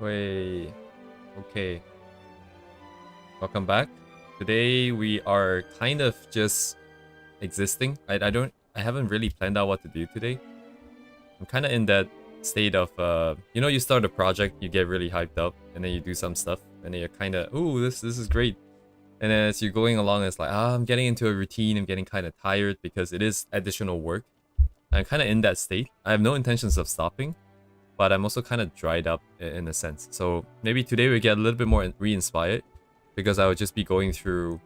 Wait. Okay. Welcome back. Today we are kind of just existing. I haven't really planned out what to do today. I'm kind of in that state of you start a project, you get really hyped up, and then you do some stuff, and then you're kind of, ooh, this is great. And then as you're going along, it's like, I'm getting into a routine. I'm getting kind of tired because it is additional work. I'm kind of in that state. I have no intentions of stopping, but I'm also kind of dried up in a sense. So maybe today we get a little bit more re-inspired, because I would just be going through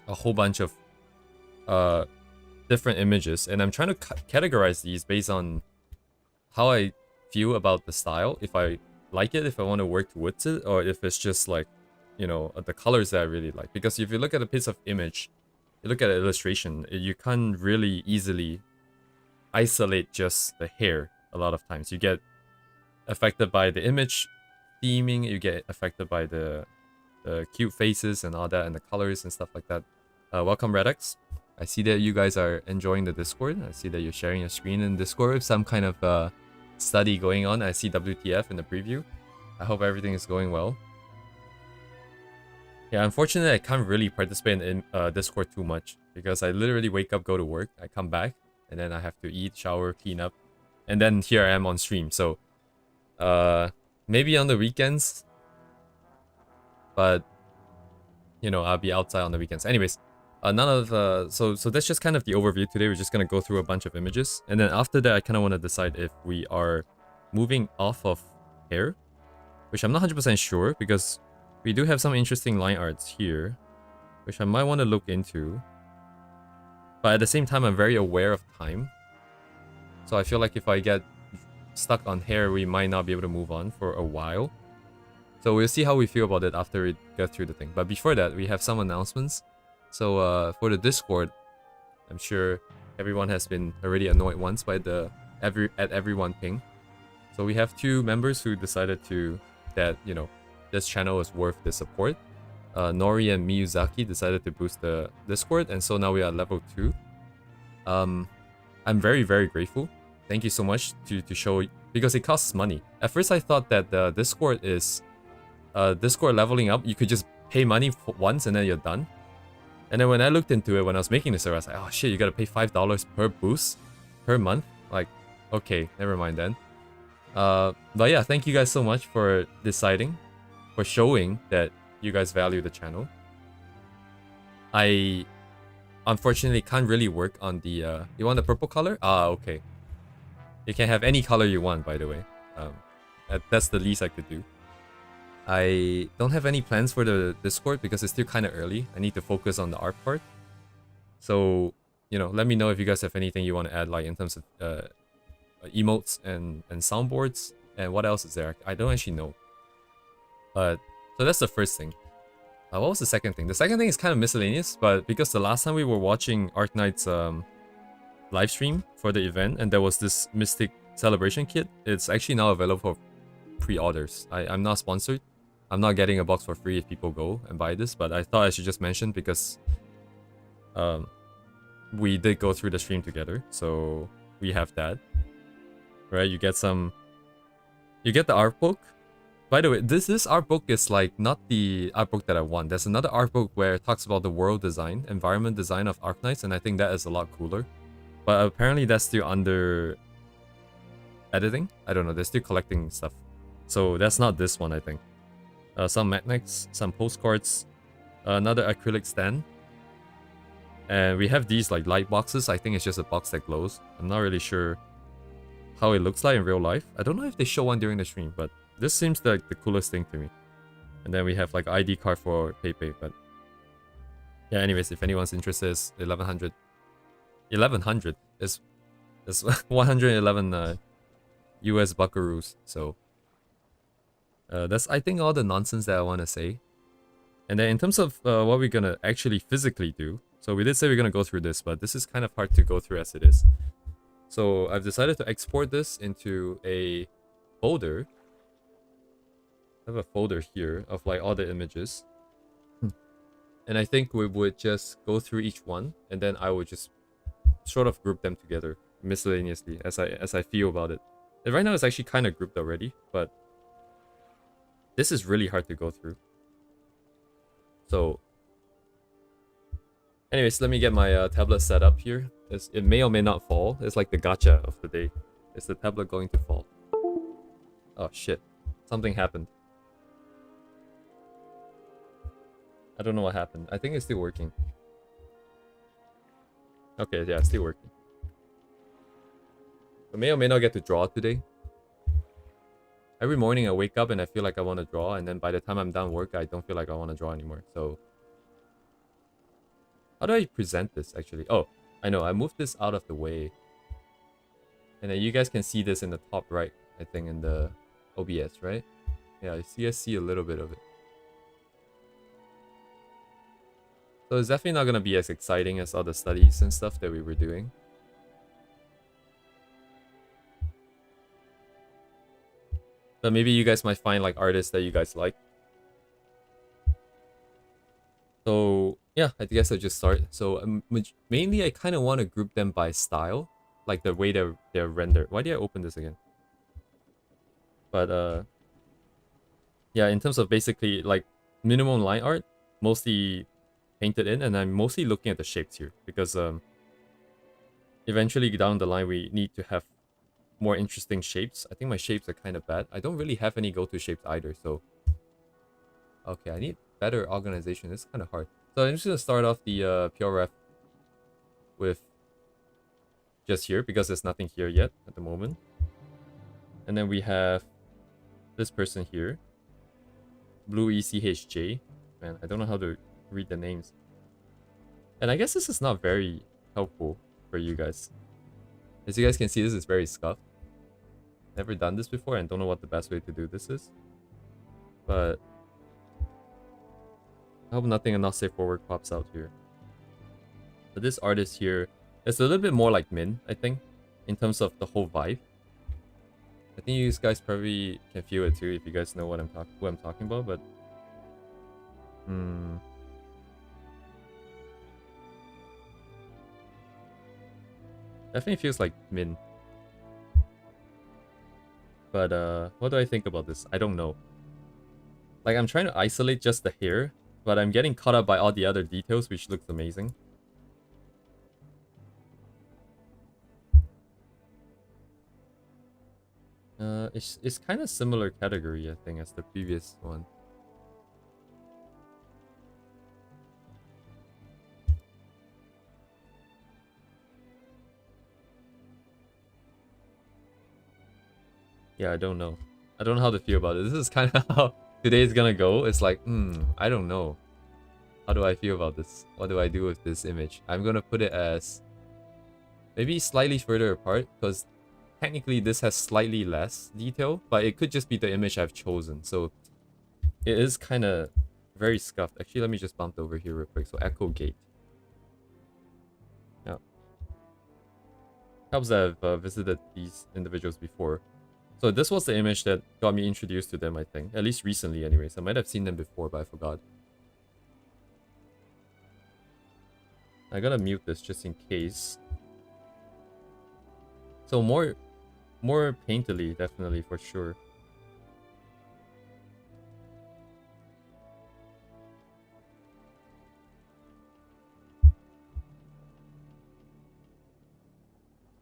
a whole bunch of different images, and I'm trying to categorize these based on how I feel about the style, if I like it, if I want to work towards it, or if it's just like, the colors that I really like. Because if you look at a piece of image, you look at an illustration, you can't really easily isolate just the hair. A lot of times you get affected by the image theming, you get affected by the cute faces and all that, and the colors and stuff like that. Welcome, Redx. I see that you guys are enjoying the Discord. I see that you're sharing your screen in Discord with some kind of study going on. I see WTF in the preview. I hope everything is going well. Yeah, unfortunately, I can't really participate in Discord too much, because I literally wake up, go to work, I come back, and then I have to eat, shower, clean up, and then here I am on stream. So, maybe on the weekends, but I'll be outside on the weekends. Anyways, so that's just kind of the overview. Today we're just gonna go through a bunch of images, and then after that I kind of want to decide if we are moving off of hair, which I'm not 100% sure, because we do have some interesting line arts here, which I might want to look into. But at the same time, I'm very aware of time, so I feel like if I get stuck on hair, we might not be able to move on for a while. So we'll see how we feel about it after we get through the thing. But before that, we have some announcements. So for the Discord, I'm sure everyone has been already annoyed once by the everyone ping. So we have 2 members who decided that this channel is worth the support. Nori and Miyazaki decided to boost the Discord, and so now we are level 2. I'm very, very grateful. Thank you so much to show, because it costs money. At first I thought that the Discord is Discord leveling up. You could just pay money for once and then you're done. And then when I looked into it, when I was making the server, I was like, oh shit, you gotta pay $5 per boost per month. Like, okay, never mind then. But yeah, thank you guys so much for deciding, for showing that you guys value the channel. I unfortunately can't really work on the you want the purple color? Okay. You can have any color you want, by the way. That's the least I could do. I don't have any plans for the Discord because it's still kind of early. I need to focus on the art part. So, let me know if you guys have anything you want to add, like in terms of emotes and soundboards, and what else is there? I don't actually know. So that's the first thing. What was the second thing? The second thing is kind of miscellaneous, but because the last time we were watching Arknight's live stream for the event, and there was this Mystic Celebration kit, it's actually now available for pre-orders. I'm not sponsored. I'm not getting a box for free if people go and buy this, but I thought I should just mention because we did go through the stream together, so we have that. Right, you get the art book. By the way, this art book is like not the art book that I want. There's another art book where it talks about the world design, environment design of Arknights, and I think that is a lot cooler. But apparently that's still under editing. I don't know, they're still collecting stuff. So that's not this one, I think. Some magnets, some postcards, another acrylic stand. And we have these like light boxes. I think it's just a box that glows. I'm not really sure how it looks like in real life. I don't know if they show one during the stream, but this seems like the coolest thing to me. And then we have like ID card for PayPay, but yeah, anyways, if anyone's interested, it's 1100. 1100 is 111 US buckaroos. So that's, I think, all the nonsense that I want to say. And then in terms of what we're gonna actually physically do, so we did say we're gonna go through this, but this is kind of hard to go through as it is. So I've decided to export this into a folder. I have a folder here of like all the images. And I think we would just go through each one, and then I would just sort of group them together miscellaneously as I feel about it. And right now it's actually kind of grouped already, but This is really hard to go through. So, anyways, let me get my tablet set up here. It may or may not fall. It's like the gacha of the day. Is the tablet going to fall? Oh shit. Something happened. I don't know what happened. I think it's still working. Okay, yeah, still working. I may or may not get to draw today. Every morning I wake up and I feel like I want to draw, and then by the time I'm done work, I don't feel like I want to draw anymore. So, how do I present this actually? Oh, I know. I moved this out of the way. And then you guys can see this in the top right, I think, in the OBS, right? Yeah, you guys see a little bit of it. So it's definitely not going to be as exciting as all the studies and stuff that we were doing. But maybe you guys might find like artists that you guys like. So yeah, I guess I'll just start. So mainly I kind of want to group them by style, like the way they're rendered. Why did I open this again? But yeah, in terms of basically like minimum line art, mostly painted in, and I'm mostly looking at the shapes here because eventually down the line we need to have more interesting shapes. I think my shapes are kind of bad. I don't really have any go-to shapes either, so okay, I need better organization. It's kind of hard. So I'm just gonna start off the pure ref with just here because there's nothing here yet at the moment. And then we have this person here, Blue ECHJ. Man, I don't know how to read the names. And I guess this is not very helpful for you guys. As you guys can see, this is very scuffed. Never done this before and don't know what the best way to do this is. But I hope nothing not safe for work pops out here. But this artist here is a little bit more like Min, I think, in terms of the whole vibe. I think you guys probably can feel it too if you guys know what who I'm talking about, but definitely feels like Min. But what do I think about this? I don't know. Like I'm trying to isolate just the hair, but I'm getting caught up by all the other details, which looks amazing. It's kind of similar category, I think, as the previous one. Yeah, I don't know. I don't know how to feel about it. This is kind of how today is gonna go. It's like, I don't know. How do I feel about this? What do I do with this image? I'm gonna put it as maybe slightly further apart because technically this has slightly less detail, but it could just be the image I've chosen. So it is kind of very scuffed. Actually, let me just bump over here real quick. So echo gate. Yeah. Helps that I've visited these individuals before. So this was the image that got me introduced to them, I think. At least recently anyways. I might have seen them before, but I forgot. I gotta mute this just in case. So more painterly, definitely, for sure.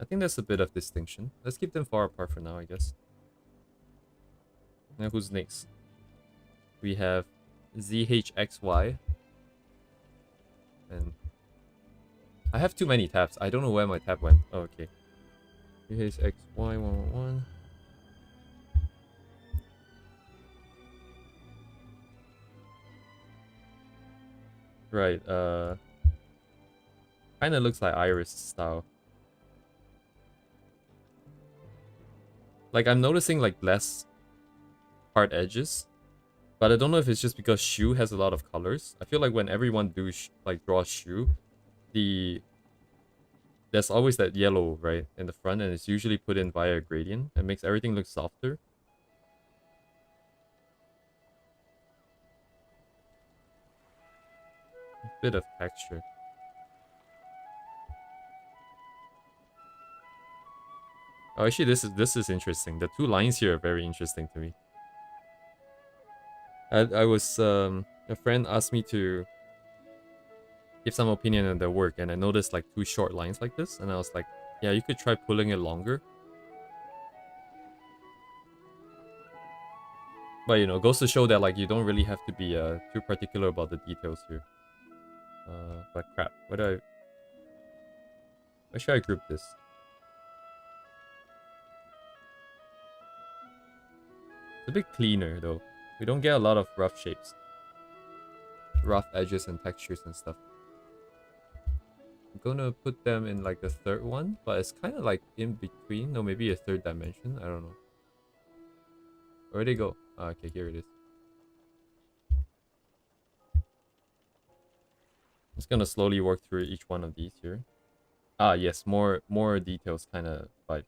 I think there's a bit of distinction. Let's keep them far apart for now, I guess. Now who's next? We have ZHXY. And I have too many tabs. I don't know where my tab went. Oh, okay. ZHXY111. Right, kinda looks like Iris style. Like, I'm noticing, like, less hard edges. But I don't know if it's just because Shu has a lot of colors. I feel like when everyone draw Shu, there's always that yellow, right, in the front, and it's usually put in via a gradient. It makes everything look softer. A bit of texture. Oh, actually, this is interesting. The two lines here are very interesting to me. I was a friend asked me to give some opinion on their work, and I noticed like 2 short lines like this, and I was like, yeah, you could try pulling it longer. But you know, goes to show that like you don't really have to be too particular about the details here. But crap, where should I group this? It's a bit cleaner though. We don't get a lot of rough shapes, rough edges and textures and stuff. I'm gonna put them in like the third one, but it's kind of like in between. No, maybe a third dimension. I don't know. Where'd they go? Okay, here it is. I'm just gonna slowly work through each one of these here. Ah, yes, more details kind of vibe.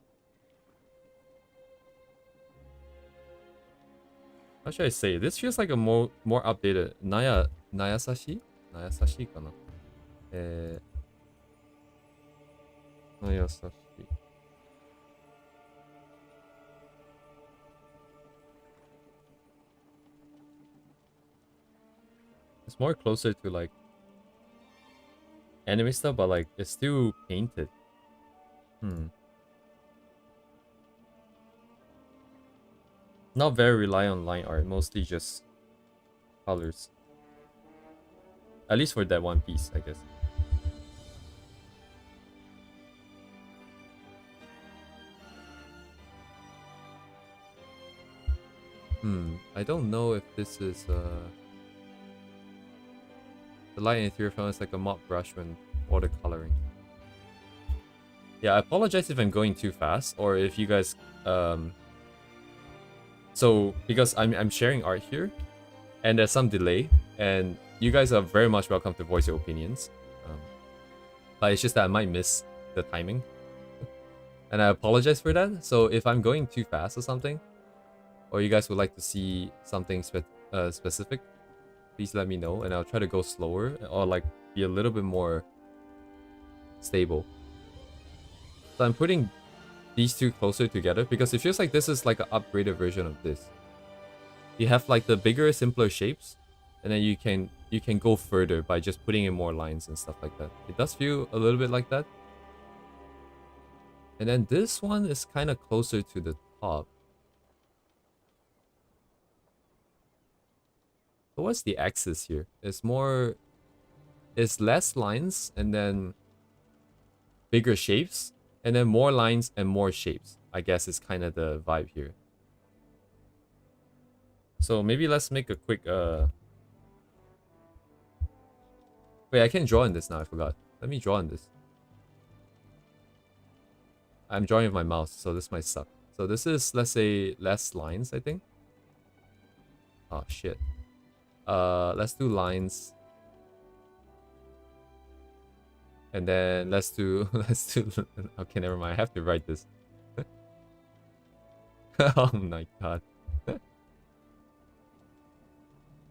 How should I say? This feels like a more updated Nayasashi? Nayasashi kana? Eh, Nayasashi. It's more closer to like anime stuff, but like it's still painted. Not very reliant on line art, mostly just colors. At least for that one piece, I guess. I don't know if this is the light interior film is like a mop brush when watercoloring. Yeah, I apologize if I'm going too fast, or if you guys so because I'm sharing art here, and there's some delay, and you guys are very much welcome to voice your opinions. But it's just that I might miss the timing, and I apologize for that. So if I'm going too fast or something, or you guys would like to see something specific, please let me know, and I'll try to go slower or like be a little bit more stable. So I'm putting these two closer together because it feels like this is like an upgraded version of this. You have like the bigger, simpler shapes, and then you can go further by just putting in more lines and stuff like that. It does feel a little bit like that. And then this one is kind of closer to the top. So what's the axis here? It's less lines and then bigger shapes, and then more lines and more shapes. I guess is kind of the vibe here. So maybe let's make a quick wait, I can draw in this now, I forgot. Let me draw in this. I'm drawing with my mouse, so this might suck. So this is, let's say, less lines, I think. Oh shit. Let's do lines. And then let's do okay, never mind. I have to write this. Oh my god.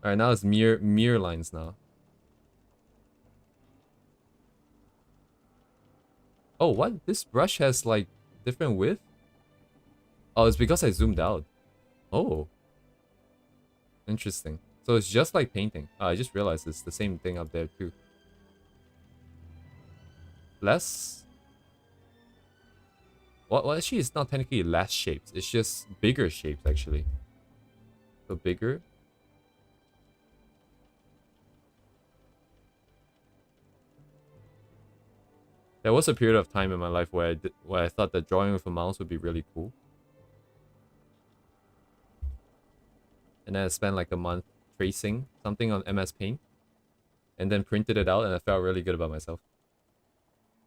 Alright, now it's mirror lines now. Oh, what? This brush has like different width? Oh, it's because I zoomed out. Oh. Interesting. So it's just like painting. Oh, I just realized it's the same thing up there too. Less? Well, actually, it's not technically less shapes. It's just bigger shapes, actually. So bigger. There was a period of time in my life where I thought that drawing with a mouse would be really cool. And then I spent like a month tracing something on MS Paint. And then printed it out, and I felt really good about myself.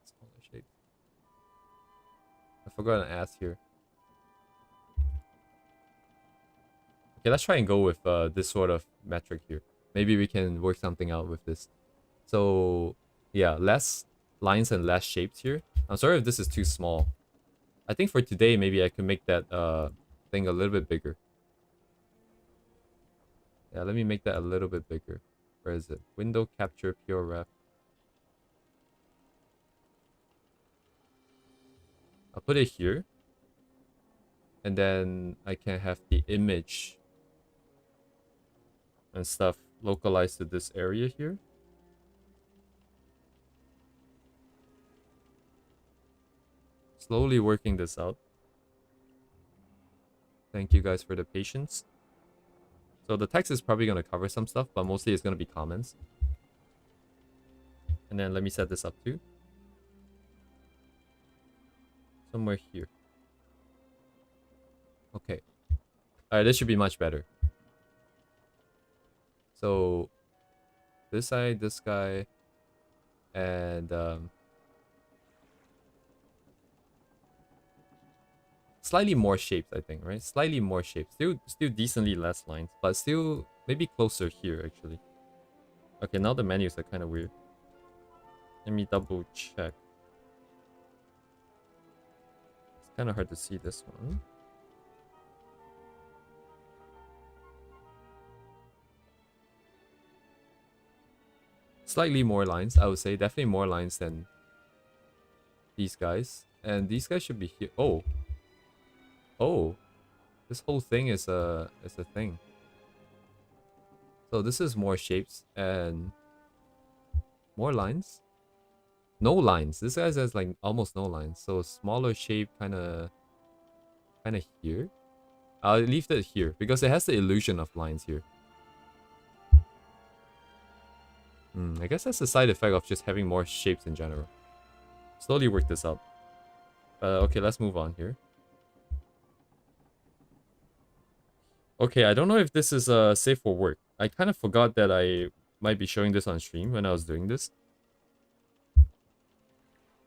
Smaller shapes. I forgot an ass here. Okay, let's try and go with this sort of metric here. Maybe we can work something out with this. So, yeah, less lines and less shapes here. I'm sorry if this is too small. I think for today, maybe I can make that thing a little bit bigger. Yeah, let me make that a little bit bigger. Where is it? Window capture pure ref. I'll put it here. And then I can have the image and stuff localized to this area here. Slowly working this out. Thank you guys for the patience. So the text is probably going to cover some stuff, but mostly it's going to be comments. And then let me set this up too. Somewhere here. Okay. Alright, this should be much better. So this side, this guy, and slightly more shapes, I think, right? Slightly more shapes. Still decently less lines, but still maybe closer here actually. Okay, now the menus are kind of weird. Let me double check. It's kind of hard to see this one. Slightly more lines, I would say. Definitely more lines than these guys. And these guys should be here. Oh. Oh. This whole thing is a thing. So this is more shapes and more lines. No lines. This guy has like almost no lines. So smaller shape kinda here. I'll leave that here because it has the illusion of lines here. I guess that's the side effect of just having more shapes in general. Slowly work this up. Okay, let's move on here. Okay, I don't know if this is safe for work. I kind of forgot that I might be showing this on stream when I was doing this.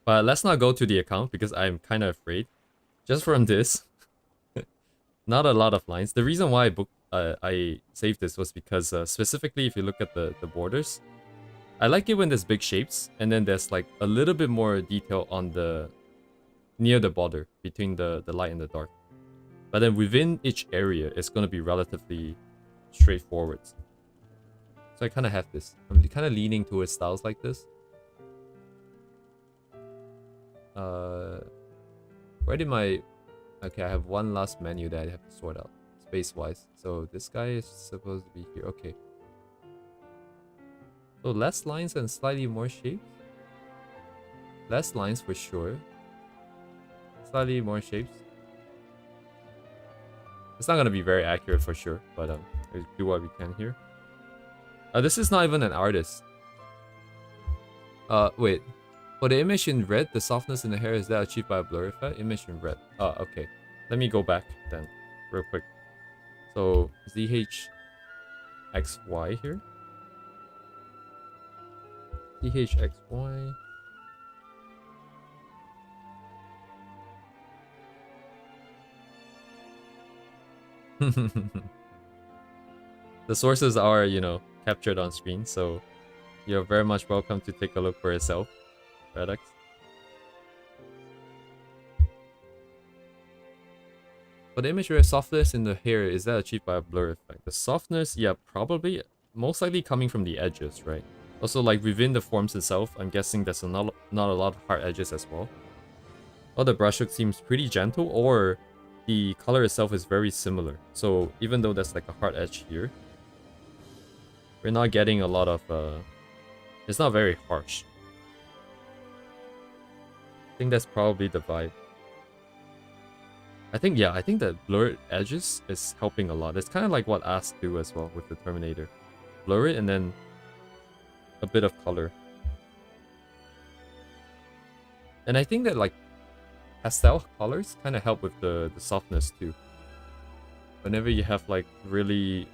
But let's not go to the account because I'm kind of afraid. Just from this, not a lot of lines. The reason why I saved this was because specifically if you look at the borders, I like it when there's big shapes and then there's like a little bit more detail on the near the border between the light and the dark. But then within each area, it's going to be relatively straightforward. So I kind of have this. I'm kind of leaning towards styles like this. Where did my... Okay, I have one last menu that I have to sort out space-wise. So this guy is supposed to be here. Okay. So less lines and slightly more shapes. Less lines for sure. Slightly more shapes. It's not gonna be very accurate for sure, but we'll do what we can here. This is not even an artist. Wait. For the image in red, the softness in the hair, is that achieved by a blur effect? Image in red. Okay. Let me go back then, real quick. So ZHXY here. ZHXY. The sources are, you know, captured on screen, so you're very much welcome to take a look for yourself, Redex. But the image where softness in the hair, is that achieved by a blur effect? The softness, yeah, probably, most likely coming from the edges, right? Also, like within the forms itself, I'm guessing there's not a lot of hard edges as well. Oh, the brushstroke seems pretty gentle, or the color itself is very similar. So even though there's like a hard edge here, we're not getting a lot of, it's not very harsh. I think that's probably the vibe. I think that blurred edges is helping a lot. It's kind of like what Ask do as well with the Terminator. Blur it and then a bit of color. And I think that like pastel colors kind of help with the softness too. Whenever you have like really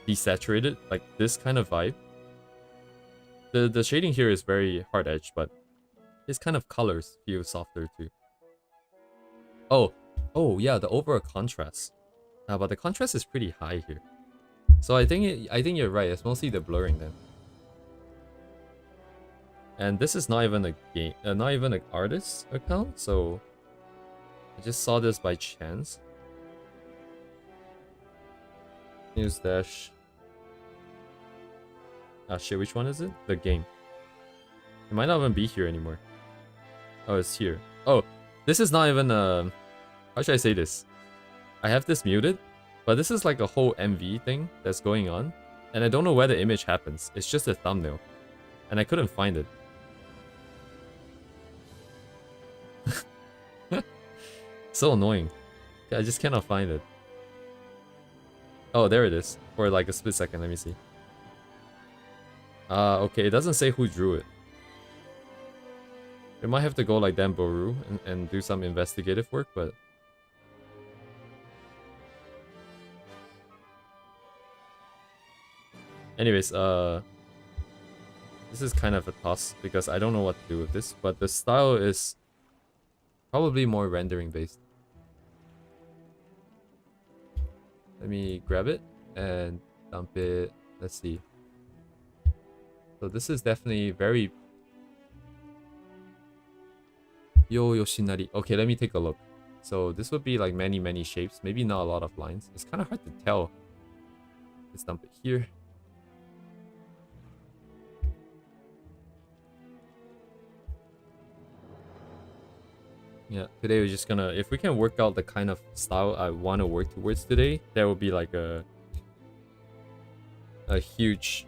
desaturated, like this kind of vibe. The shading here is very hard edged, but this kind of colors feel softer too. Oh yeah, the overall contrast. But the contrast is pretty high here. So I think you're right. It's mostly the blurring then. And this is not even a game, not even an artist account. So I just saw this by chance. News dash. Ah shit, which one is it? The game. It might not even be here anymore. Oh, it's here. Oh, this is not even a... How should I say this? I have this muted, but this is like a whole MV thing that's going on. And I don't know where the image happens. It's just a thumbnail. And I couldn't find it. So annoying. I just cannot find it. Oh, there it is. For like a split second. Let me see. Okay. It doesn't say who drew it. We might have to go like Dan Boru and do some investigative work, but... Anyways, this is kind of a toss because I don't know what to do with this, but the style is probably more rendering based. Let me grab it and dump it. Let's see. So this is definitely very... Yo Yoshinari. Okay, let me take a look. So this would be like many shapes. Maybe not a lot of lines. It's kind of hard to tell. Let's dump it here. Yeah, today we're just gonna... If we can work out the kind of style I want to work towards today, that would be like a huge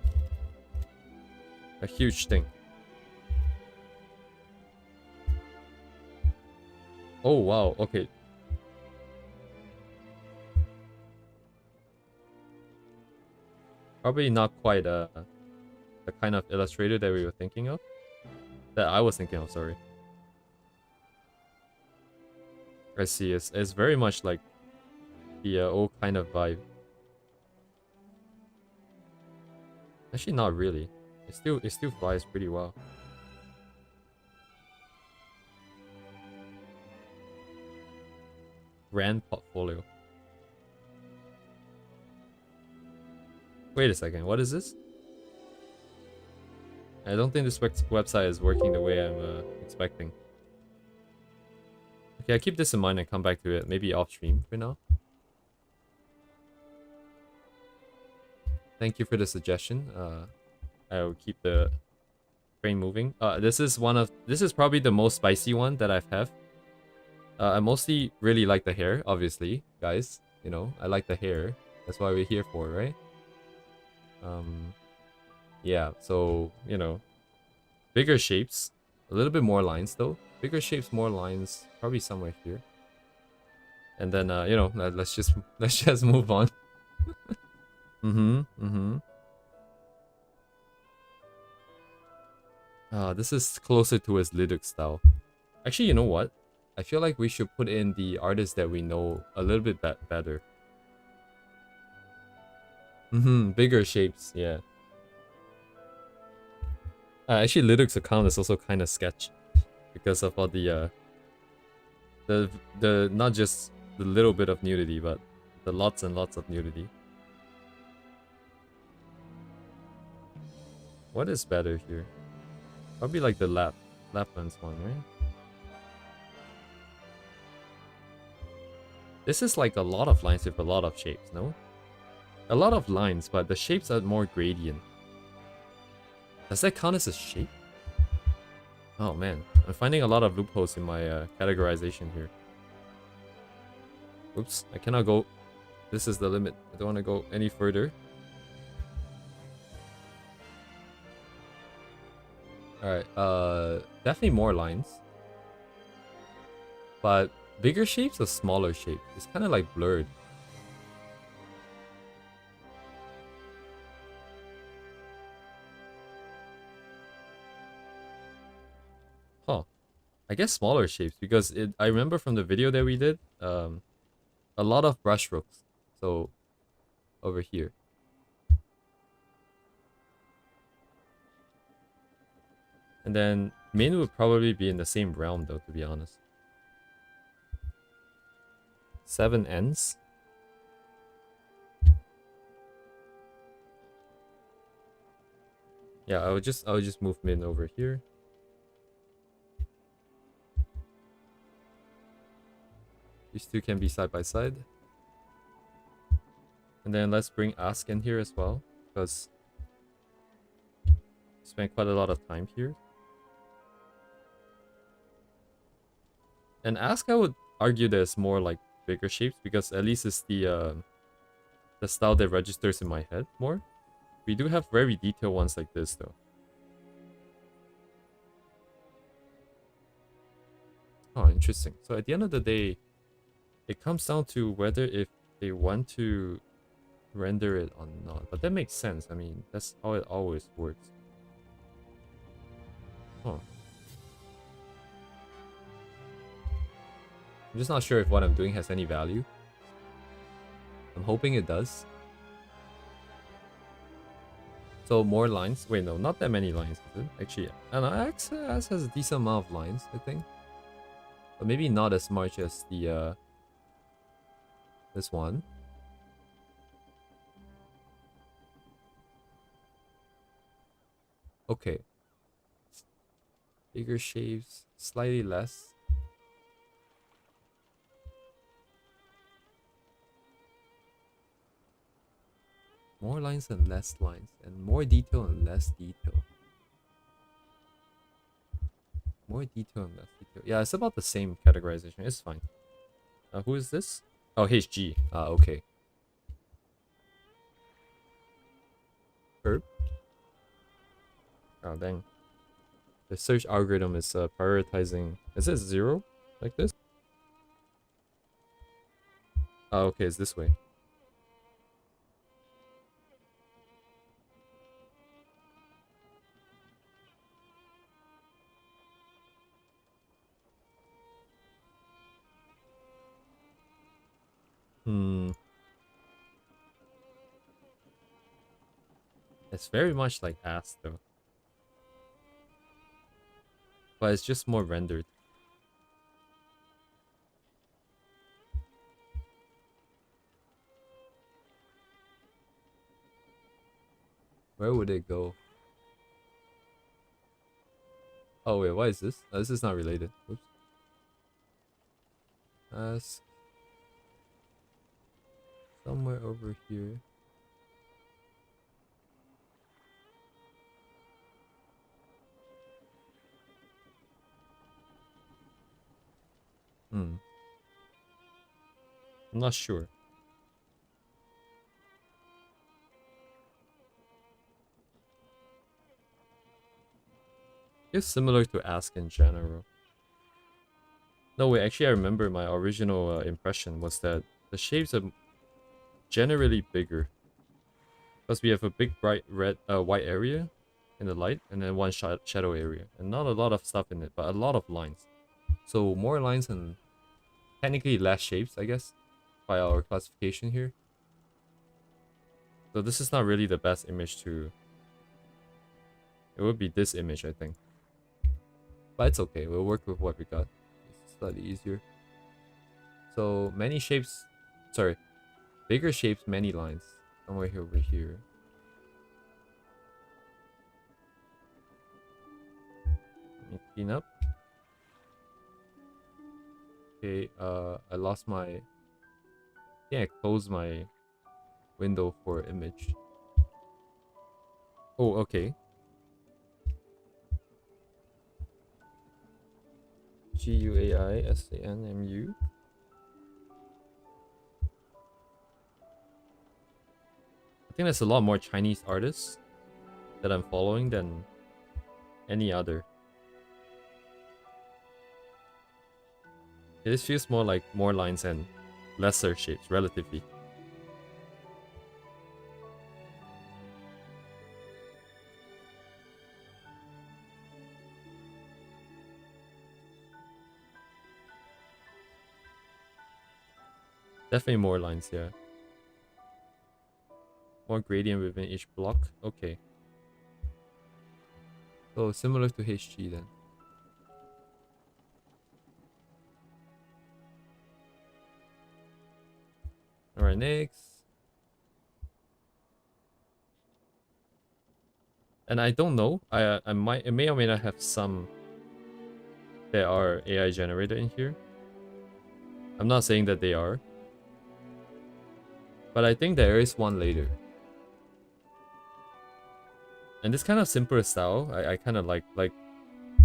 thing. Oh wow, okay. Probably not quite the kind of illustrator that we were thinking of. That I was thinking of, sorry. I see, it's very much like the old kind of vibe. Actually not really. It still flies pretty well. Brand portfolio. Wait a second, what is this? I don't think this website is working the way I'm expecting. Okay, I keep this in mind and come back to it, maybe off stream for now. Thank you for the suggestion. I'll keep the train moving. This is probably the most spicy one that I've had. I mostly really like the hair, obviously, guys. You know, I like the hair. That's why we're here for, right? Yeah, so, you know, bigger shapes, a little bit more lines though. Bigger shapes, more lines, probably somewhere here. And then, you know, let's just move on. This is closer to his Lidux style. Actually, you know what? I feel like we should put in the artists that we know a little bit better. Bigger shapes, yeah. Actually, Lidux account is also kind of sketch because of all the not just the little bit of nudity, but the lots and lots of nudity. What is better here? Probably like the Lapland's one, right? This is like a lot of lines with a lot of shapes, no? A lot of lines, but the shapes are more gradient. Does that count as a shape? Oh man, I'm finding a lot of loopholes in my categorization here. Oops, I cannot go. This is the limit. I don't want to go any further. Alright, definitely more lines. But bigger shapes or smaller shapes? It's kind of like blurred. Huh. I guess smaller shapes because I remember from the video that we did, a lot of brush strokes. So, over here. And then Min would probably be in the same realm though, to be honest. 7 ends. Yeah, I would just move Min over here. These two can be side by side. And then let's bring Ask in here as well, because spent quite a lot of time here. And Ask, I would argue that it's more like bigger shapes because at least it's the style that registers in my head more. We do have very detailed ones like this though. Oh, interesting. So at the end of the day, it comes down to whether if they want to render it or not. But that makes sense. I mean, that's how it always works. Huh. I'm just not sure if what I'm doing has any value. I'm hoping it does. So more lines. Wait, no, not that many lines, is it? Actually, I don't know. X has a decent amount of lines, I think. But maybe not as much as the this one. Okay. Bigger shapes, slightly less. More lines and less lines, and more detail and less detail. More detail and less detail. Yeah, it's about the same categorization. It's fine. Who is this? Oh, HG. Okay. Herb. Oh, dang. The search algorithm is prioritizing. Is it 0? Like this? Oh, okay, it's this way. It's very much like ass though. But it's just more rendered. Where would it go? Oh wait, what is this? This is not related. Oops. Ask somewhere over here. I'm not sure. It's similar to ask in general. No wait, actually I remember my original impression was that the shapes are generally bigger. Because we have a big bright red white area in the light and then one shadow area. And not a lot of stuff in it, but a lot of lines. So more lines and technically less shapes, I guess, by our classification here. So this is not really the best image to... It would be this image, I think. But it's okay, we'll work with what we got. It's slightly easier. So many shapes... Sorry. Bigger shapes, many lines. Somewhere here over here. Let me clean up. Okay, I lost my... Yeah, I closed my window for image. Oh, okay. GUAISANMU. I think there's a lot more Chinese artists that I'm following than any other. This feels more like more lines and lesser shapes, relatively. Definitely more lines, yeah. More gradient within each block. Okay. So similar to HG then. Alright, next. And I don't know. I may or may not have some that are AI generated in here. I'm not saying that they are. But I think there is one later. And this kind of simpler style, I kind of like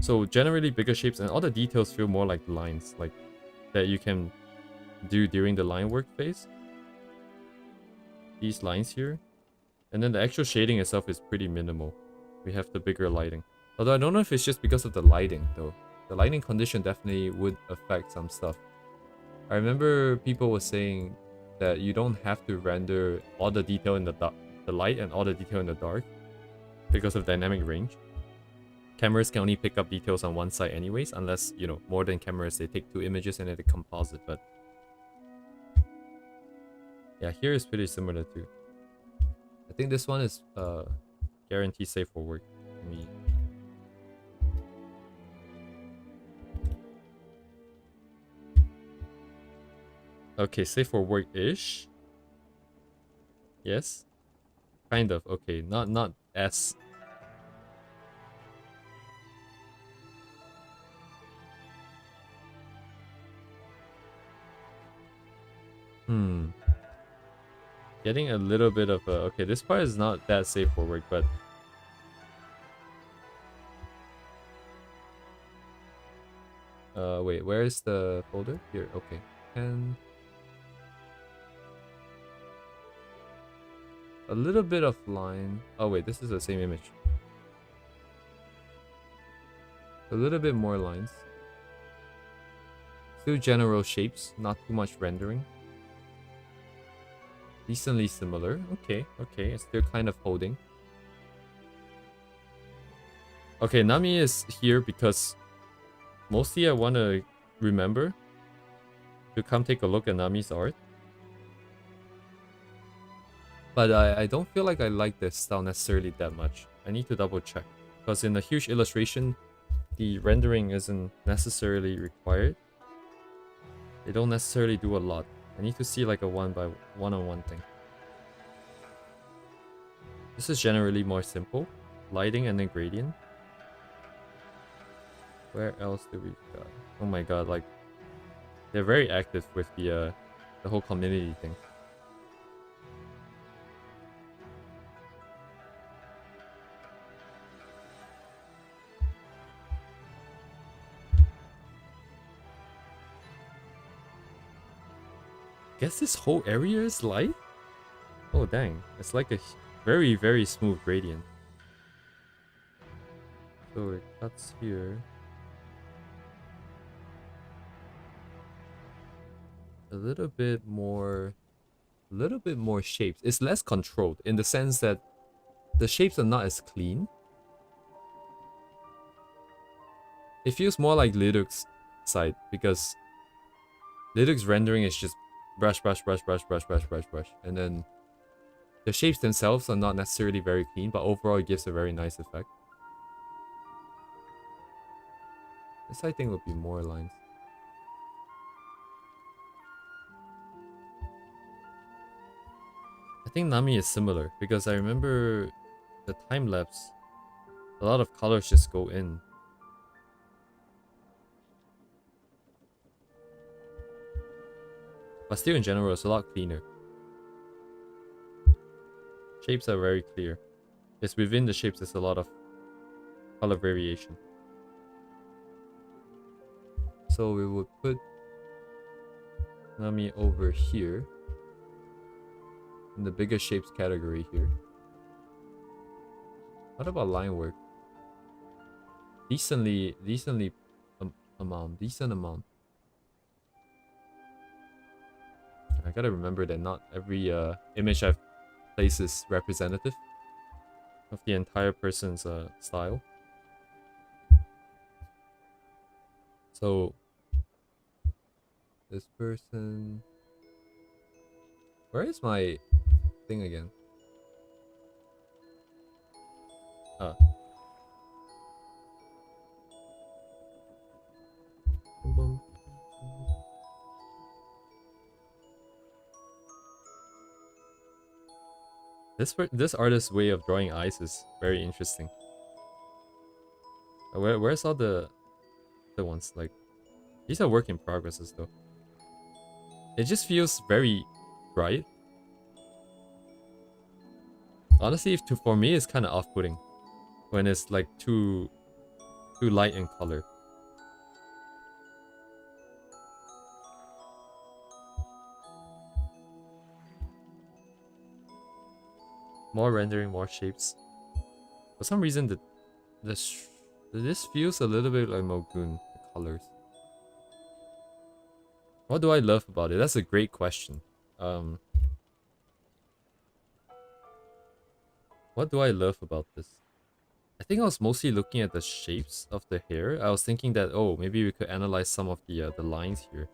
so generally bigger shapes and all the details feel more like lines, like that you can do during the line work phase. These lines here. And then the actual shading itself is pretty minimal. We have the bigger lighting. Although I don't know if it's just because of the lighting though. The lighting condition definitely would affect some stuff. I remember people were saying that you don't have to render all the detail in the light and all the detail in the dark because of dynamic range. Cameras can only pick up details on one side anyways, unless, you know, more than cameras, they take 2 images and then they composite, but yeah, here is pretty similar too. I think this one is guaranteed safe for work. Let me... Okay, safe for work-ish. Yes. Kind of. Okay, not as... Getting a little bit of a... Okay, this part is not that safe for work, but... Wait, where is the folder? Here, okay. And... a little bit of line... Oh wait, this is the same image. A little bit more lines. Still general shapes, not too much rendering. Decently similar. Okay, okay, it's still kind of holding. Okay, Nami is here because mostly I want to remember to come take a look at Nami's art. But I don't feel like I like this style necessarily that much. I need to double check. Because in a huge illustration, the rendering isn't necessarily required. They don't necessarily do a lot. I need to see like a one-on-one thing. This is generally more simple. Lighting and then gradient. Where else do we got? Oh my god, like they're very active with the whole community thing. Guess this whole area is light? Oh dang, it's like a very, very smooth gradient. So it cuts here. A little bit more shapes. It's less controlled in the sense that the shapes are not as clean. It feels more like Liduk's side because Liduk's rendering is just brush, brush, brush, brush, brush, brush, brush, brush. And then the shapes themselves are not necessarily very clean, but overall it gives a very nice effect. This I think would be more lines. I think Nami is similar because I remember the time lapse, a lot of colors just go in. But still in general it's a lot cleaner. Shapes are very clear. It's within the shapes there's a lot of color variation. So we would put Nami over here in the bigger shapes category here. What about line work? Decent amount. I gotta remember that not every image I've placed is representative of the entire person's style. So this person... Where is my thing again? Ah. This artist's way of drawing eyes is very interesting. Where's all the ones? Like, these are work in progresses though. It just feels very bright. Honestly, for me, it's kind of off-putting when it's like too light in color. More rendering, more shapes. For some reason, this this feels a little bit like Mogun, the colors. What do I love about it? That's a great question. What do I love about this? I think I was mostly looking at the shapes of the hair. I was thinking that, oh, maybe we could analyze some of the lines here.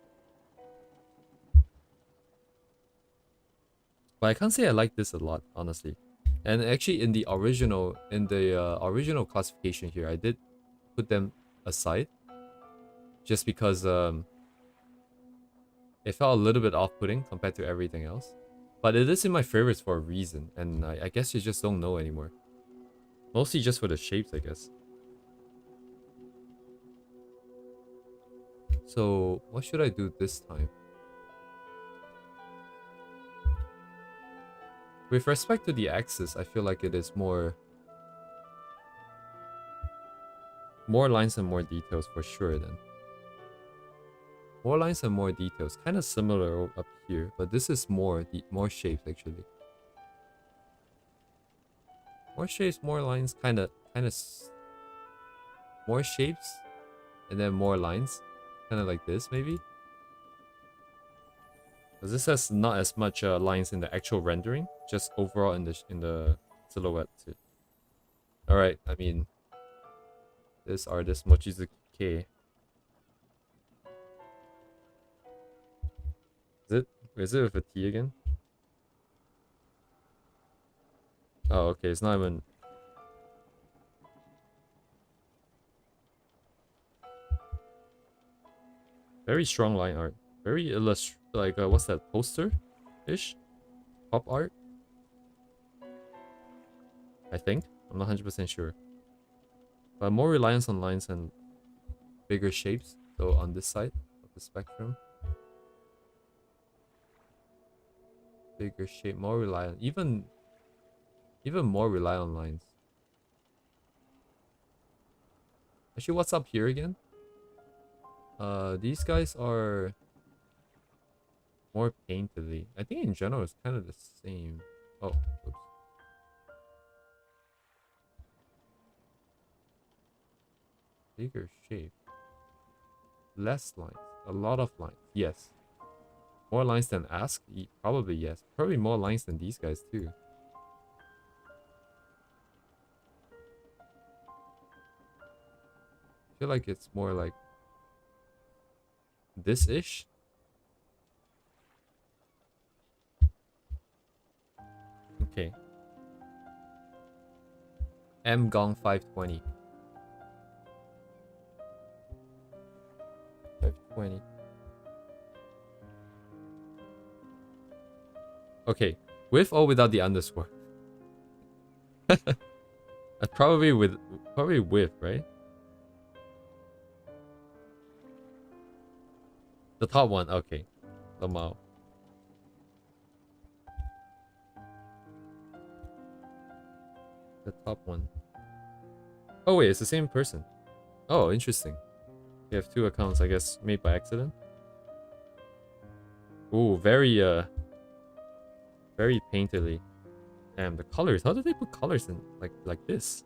But I can't say I like this a lot, honestly. And actually, in the original classification here, I did put them aside just because it felt a little bit off-putting compared to everything else. But it is in my favorites for a reason, and I guess you just don't know anymore. Mostly just for the shapes, I guess. So, what should I do this time? With respect to the axis, I feel like it is more lines and more details for sure then. More lines and more details. Kind of similar up here, but this is more shapes actually. More shapes, more lines, kind of more shapes and then more lines. Kind of like this maybe. Because this has not as much lines in the actual rendering, just overall in the silhouette too. All right, I mean, this artist Mochizuki K. Is it with a T again? Oh, okay, it's not even. Very strong line art. Very like what's that, poster-ish? Pop art? I think. I'm not 100% sure. But more reliance on lines and bigger shapes. So on this side of the spectrum. Bigger shape, more reliant. Even more rely on lines. Actually, what's up here again? These guys are more painterly. I think in general it's kind of the same. Oh, oops. Bigger shape. Less lines. A lot of lines. Yes. More lines than Ask? Probably yes. Probably more lines than these guys too. I feel like it's more like this-ish. Okay. M Gong 520. 520. Okay. With or without the underscore? Probably with, right? The top one, okay. Lamau. The top one. Oh wait, it's the same person. Oh, interesting. You have two accounts, I guess, made by accident. Ooh, very painterly. Damn, the colors. How did they put colors in like this?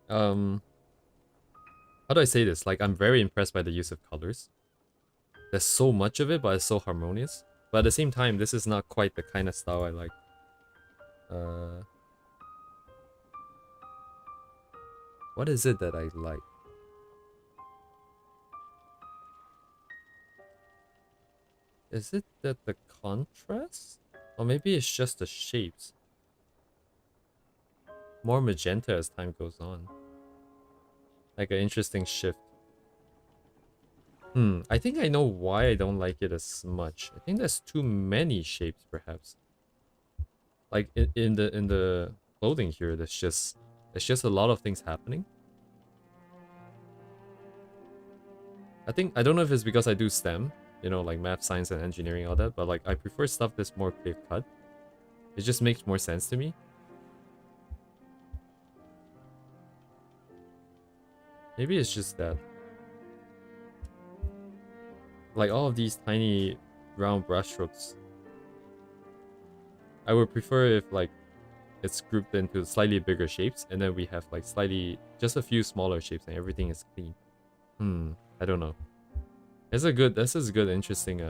How do I say this? Like, I'm very impressed by the use of colors. There's so much of it, but it's so harmonious. But at the same time, this is not quite the kind of style I like. What is it that I like? Is it that the contrast? Or maybe it's just the shapes. More magenta as time goes on. Like an interesting shift. I think I know why I don't like it as much. I think there's too many shapes, perhaps. Like in the clothing here, there's just a lot of things happening. I don't know if it's because I do STEM, you know, like math, science, and engineering, all that, but like I prefer stuff that's more clear cut. It just makes more sense to me. Maybe it's just that. Like all of these tiny round brushstrokes. I would prefer if like it's grouped into slightly bigger shapes, and then we have like just a few smaller shapes, and everything is clean. I don't know. This is a good, interesting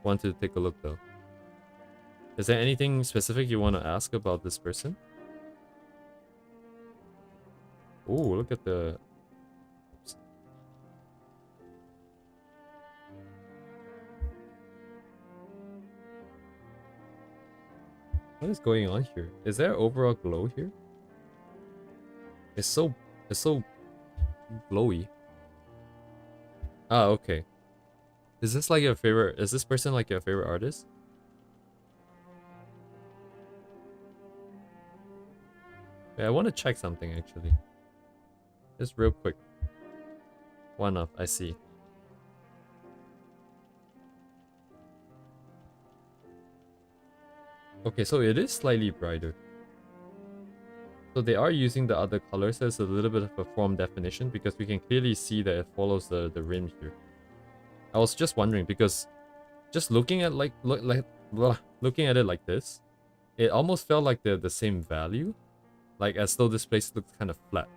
one to take a look though. Is there anything specific you want to ask about this person? Oh, look at the... Oops. What is going on here? Is there overall glow here? It's so glowy. Ah, okay. Is this like your favorite? Is this person like your favorite artist? Yeah, I want to check something actually. Just real quick. One off, I see. Okay, so it is slightly brighter. So they are using the other colors, so it's a little bit of a form definition because we can clearly see that it follows the rim here. I was just wondering because just looking at looking at it like this, it almost felt like the same value, like as though this place looks kind of flat,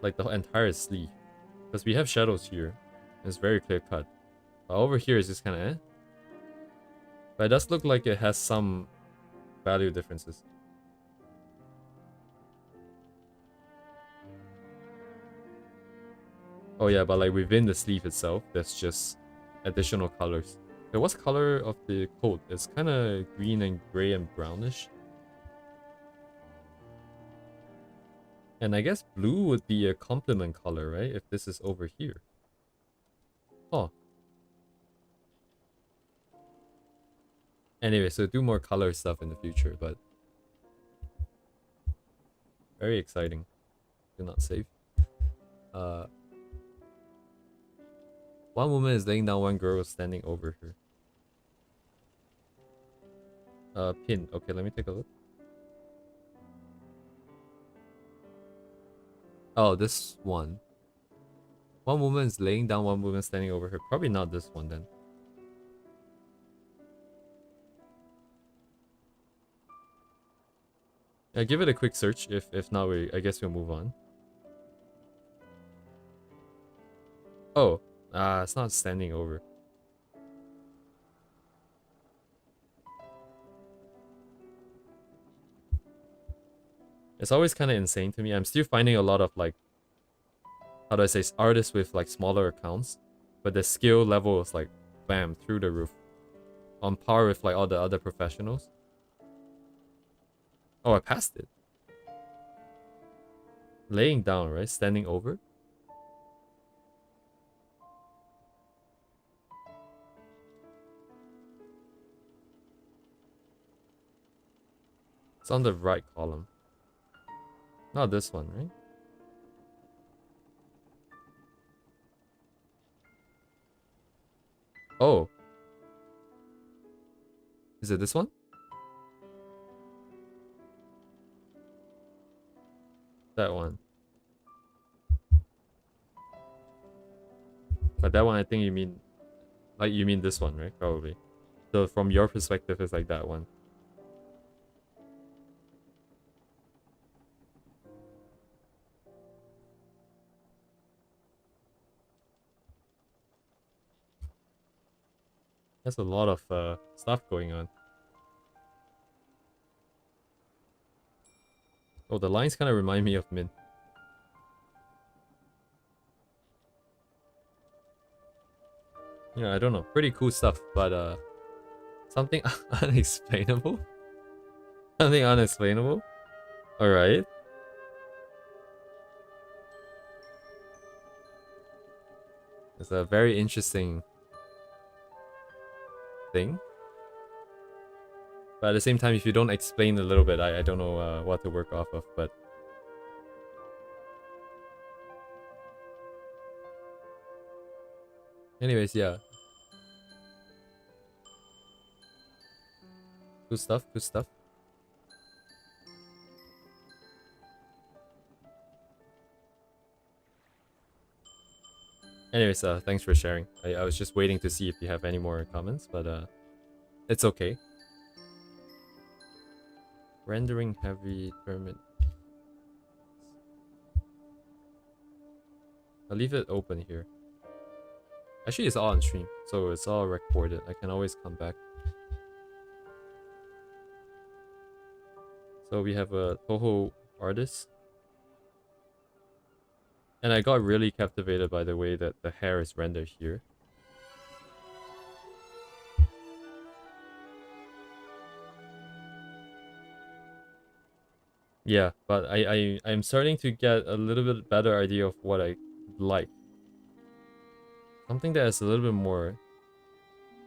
like the entire sleeve, because we have shadows here. It's very clear cut. But over here is just kind of eh. But it does look like it has some value differences. Oh yeah, but like within the sleeve itself, there's just additional colors. So what's the color of the coat? It's kind of green and gray and brownish. And I guess blue would be a complement color, right? If this is over here. Oh. Anyway, so do more color stuff in the future, but very exciting. Do not save. One woman is laying down, one girl is standing over her. Pin. Okay, let me take a look. Oh, this one. One woman is laying down, one woman standing over her. Probably not this one then. Yeah, give it a quick search. If not, I guess we'll move on. Oh, it's not standing over. It's always kind of insane to me. I'm still finding a lot of like, how do I say, artists with like smaller accounts, but the skill level is like, bam, through the roof, on par with like all the other professionals. Oh, I passed it. Laying down, right? Standing over. It's on the right column. Not this one, right? Oh. Is it this one? That one. But that one, I think you mean... Like, you mean this one, right? Probably. So from your perspective, it's like that one. There's a lot of stuff going on. Oh, the lines kind of remind me of Min. Yeah, I don't know. Pretty cool stuff, but something unexplainable? Something unexplainable? Alright. It's a very interesting thing. But at the same time, if you don't explain a little bit, I don't know what to work off of, but... Anyways, yeah. Good stuff, good stuff. Anyways, thanks for sharing. I was just waiting to see if you have any more comments, but it's okay. Rendering heavy permit. I'll leave it open here. Actually, it's all on stream, so it's all recorded. I can always come back. So we have a Toho artist. And I got really captivated by the way that the hair is rendered here. Yeah, but I'm starting to get a little bit better idea of what I like. Something that is a little bit more...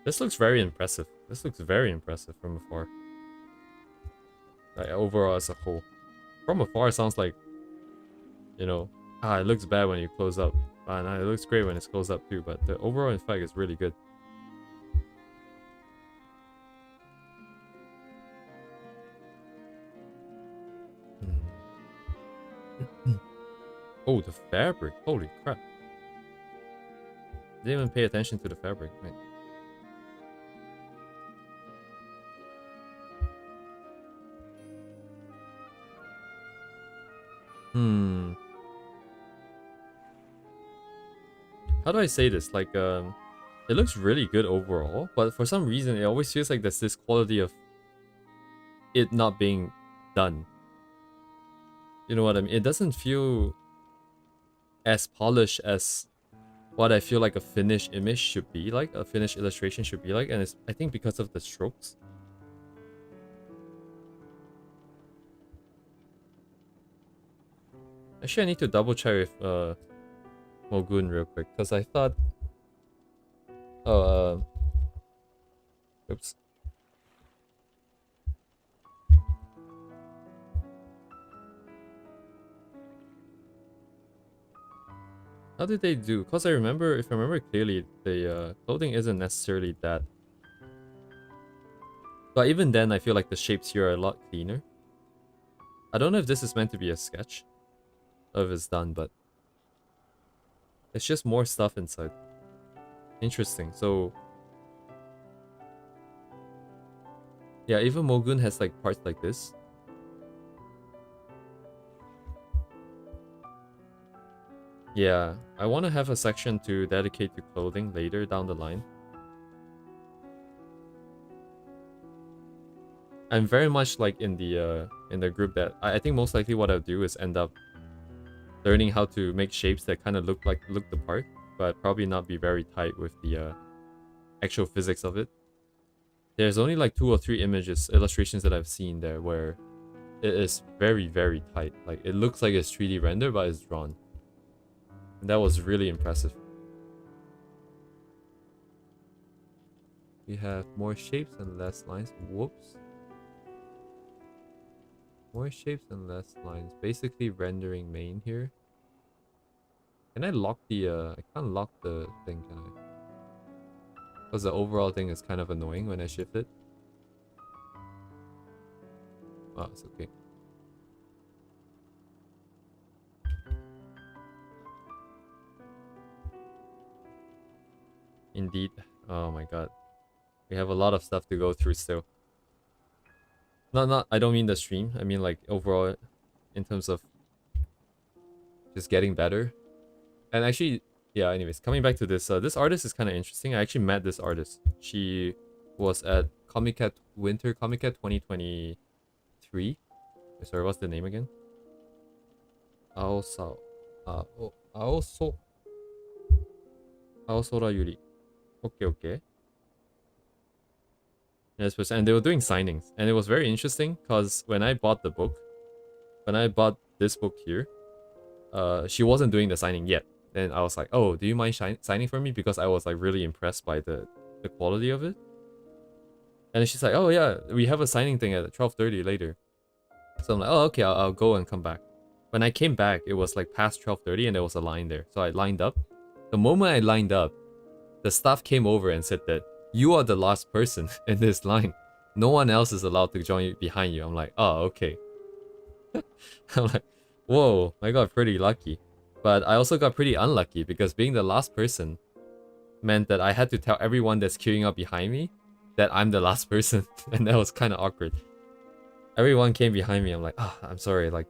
This looks very impressive. This looks very impressive from afar. Like, overall as a whole. From afar, it sounds like, you know, it looks bad when you close up. No, it looks great when it's closed up too, but the overall effect is really good. Oh, the fabric. Holy crap. Didn't even pay attention to the fabric. Right. How do I say this? Like, it looks really good overall, but for some reason, it always feels like there's this quality of it not being done. You know what I mean? It doesn't feel as polished as what I feel like a finished image should be like, a finished illustration should be like, and it's, I think, because of the strokes. Actually, I need to double check with Mogun real quick, because I thought... Oh, oops. How did they do? Because I remember, if I remember clearly, the clothing isn't necessarily that. But even then, I feel like the shapes here are a lot cleaner. I don't know if this is meant to be a sketch, or if it's done, but it's just more stuff inside. Interesting. So yeah, even Mogun has like parts like this. Yeah, I want to have a section to dedicate to clothing later down the line. I'm very much like in the group that I think most likely what I'll do is end up learning how to make shapes that kind of look the part, but probably not be very tight with the actual physics of it. There's only like 2 or 3 illustrations that I've seen there where it is very, very tight. Like, it looks like it's 3D rendered, but it's drawn. And that was really impressive. We have more shapes and less lines. Whoops. More shapes and less lines. Basically rendering main here. Can I lock the... I can't lock the thing, can I? Because the overall thing is kind of annoying when I shift it. Oh, it's okay. Indeed. Oh my god. We have a lot of stuff to go through still. I don't mean the stream. I mean like overall in terms of just getting better. And actually, yeah, anyways, coming back to this, this artist is kind of interesting. I actually met this artist. She was at Winter Comic Cat 2023. Sorry, what's the name again? Aosora Yuri. Okay. Yes, and they were doing signings, and it was very interesting because when I bought this book here, she wasn't doing the signing yet. Then I was like, oh, do you mind signing for me? Because I was like really impressed by the quality of it. And then she's like, oh yeah, we have a signing thing at 12:30 later. So I'm like, oh okay, I'll go and come back. When I came back, it was like past 12:30 and there was a line there. So I lined up. The moment I lined up, the staff came over and said that you are the last person in this line. No one else is allowed to join behind you. I'm like, oh, okay. I'm like, whoa, I got pretty lucky. But I also got pretty unlucky because being the last person meant that I had to tell everyone that's queuing up behind me that I'm the last person, and that was kind of awkward. Everyone came behind me. I'm like, oh, I'm sorry. Like,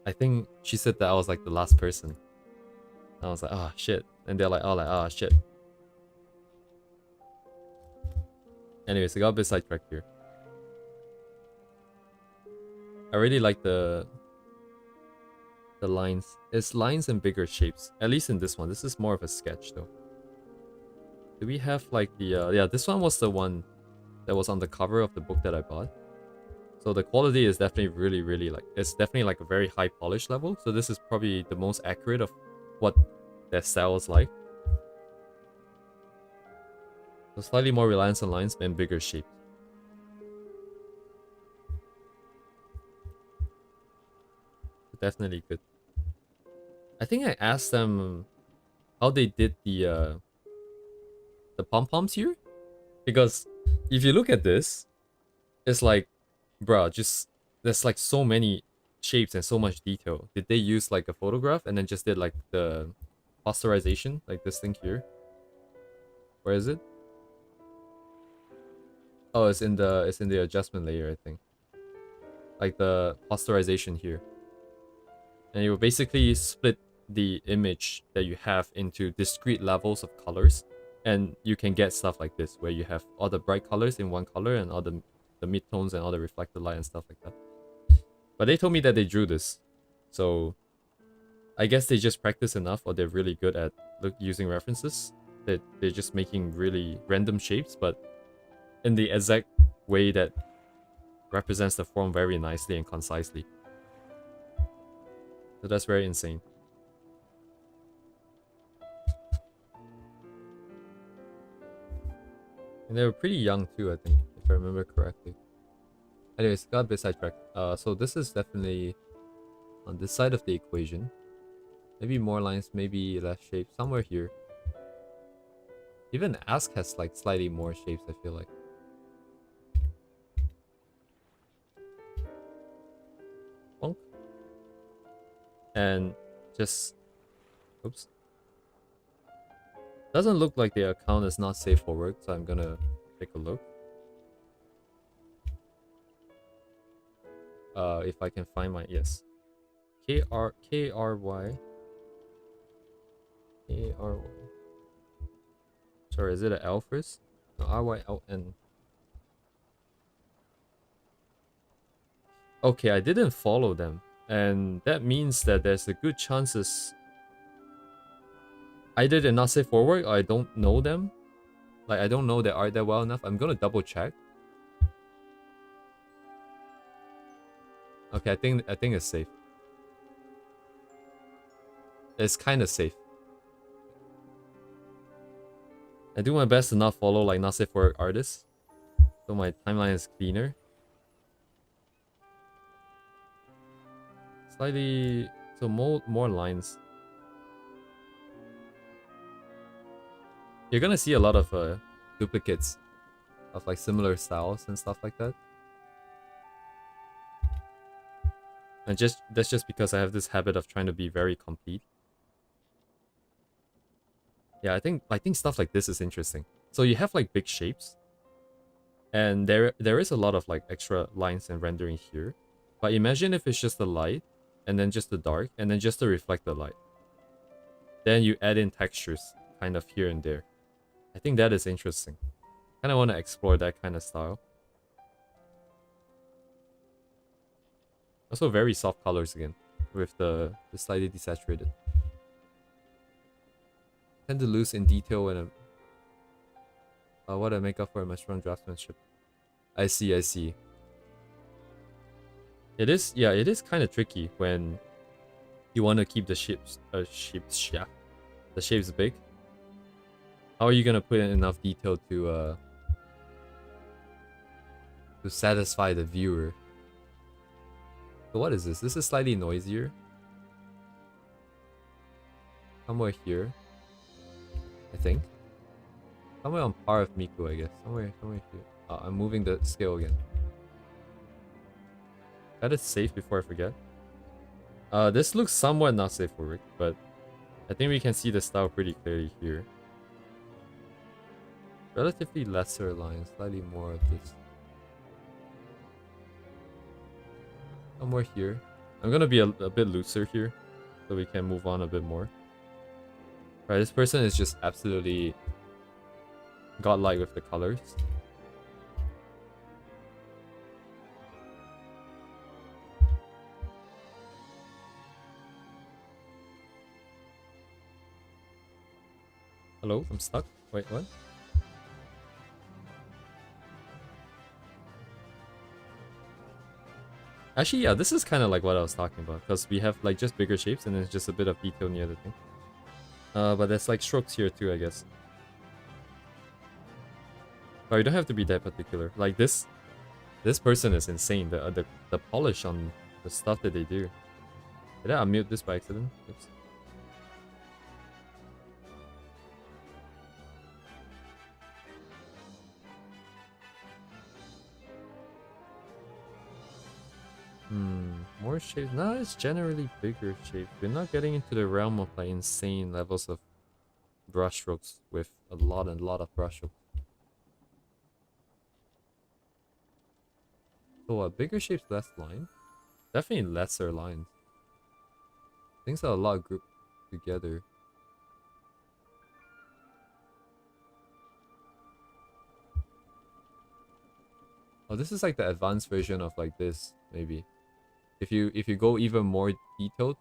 I think she said that I was like the last person. I was like, oh shit, and they're like, oh shit. Anyways, I got a bit sidetracked here. I really like the lines. It's lines in bigger shapes. At least in this one. This is more of a sketch though. Do we have like the yeah, this one was the one that was on the cover of the book that I bought. So the quality is definitely really like, it's definitely like a very high polish level. So this is probably the most accurate of what their style is like. So slightly more reliance on lines and bigger shapes. Definitely good. I think I asked them how they did the pom-poms here. Because if you look at this, it's like, bruh, just there's like so many shapes and so much detail. Did they use like a photograph and then just did like the posterization, like this thing here? Where is it? Oh, it's in the adjustment layer, I think. Like the posterization here. And you will basically split the image that you have into discrete levels of colors, and you can get stuff like this where you have all the bright colors in one color and all the midtones and all the reflected light and stuff like that. But they told me that they drew this, so I guess they just practice enough, or they're really good at using references, that they're just making really random shapes, but in the exact way that represents the form very nicely and concisely. So that's very insane. And they were pretty young too, I think, if I remember correctly. Anyways, got a bit sidetracked. So this is definitely on this side of the equation. Maybe more lines, maybe less shapes, somewhere here. Even Ask has like slightly more shapes, I feel like. Bonk. And just, oops. Doesn't look like the account is not safe for work, so I'm gonna take a look. If I can find my, yes. K-R-Y. Sorry, is it an L first? No, R-Y-L-N. Okay, I didn't follow them. And that means that there's a good chances either they're not safe for work or I don't know them. Like, I don't know their art that well enough. I'm gonna double check. Okay, I think it's safe. It's kind of safe. I do my best to not follow like not safe for work artists, so my timeline is cleaner. Slightly, so more lines. You're gonna see a lot of duplicates of like similar styles and stuff like that. And that's just because I have this habit of trying to be very complete. Yeah, I think stuff like this is interesting. So you have like big shapes, and there is a lot of like extra lines and rendering here. But imagine if it's just the light, and then just the dark, and then just the reflected light. Then you add in textures kind of here and there. I think that is interesting. Kind of want to explore that kind of style. Also very soft colors again, with the slightly desaturated. Tend to lose in detail when what I make up for my strong draftsmanship. I see. It is, yeah, it is kind of tricky when you want to keep the shapes big. How are you gonna put in enough detail to satisfy the viewer? So what is this? This is slightly noisier. Somewhere here, I think. Somewhere on par with Miku, I guess. Somewhere here. I'm moving the scale again. That is safe before I forget. This looks somewhat not safe for work, but I think we can see the style pretty clearly here. Relatively lesser lines, slightly more of this. Somewhere here. I'm gonna be a bit looser here, so we can move on a bit more. Right, this person is just absolutely godlike with the colors. Hello, I'm stuck. Wait, what? Actually, yeah, this is kind of like what I was talking about, because we have like just bigger shapes and there's just a bit of detail near the thing. But there's like strokes here too, I guess. But you don't have to be that particular. Like this person is insane. The polish on the stuff that they do. Did I unmute this by accident? Oops. More shapes. No, it's generally bigger shapes. We're not getting into the realm of like insane levels of brushstrokes with a lot of brushstrokes. So bigger shapes, less line. Definitely lesser lines. Things are a lot grouped together. Oh, this is like the advanced version of like this, maybe. If you go even more detailed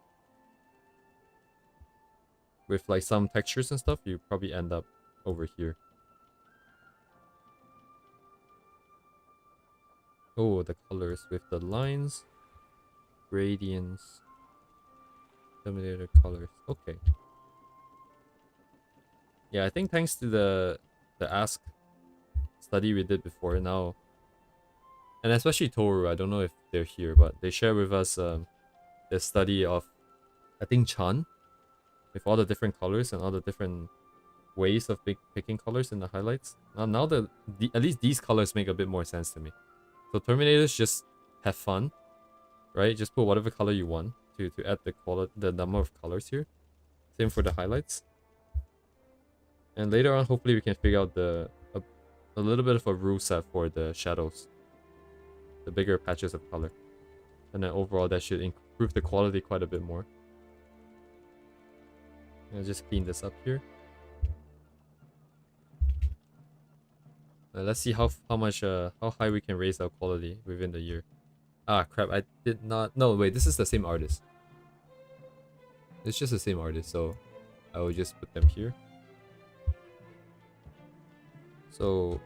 with like some textures and stuff, you probably end up over here. Oh, the colors with the lines, gradients, Terminator colors. Okay. Yeah, I think thanks to the Ask study we did before now, and especially Toru, I don't know if they're here, but they share with us the study of, I think, Chan, with all the different colors and all the different ways of picking colors in the highlights. Now at least these colors make a bit more sense to me. So Terminators just have fun, right? Just put whatever color you want to add the number of colors here. Same for the highlights. And later on, hopefully we can figure out a little bit of a rule set for the shadows, the bigger patches of color, and then overall that should improve the quality quite a bit more. I'll just clean this up here. Let's see how high we can raise our quality within the year. Ah, crap! I did not. No, wait. This is the same artist. It's just the same artist, so I will just put them here. So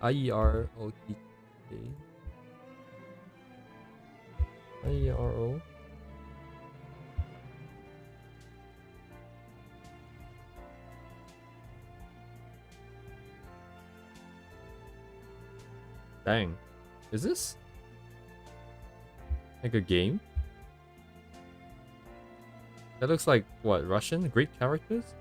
IEROTK. IERO. Dang. Is this like a game? That looks like what, Russian? Greek characters?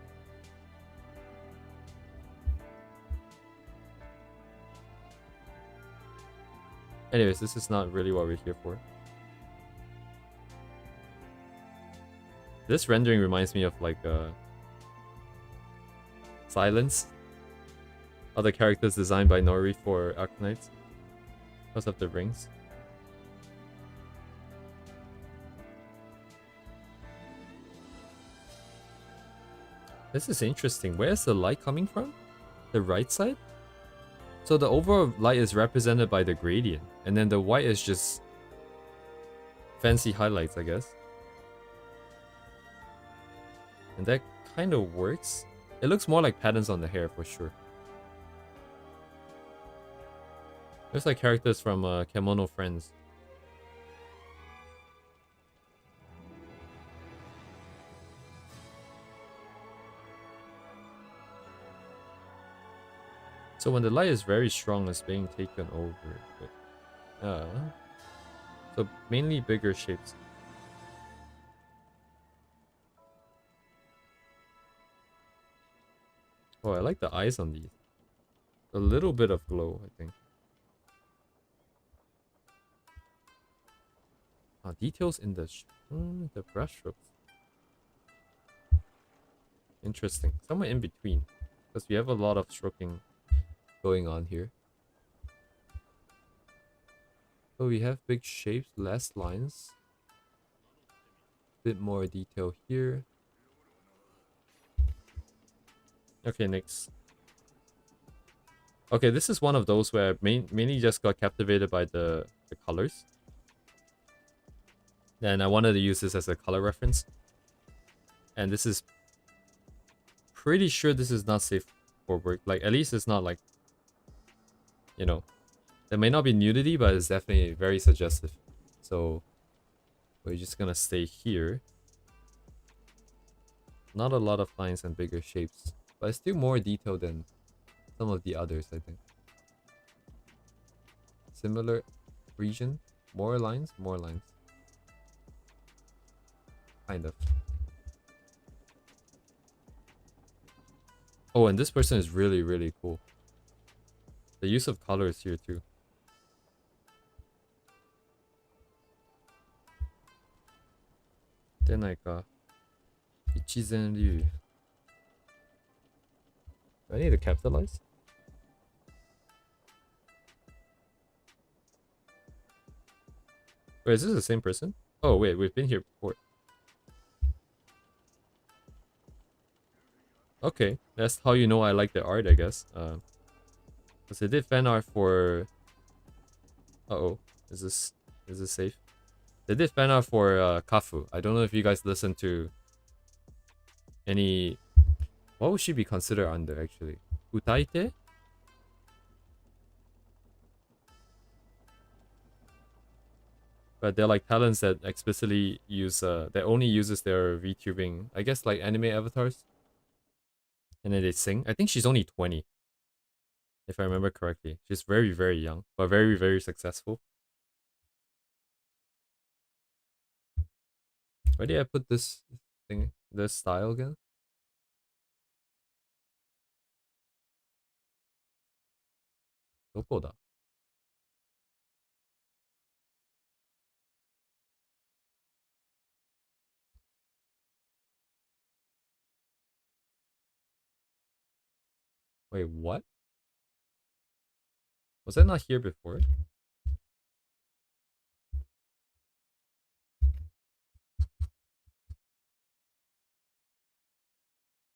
Anyways, this is not really what we're here for. This rendering reminds me of like Silence. Other characters designed by Nori for Arknights. Because of the rings. This is interesting. Where's the light coming from? The right side? So the overall light is represented by the gradient. And then the white is just fancy highlights, I guess. And that kind of works. It looks more like patterns on the hair for sure. Looks like characters from Kemono Friends. So when the light is very strong, it's being taken over. So mainly bigger shapes. Oh, I like the eyes on these. A little bit of glow, I think. Details in the brush strokes. Interesting. Somewhere in between. Because we have a lot of stroking going on here. So we have big shapes, less lines. Bit more detail here. Okay, next. Okay, this is one of those where I mainly just got captivated by the colors. And I wanted to use this as a color reference. And this is pretty sure this is not safe for work. Like, at least it's not like, you know, there may not be nudity, but it's definitely very suggestive. So we're just gonna stay here. Not a lot of lines and bigger shapes, but it's still more detailed than some of the others, I think. Similar region, more lines, more lines. Kind of. Oh, and this person is really, really cool. The use of colors here too. Then like Pixivision. Do I need to capitalize? Wait, is this the same person? Oh wait, we've been here before. Okay, that's how you know I like the art, I guess. Because they did fan art for... Uh-oh. Is this safe? They did fan art for Kafu. I don't know if you guys listen to any... What would she be considered under, actually? Utaite? But they're like talents that explicitly use... that only uses their VTubing. I guess like anime avatars. And then they sing. I think she's only 20. If I remember correctly. She's very, very young. But very, very successful. Where did I put this thing? This style again? Doko da? Wait, what? Was I not here before?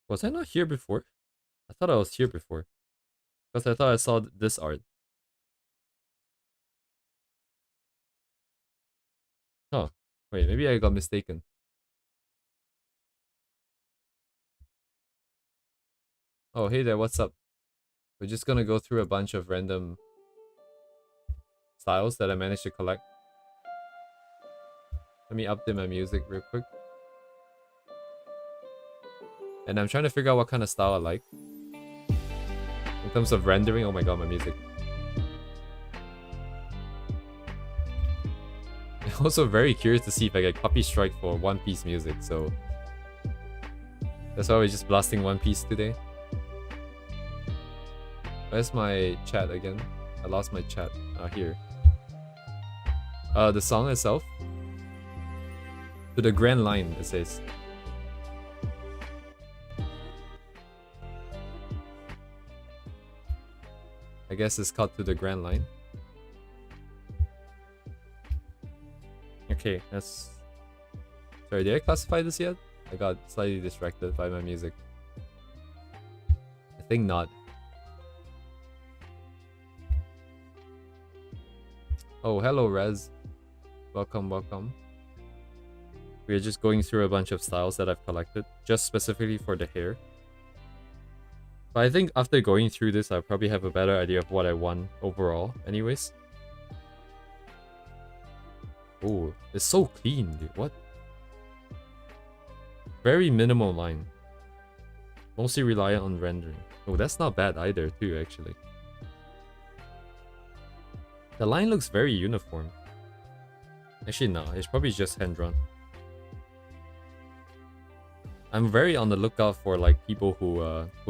Was I not here before? I thought I was here before. Because I thought I saw this art. Huh. Wait, maybe I got mistaken. Oh, hey there, what's up? We're just gonna go through a bunch of random styles that I managed to collect. Let me update my music real quick. And I'm trying to figure out what kind of style I like. In terms of rendering, oh my god, my music. I'm also very curious to see if I get copy strike for One Piece music, so... That's why we're just blasting One Piece today. Where's my chat again? I lost my chat. Here. The song itself. To the grand line, it says. I guess it's cut to the grand line. Okay, that's... Sorry, did I classify this yet? I got slightly distracted by my music. I think not. Oh, hello, Rez. Welcome, welcome. We're just going through a bunch of styles that I've collected, just specifically for the hair. But I think after going through this, I'll probably have a better idea of what I want overall, anyways. Oh, it's so clean, dude. What? Very minimal line. Mostly reliant on rendering. Oh, that's not bad either, too, actually. The line looks very uniform. Actually, no. It's probably just hand-drawn. I'm very on the lookout for like people who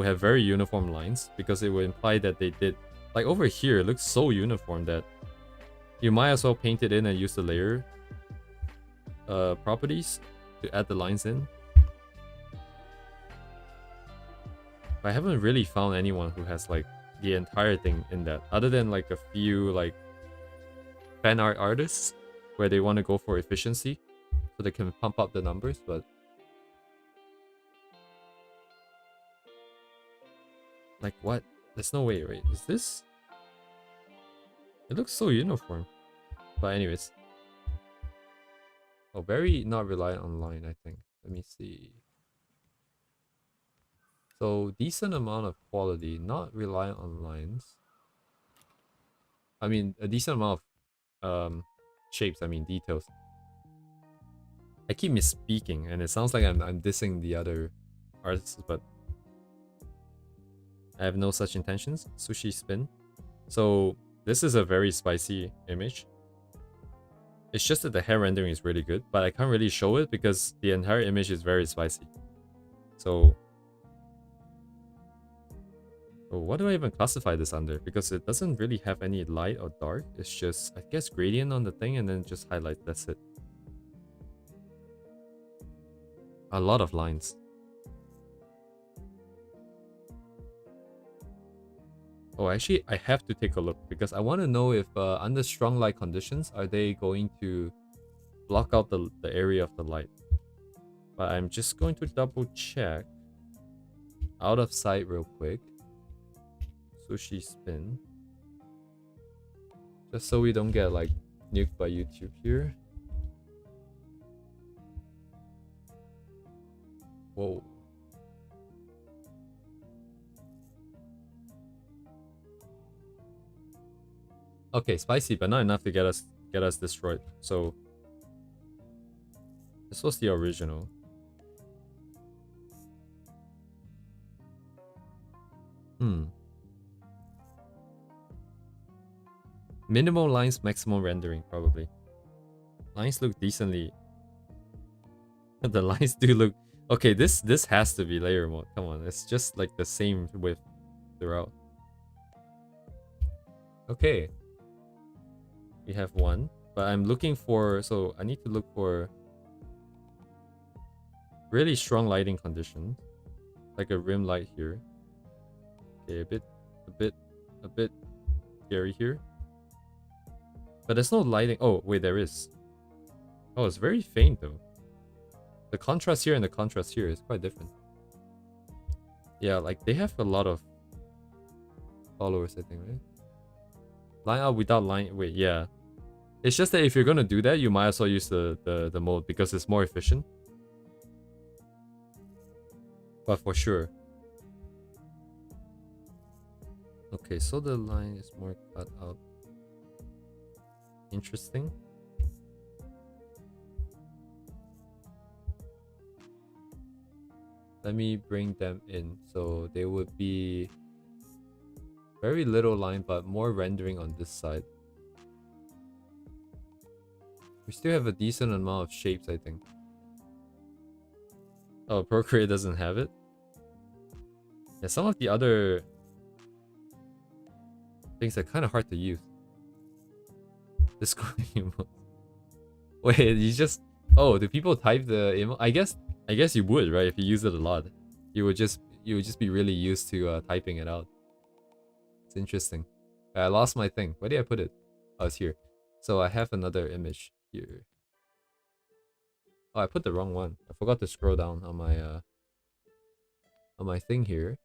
have very uniform lines, because it would imply that they did... Like over here, it looks so uniform that you might as well paint it in and use the layer properties to add the lines in. I haven't really found anyone who has like the entire thing in that, other than like a few like fan art artists where they want to go for efficiency so they can pump up the numbers. But like, what? There's no way, right? Is this? It looks so uniform. But anyways. Oh, very not reliant on line, I think. Let me see. So decent amount of quality, not reliant on lines. I mean, a decent amount of shapes, I mean details. I keep misspeaking and it sounds like I'm dissing the other artists, but I have no such intentions. Sushi spin. So this is a very spicy image. It's just that the hair rendering is really good, but I can't really show it because the entire image is very spicy. So what do I even classify this under? Because it doesn't really have any light or dark. It's just, I guess, gradient on the thing and then just highlight. That's it. A lot of lines. Oh, actually, I have to take a look because I want to know if under strong light conditions, are they going to block out the area of the light? But I'm just going to double check out of sight real quick. Sushi spin. Just so we don't get like nuked by YouTube here. Whoa. Okay, spicy, but not enough to get us destroyed. So this was the original. Minimal lines, maximum rendering, probably. Lines look decently. The lines do look... Okay, this has to be layer mode. Come on, it's just like the same width throughout. Okay. We have one. But I'm looking for... So I need to look for... really strong lighting conditions. Like a rim light here. Okay, a bit scary here. But there's no lighting. Oh, wait, there is. Oh, it's very faint though. The contrast here and the contrast here is quite different. Yeah, like they have a lot of followers, I think, right? Line out without line. Wait, yeah. It's just that if you're gonna do that, you might as well use the mode because it's more efficient. But for sure. Okay, so the line is more cut out. Interesting. Let me bring them in. So they would be very little line, but more rendering on this side. We still have a decent amount of shapes, I think. Oh, Procreate doesn't have it? Yeah, some of the other things are kind of hard to use. Discord emote. Wait, you just... Oh, do people type the emote? I guess you would, right? If you use it a lot. You would just be really used to typing it out. It's interesting. I lost my thing. Where did I put it? Oh, it's here. So I have another image here. Oh, I put the wrong one. I forgot to scroll down on my thing here.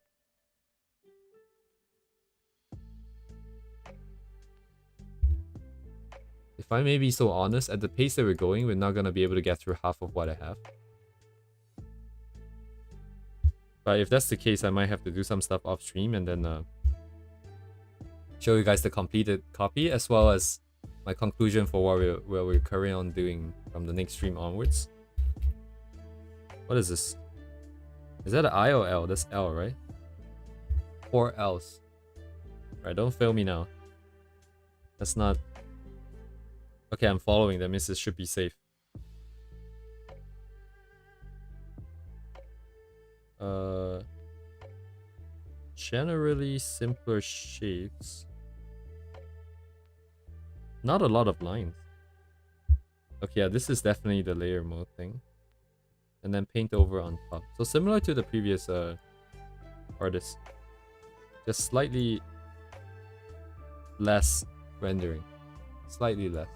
If I may be so honest, at the pace that we're going, we're not gonna be able to get through half of what I have. But if that's the case, I might have to do some stuff off stream and then show you guys the completed copy as well as my conclusion for what we're carrying on doing from the next stream onwards. What is this? Is that an I or L? That's L, right? 4 L's. Right, don't fail me now. That's not... Okay, I'm following them. It should be safe. Generally simpler shapes. Not a lot of lines. Okay, yeah, this is definitely the layer mode thing. And then paint over on top. So similar to the previous artist. Just slightly less rendering. Slightly less.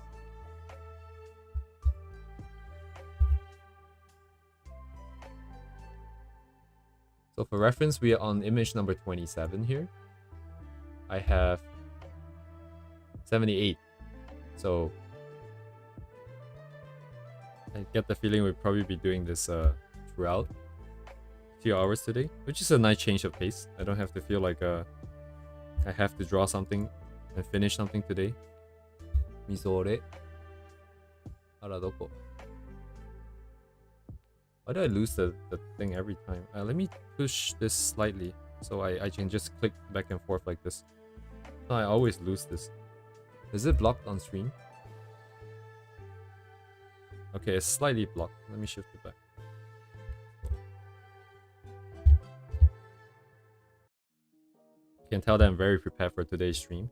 So for reference, we are on image number 27 here. I have 78. So I get the feeling we'll probably be doing this throughout a few hours today, which is a nice change of pace. I don't have to feel like I have to draw something and finish something today. Misore. Aradoko. Why do I lose the thing every time? Let me push this slightly so I can just click back and forth like this. No, I always lose this. Is it blocked on stream? Okay, it's slightly blocked. Let me shift it back. You can tell that I'm very prepared for today's stream.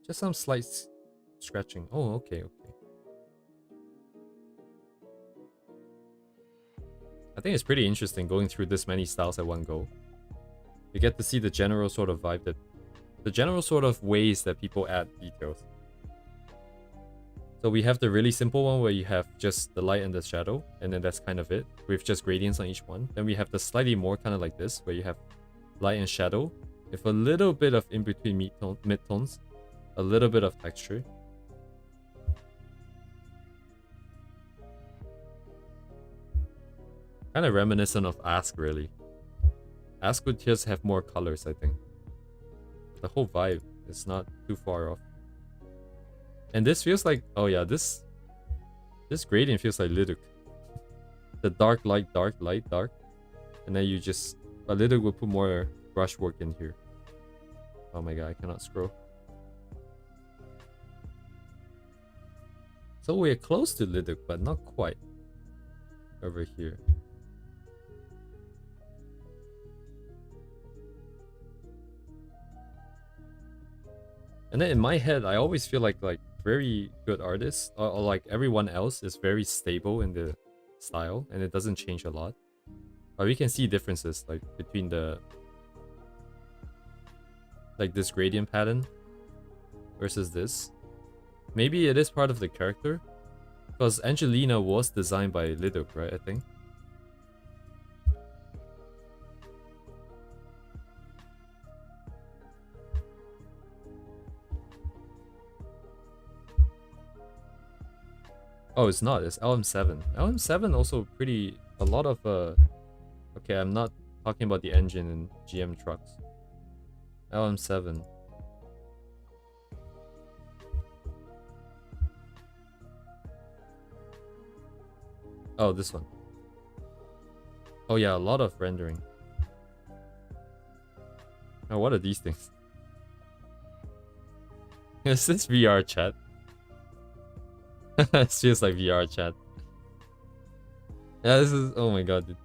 Just some slight scratching. Oh, okay, okay. I think it's pretty interesting going through this many styles at one go. You get to see the general sort of vibe that... the general sort of ways that people add details. So we have the really simple one where you have just the light and the shadow, and then that's kind of it, with just gradients on each one. Then we have the slightly more kind of like this, where you have light and shadow, with a little bit of in-between mid-tones, a little bit of texture. Kind of reminiscent of Ask, really. Ask would just have more colors, I think. The whole vibe is not too far off. And this feels like, oh yeah, this gradient feels like Liduk. The dark, light, dark, light, dark. And then you just, a Liduk will put more brushwork in here. Oh my god, I cannot scroll. So we're close to Liduk, but not quite. Over here. And then in my head, I always feel like very good artists, or like everyone else, is very stable in the style, and it doesn't change a lot. But we can see differences like between the this gradient pattern versus this. Maybe it is part of the character, because Angelina was designed by Liduk, right? I think. Oh, it's not. It's LM7. LM7 also pretty... a lot of... Okay, I'm not talking about the engine in GM trucks. LM7. Oh, this one. Oh yeah, a lot of rendering. Oh, what are these things? Is this VR chat? It feels like VR chat. Yeah, this is... oh my god, dude.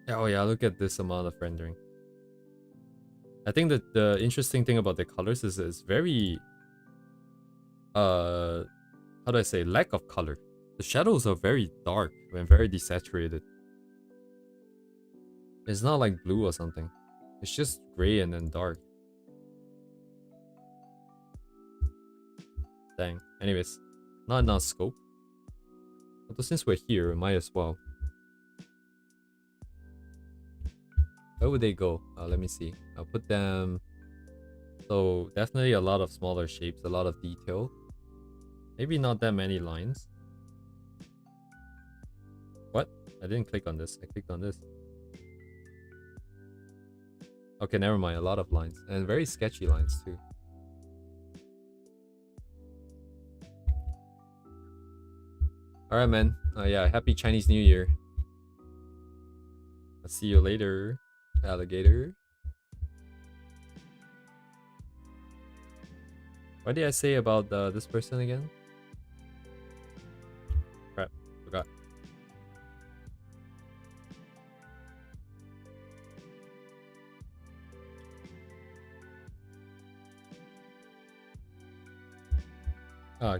Oh yeah, look at this amount of rendering. I think that the interesting thing about the colors is it's very... how do I say? Lack of color. The shadows are very dark and very desaturated. It's not like blue or something. It's just gray and then dark. Dang. Anyways, not enough scope. But since we're here, we might as well. Where would they go? Let me see. I'll put them... so definitely a lot of smaller shapes, a lot of detail. Maybe not that many lines. What? I didn't click on this. I clicked on this. Okay, never mind. A lot of lines. And very sketchy lines too. Alright, man. Yeah, happy Chinese New Year. I'll see you later, alligator. What did I say about this person again? Crap, forgot.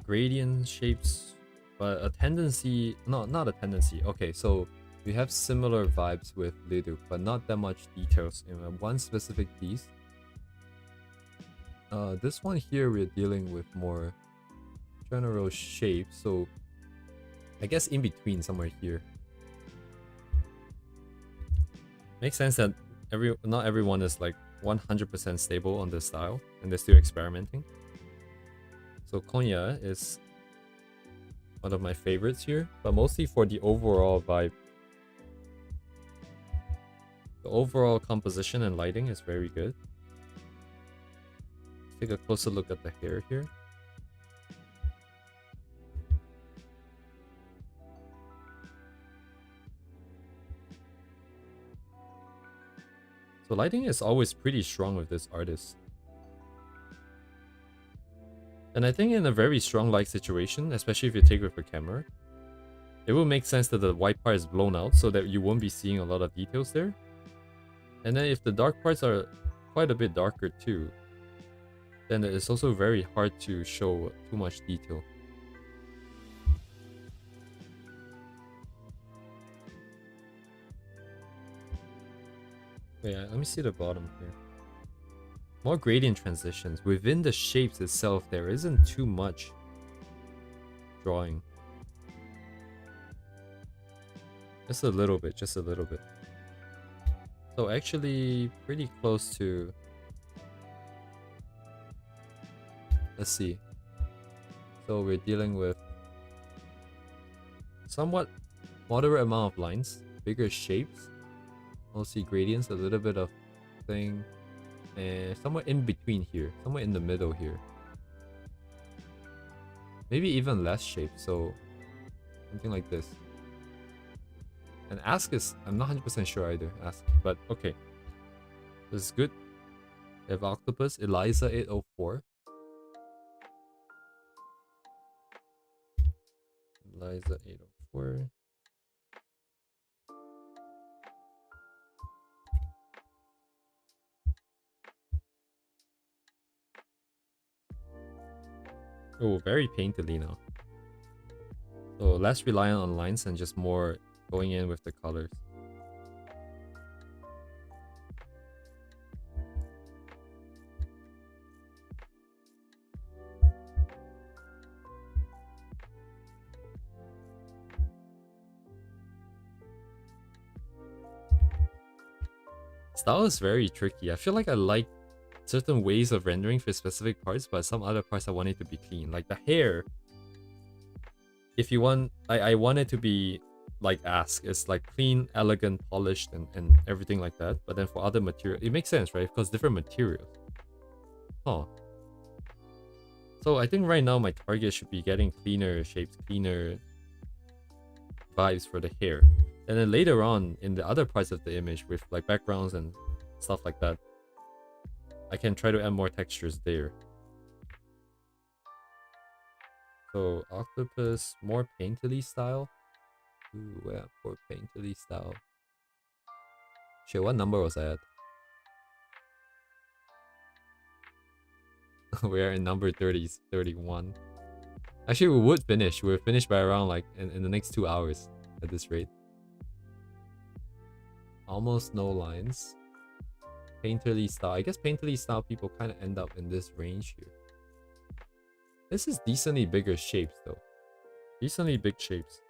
Gradient shapes, but a tendency, not a tendency. Okay, so we have similar vibes with Lidu, but not that much details in one specific piece. This one here we're dealing with more general shape, so I guess in between somewhere here. Makes sense that not everyone is like 100% stable on this style, and they're still experimenting. So Konya is one of my favorites here, but mostly for the overall vibe. The overall composition and lighting is very good. Let's take a closer look at the hair here. So lighting is always pretty strong with this artist. And I think in a very strong light situation, especially if you take with a camera, it will make sense that the white part is blown out so that you won't be seeing a lot of details there. And then if the dark parts are quite a bit darker too, then it's also very hard to show too much detail. Yeah, let me see the bottom here. More gradient transitions. Within the shapes itself, there isn't too much drawing. Just a little bit, just a little bit. So actually pretty close to... Let's see. So we're dealing with somewhat moderate amount of lines, bigger shapes, mostly gradients, a little bit of thing, and somewhere in between here, somewhere in the middle here. Maybe even less shape, so something like this. And Ask is, I'm not 100% sure either, Ask, but okay. This is good. We have Octopus, Eliza 804. Eliza 804. Oh, very painterly now. So less reliant on lines and just more going in with the colors. Style is very tricky. I feel like I like certain ways of rendering for specific parts, but some other parts I want it to be clean. Like the hair. If you want, I want it to be like Ask. It's like clean, elegant, polished, and everything like that. But then for other material, it makes sense, right? Because different materials. Huh. So I think right now my target should be getting cleaner shapes, cleaner vibes for the hair. And then later on in the other parts of the image with like backgrounds and stuff like that, I can try to add more textures there. So Octopus, more painterly style. Ooh, yeah, more painterly style. Shit, what number was I at? We are in number 30s, 31. Actually, we would finish. We're finished by around like in the next 2 hours at this rate. Almost no lines. Painterly style. I guess painterly style people kind of end up in this range here. This is decently bigger shapes though. Decently big shapes.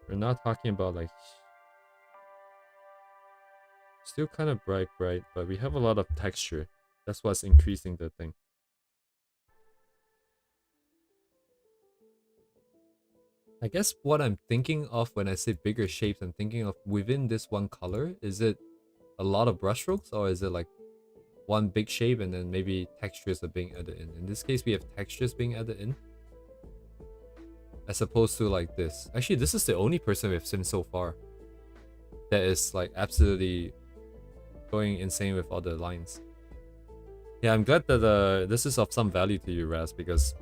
We're not talking about like... Still kind of bright, but we have a lot of texture. That's what's increasing the thing. I guess what I'm thinking of when I say bigger shapes, I'm thinking of within this one color. Is it a lot of brushstrokes, or is it like one big shape and then maybe textures are being added in? In this case, we have textures being added in, as opposed to like this. Actually, this is the only person we've seen so far that is like absolutely going insane with all the lines. Yeah, I'm glad that this is of some value to you, Raz, because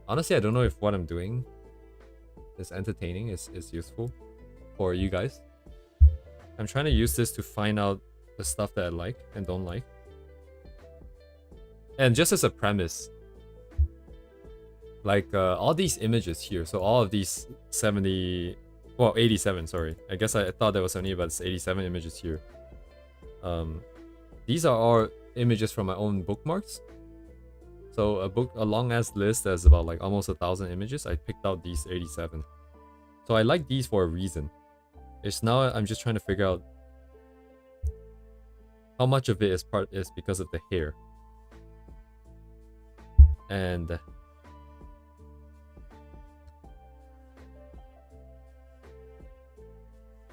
honestly, I don't know if what I'm doing is entertaining, is useful for you guys. I'm trying to use this to find out the stuff that I like and don't like. And just as a premise, Like all these images here, so all of these 70, well 87, sorry, I guess I thought there was only about 87 images here. These are all images from my own bookmarks. So a long ass list that's about like almost 1,000 images. I picked out these 87. So I like these for a reason. It's now I'm just trying to figure out how much of it is because of the hair. And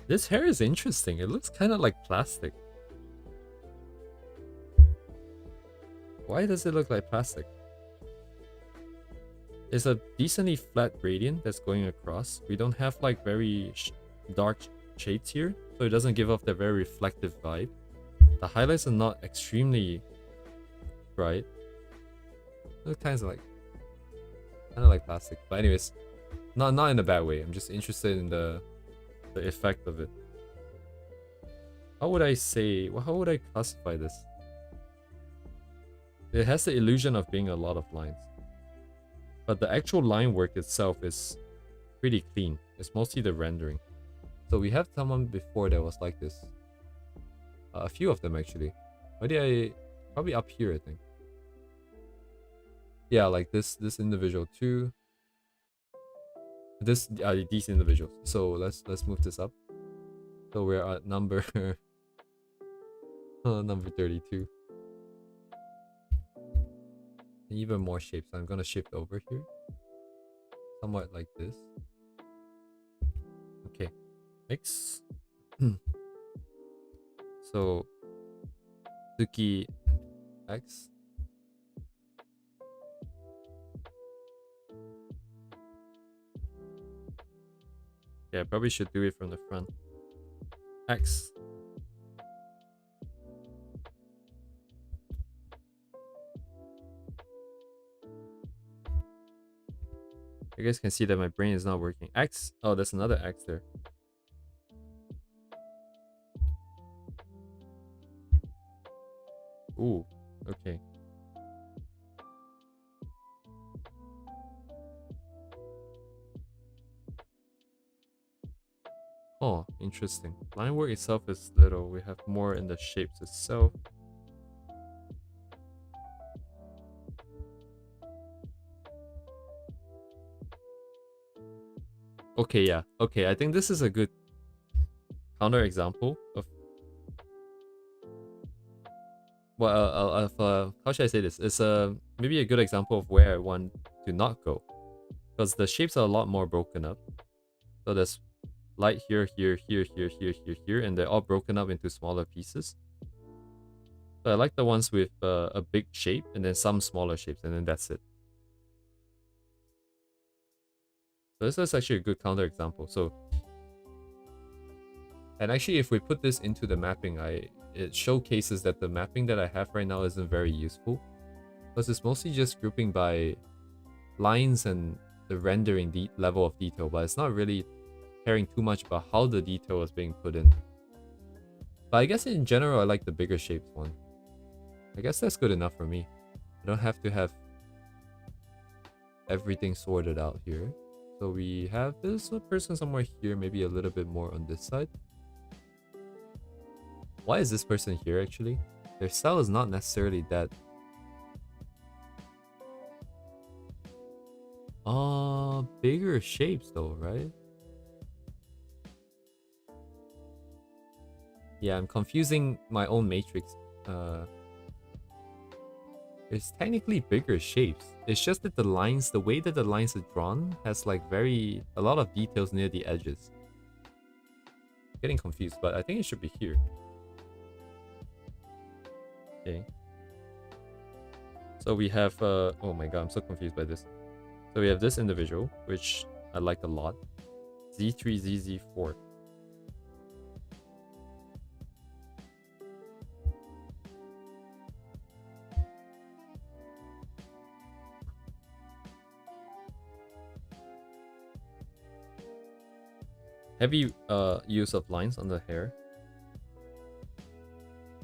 this hair is interesting. It looks kind of like plastic. Why does it look like plastic? It's a decently flat gradient that's going across. We don't have like very dark shades here, so it doesn't give off that very reflective vibe. The highlights are not extremely bright. It kind of like plastic. But anyways, not in a bad way. I'm just interested in the effect of it. How would I say? Well, how would I classify this? It has the illusion of being a lot of lines, but the actual line work itself is pretty clean. It's mostly the rendering. So we have someone before that was like this. A few of them actually. Probably up here, I think. Yeah, like this individual too. These individuals. So let's move this up. So we're at number number 32. Even more shapes. I'm gonna shift over here. Somewhat like this. Okay. Mix. So Suki X. Yeah, I probably should do it from the front. X. You guys can see that my brain is not working. X. Oh, there's another X there. Ooh, okay. Oh, interesting. Line work itself is little. We have more in the shapes itself. Okay, yeah. Okay, I think this is a good counter example of... Well, how should I say this? It's maybe a good example of where I want to not go. Because the shapes are a lot more broken up. So there's light here, here, here, here, here, here, here, and they're all broken up into smaller pieces. So I like the ones with a big shape and then some smaller shapes, and then that's it. So this is actually a good counter example. So, and actually, if we put this into the mapping, it showcases that the mapping that I have right now isn't very useful, because it's mostly just grouping by lines and the rendering level of detail, but it's not really caring too much about how the detail is being put in. But I guess in general, I like the bigger shaped one. I guess that's good enough for me. I don't have to have everything sorted out here. So we have this person somewhere here, maybe a little bit more on this side. Why is this person here actually? Their style is not necessarily that... bigger shapes though, right? Yeah, I'm confusing my own matrix. It's technically bigger shapes. It's just that the lines, the way that the lines are drawn has like a lot of details near the edges. Getting confused, but I think it should be here. Okay. So we have, oh my god, I'm so confused by this. So we have this individual, which I like a lot. Z3ZZ4. Heavy use of lines on the hair.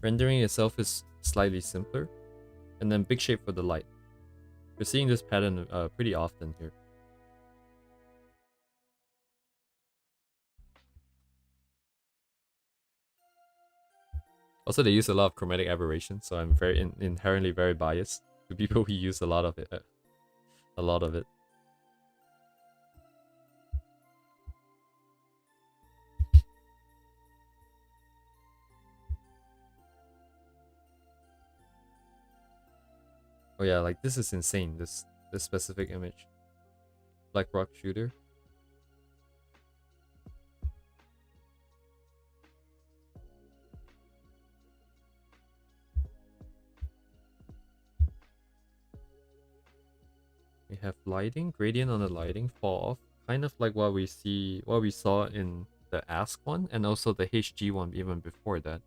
Rendering itself is slightly simpler. And then big shape for the light. We're seeing this pattern pretty often here. Also, they use a lot of chromatic aberration, so I'm very inherently very biased to people who use a lot of it. A lot of it. Oh yeah, like this is insane. This specific image. Black rock shooter. We have lighting, gradient on the lighting, fall off, kind of like what we saw in the Ask one, and also the HG one even before that.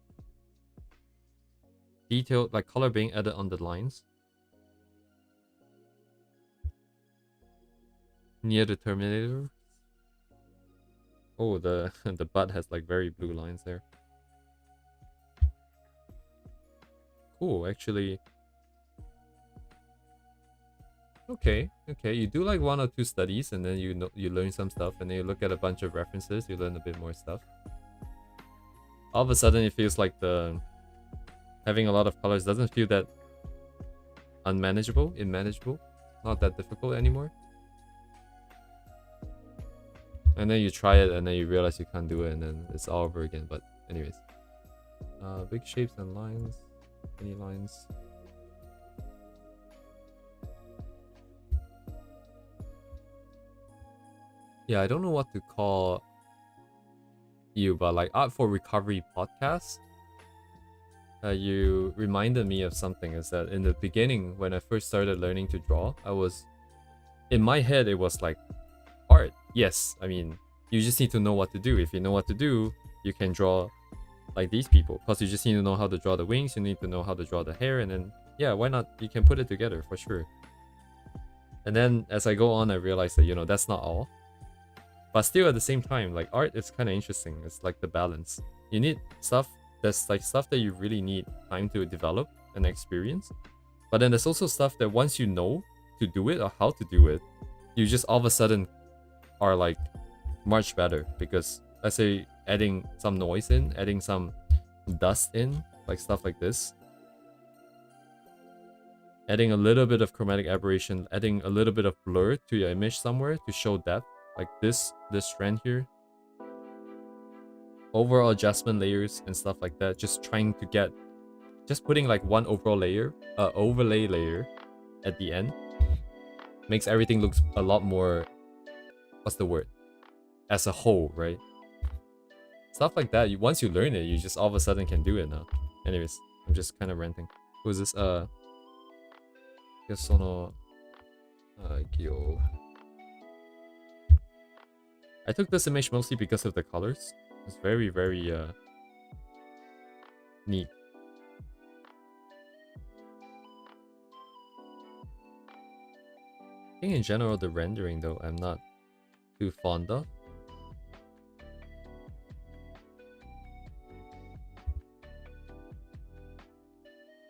Detailed, like color being added on the lines. Near the Terminator. Oh, the the butt has like very blue lines there. Cool, actually. Okay, you do like 1 or 2 studies, and then you learn some stuff, and then you look at a bunch of references, you learn a bit more stuff. All of a sudden, it feels like having a lot of colors doesn't feel that unmanageable, not that difficult anymore. And then you try it, and then you realize you can't do it, and then it's all over again. But anyways, big shapes and lines, any lines. Yeah, I don't know what to call you, but like Art for Recovery podcast, you reminded me of something. Is that in the beginning, when I first started learning to draw, in my head, it was like art. Yes, I mean, you just need to know what to do. If you know what to do, you can draw like these people. Because you just need to know how to draw the wings, you need to know how to draw the hair, and then, yeah, why not? You can put it together for sure. And then as I go on, I realized that, that's not all. But still, at the same time, like art is kind of interesting. It's like the balance. You need stuff that's like stuff that you really need time to develop and experience. But then there's also stuff that once you know to do it or how to do it, you just all of a sudden are like much better. Because let's say adding some noise in, adding some dust in, like stuff like this. Adding a little bit of chromatic aberration, adding a little bit of blur to your image somewhere to show depth. Like this strand here. Overall adjustment layers and stuff like that. Just putting like one overall layer, overlay layer at the end. Makes everything looks a lot more, what's the word? As a whole, right? Stuff like that, once you learn it, you just all of a sudden can do it now. Anyways, I'm just kind of ranting. Who's this? Gyo. I took this image mostly because of the colors. It's very, very neat. I think in general the rendering though I'm not too fond of.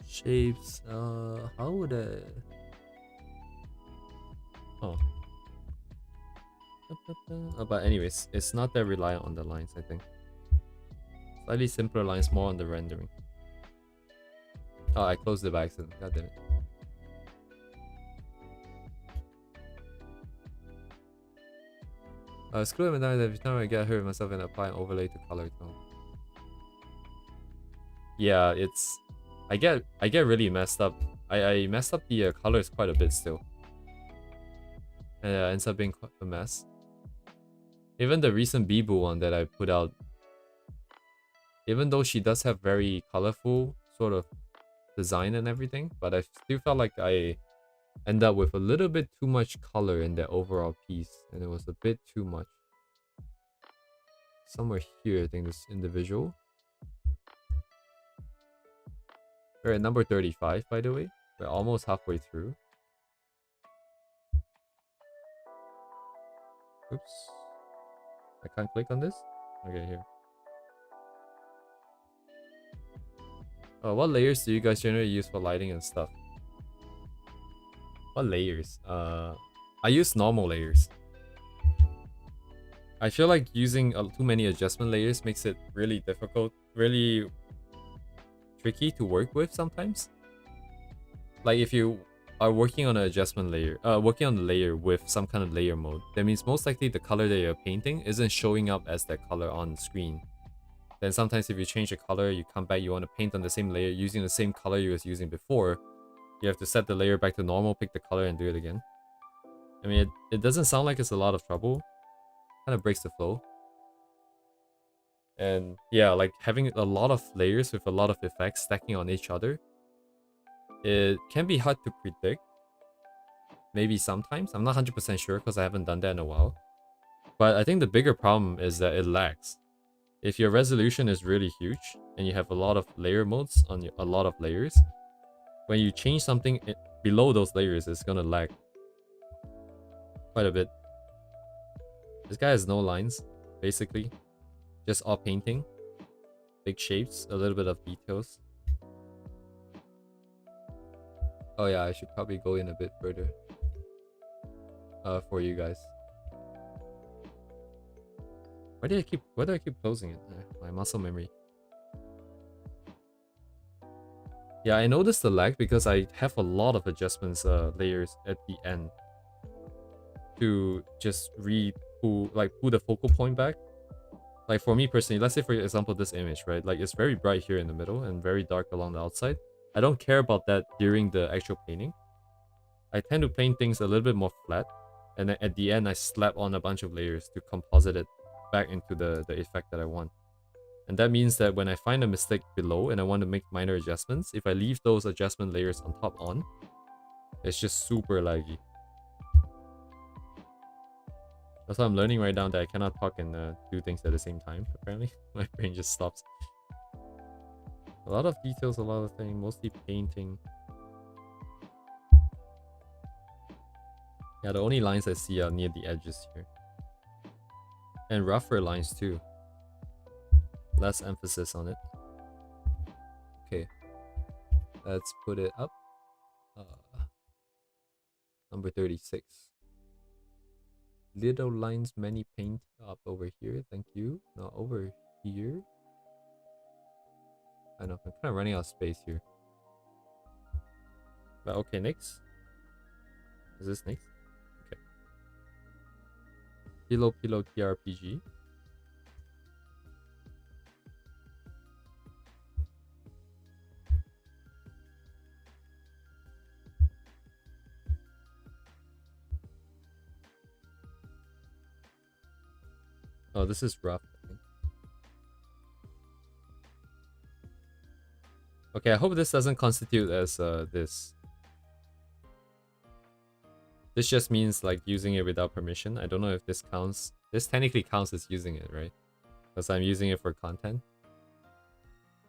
Shapes, how would I... Oh. But anyways, it's not that reliant on the lines, I think. Slightly simpler lines, more on the rendering. Oh, I closed it by accident. God damn it. Screw it, every time I get hurt myself and apply an overlay to color tone. Yeah, it's... I get really messed up. I messed up the colors quite a bit still. And it ends up being quite a mess. Even the recent Bibu one that I put out, even though she does have very colorful sort of design and everything, but I still felt like I end up with a little bit too much color in the overall piece, and it was a bit too much. Somewhere here, I think this individual. We're at number 35, by the way. We're almost halfway through. Oops. I can't click on this? Okay, here. What layers do you guys generally use for lighting and stuff? What layers? I use normal layers. I feel like using too many adjustment layers makes it really difficult, really tricky to work with sometimes. Like if you are working on an adjustment layer, working on the layer with some kind of layer mode, that means most likely the color that you're painting isn't showing up as that color on the screen. Then sometimes if you change the color, you come back, you want to paint on the same layer using the same color you was using before, you have to set the layer back to normal, pick the color, and do it again. I mean, it doesn't sound like it's a lot of trouble. Kind of breaks the flow. And yeah, like having a lot of layers with a lot of effects stacking on each other, it can be hard to predict. Maybe sometimes. I'm not 100% sure because I haven't done that in a while. But I think the bigger problem is that it lags. If your resolution is really huge and you have a lot of layer modes on a lot of layers, when you change something below those layers, it's gonna lag quite a bit. This guy has no lines, basically. Just all painting. Big shapes, a little bit of details. Oh yeah, I should probably go in a bit further. For you guys. Why do I keep closing it? My muscle memory. Yeah, I noticed the lag because I have a lot of adjustments layers at the end to just pull the focal point back. Like for me personally, let's say for example this image, right? Like it's very bright here in the middle and very dark along the outside. I don't care about that during the actual painting. I tend to paint things a little bit more flat, and then at the end I slap on a bunch of layers to composite it back into the effect that I want. And that means that when I find a mistake below and I want to make minor adjustments, if I leave those adjustment layers on top on, it's just super laggy. That's what I'm learning right now, that I cannot talk and do things at the same time, apparently. My brain just stops. A lot of details, a lot of things, mostly painting. Yeah, the only lines I see are near the edges here. And rougher lines too. Less emphasis on it. Okay. Let's put it up. Number 36. Little lines, many paint up over here. Thank you. Not over here. I know, I'm kind of running out of space here. But okay, next. Is this next? Okay. Pillow TRPG. Oh, this is rough, I think. Okay, I hope this doesn't constitute as this. This just means like using it without permission. I don't know if this counts. This technically counts as using it, right? Because I'm using it for content.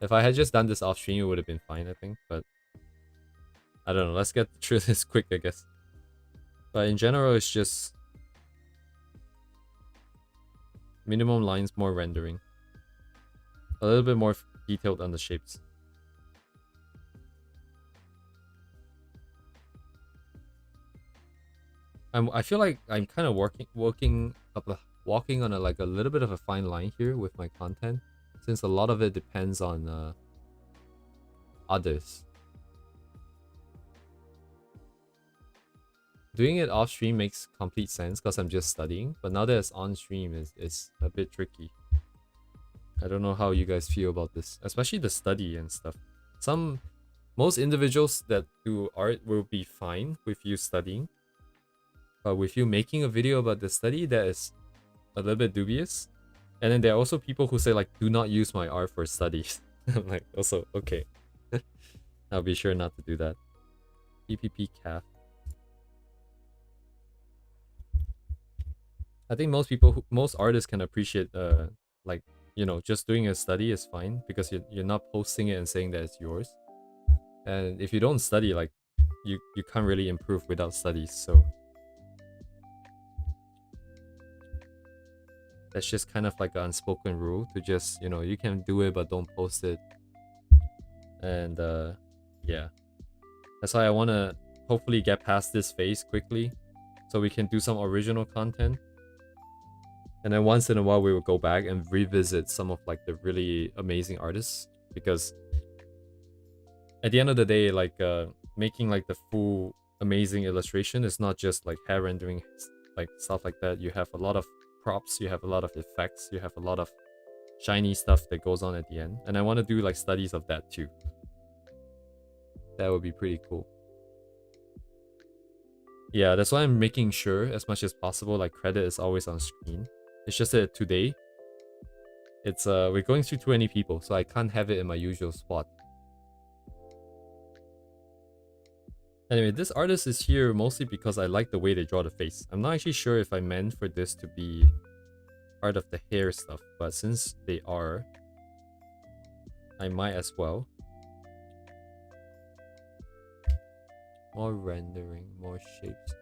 If I had just done this off stream, it would have been fine, I think. But I don't know. Let's get through this quick, I guess. But in general, it's just minimum lines, more rendering. A little bit more detailed on the shapes. I feel like I'm kind of walking on a little bit of a fine line here with my content, since a lot of it depends on others. Doing it off stream makes complete sense because I'm just studying, but now that it's on stream, it's a bit tricky. I don't know how you guys feel about this, especially the study and stuff. Most individuals that do art will be fine with you studying, but with you making a video about the study, that is a little bit dubious. And then there are also people who say like, do not use my art for studies. I'm like, also, okay. I'll be sure not to do that. PPP calf. I think most artists can appreciate like, you know, just doing a study is fine because you're not posting it and saying that it's yours. And if you don't study, like, you can't really improve without studies, so that's just kind of like an unspoken rule to just, you know, you can do it but don't post it. And yeah, that's why I want to hopefully get past this phase quickly so we can do some original content. And then once in a while we will go back and revisit some of like the really amazing artists, because at the end of the day, like making like the full amazing illustration is not just like hair rendering, like stuff like that. You have a lot of props, you have a lot of effects, you have a lot of shiny stuff that goes on at the end, and I want to do like studies of that too. That would be pretty cool. Yeah, that's why I'm making sure as much as possible like credit is always on screen. It's just that today it's we're going through too many people, so I can't have it in my usual spot. Anyway, this artist is here mostly because I like the way they draw the face. I'm not actually sure if I meant for this to be part of the hair stuff, but since they are, I might as well. More rendering, more shapes.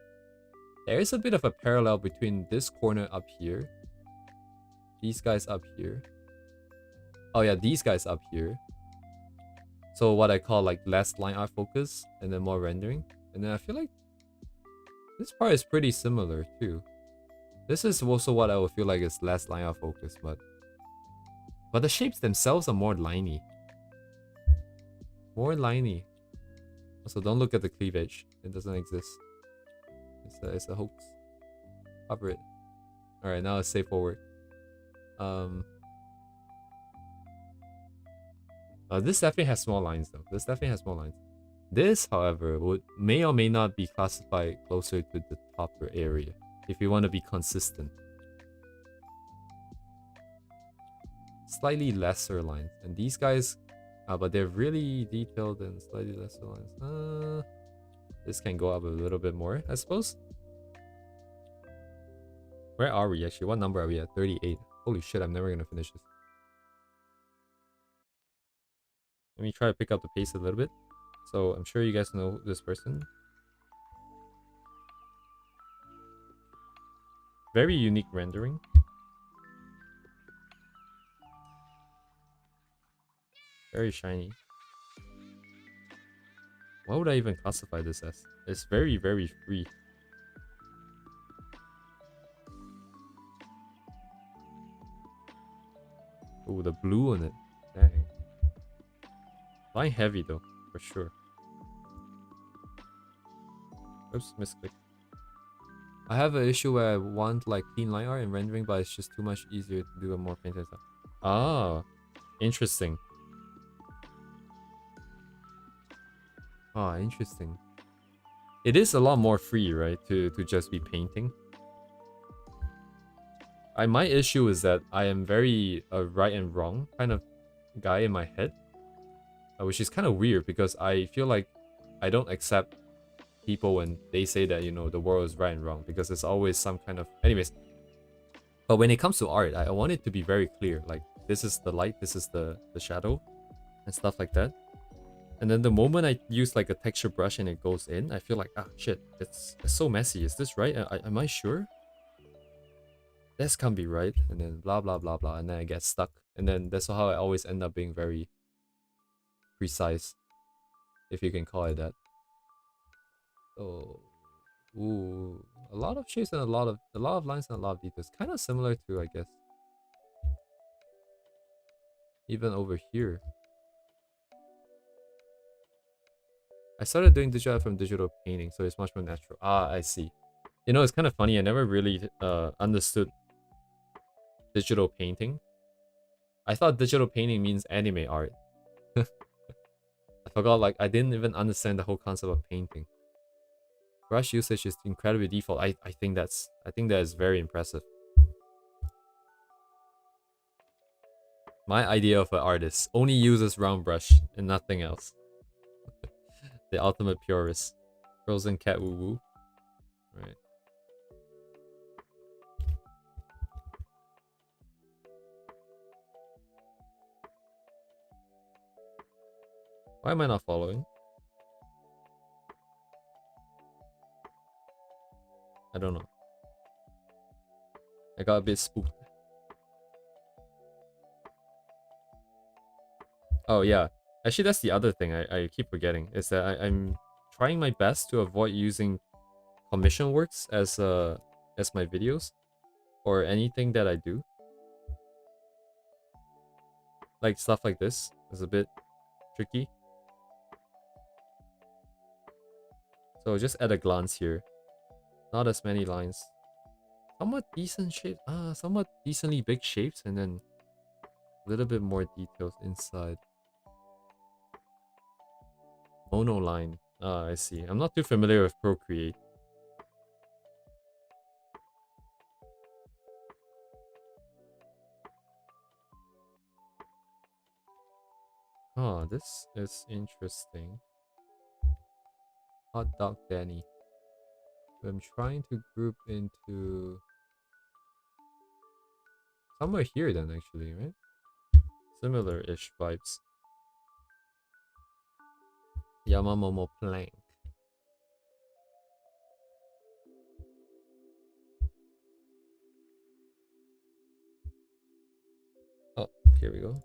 There is a bit of a parallel between this corner up here, these guys up here. Oh yeah, these guys up here. So what I call like less line art focus and then more rendering. And then I feel like this part is pretty similar too. This is also what I would feel like is less line art focus, but the shapes themselves are more liney. More liney. Also, don't look at the cleavage. It doesn't exist. It's a hoax. Cover it. Alright, now let's say forward. This definitely has small lines though. This definitely has small lines. This, however, may or may not be classified closer to the topper area if you want to be consistent. Slightly lesser lines. And these guys, but they're really detailed and slightly lesser lines. This can go up a little bit more, I suppose. Where are we actually? What number are we at? 38. Holy shit, I'm never gonna finish this. Let me try to pick up the pace a little bit. So I'm sure you guys know this person. Very unique rendering. Very shiny. What would I even classify this as? It's very, very free. Oh, the blue on it. Dang. Line heavy though, for sure. Oops, misclick. I have an issue where I want like clean line art and rendering, but it's just too much easier to do a more painted stuff. Ah, interesting. Ah, interesting. It is a lot more free, right? To just be painting. My issue is that I am very right and wrong kind of guy in my head, which is kind of weird because I feel like I don't accept people when they say that, you know, the world is right and wrong, because there's always some kind of... Anyways, but when it comes to art, I want it to be very clear. Like, this is the light, this is the shadow, and stuff like that. And then the moment I use like a texture brush and it goes in, I feel like, ah, shit, it's so messy. Is this right? Am I sure? This can't be right. And then blah, blah, blah, blah. And then I get stuck. And then that's how I always end up being very precise, if you can call it that. So, ooh, a lot of shapes and a lot of lines and a lot of details. Kind of similar to, I guess, even over here. I started doing digital from digital painting, so it's much more natural. Ah, I see. You know, it's kind of funny. I never really understood digital painting. I thought digital painting means anime art. I forgot, like, I didn't even understand the whole concept of painting. Brush usage is incredibly default. I think that is very impressive. My idea of an artist only uses round brush and nothing else. The ultimate purist. Frozen cat woo woo. Right. Why am I not following? I don't know. I got a bit spooked. Oh yeah. Actually, that's the other thing I keep forgetting. Is that I'm trying my best to avoid using commission works as my videos or anything that I do. Like stuff like this is a bit tricky. So just at a glance here, not as many lines. Somewhat decent shape, somewhat decently big shapes, and then a little bit more details inside. Monoline. Ah, I see. I'm not too familiar with Procreate. Oh, this is interesting. Hot Dog Danny. I'm trying to group into somewhere here then, actually, right? Similar-ish vibes. Yamamomo Plank. Oh, here we go.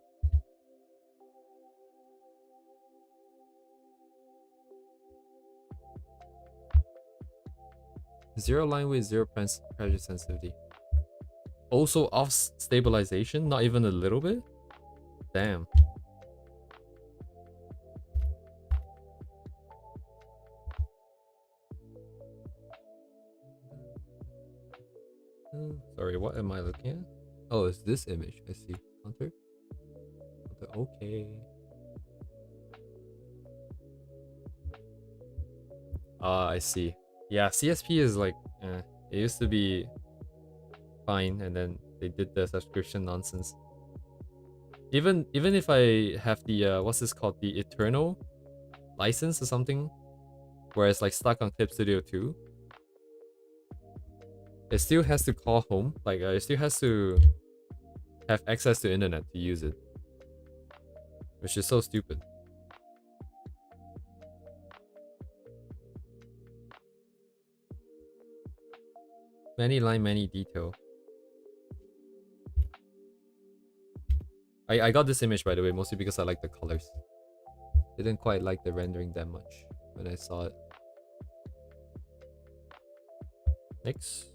Zero line weight, zero pressure sensitivity. Also off stabilization, not even a little bit? Damn. Sorry, what am I looking at? Oh, it's this image. I see. Counter? Okay. I see. Yeah, CSP is like, it used to be fine, and then they did the subscription nonsense. Even if I have the what's this called, the Eternal license or something, where it's like stuck on Clip Studio 2, it still has to call home. Like it still has to have access to internet to use it, which is so stupid. Many line, many detail. I got this image, by the way, mostly because I like the colors. Didn't quite like the rendering that much when I saw it. Next.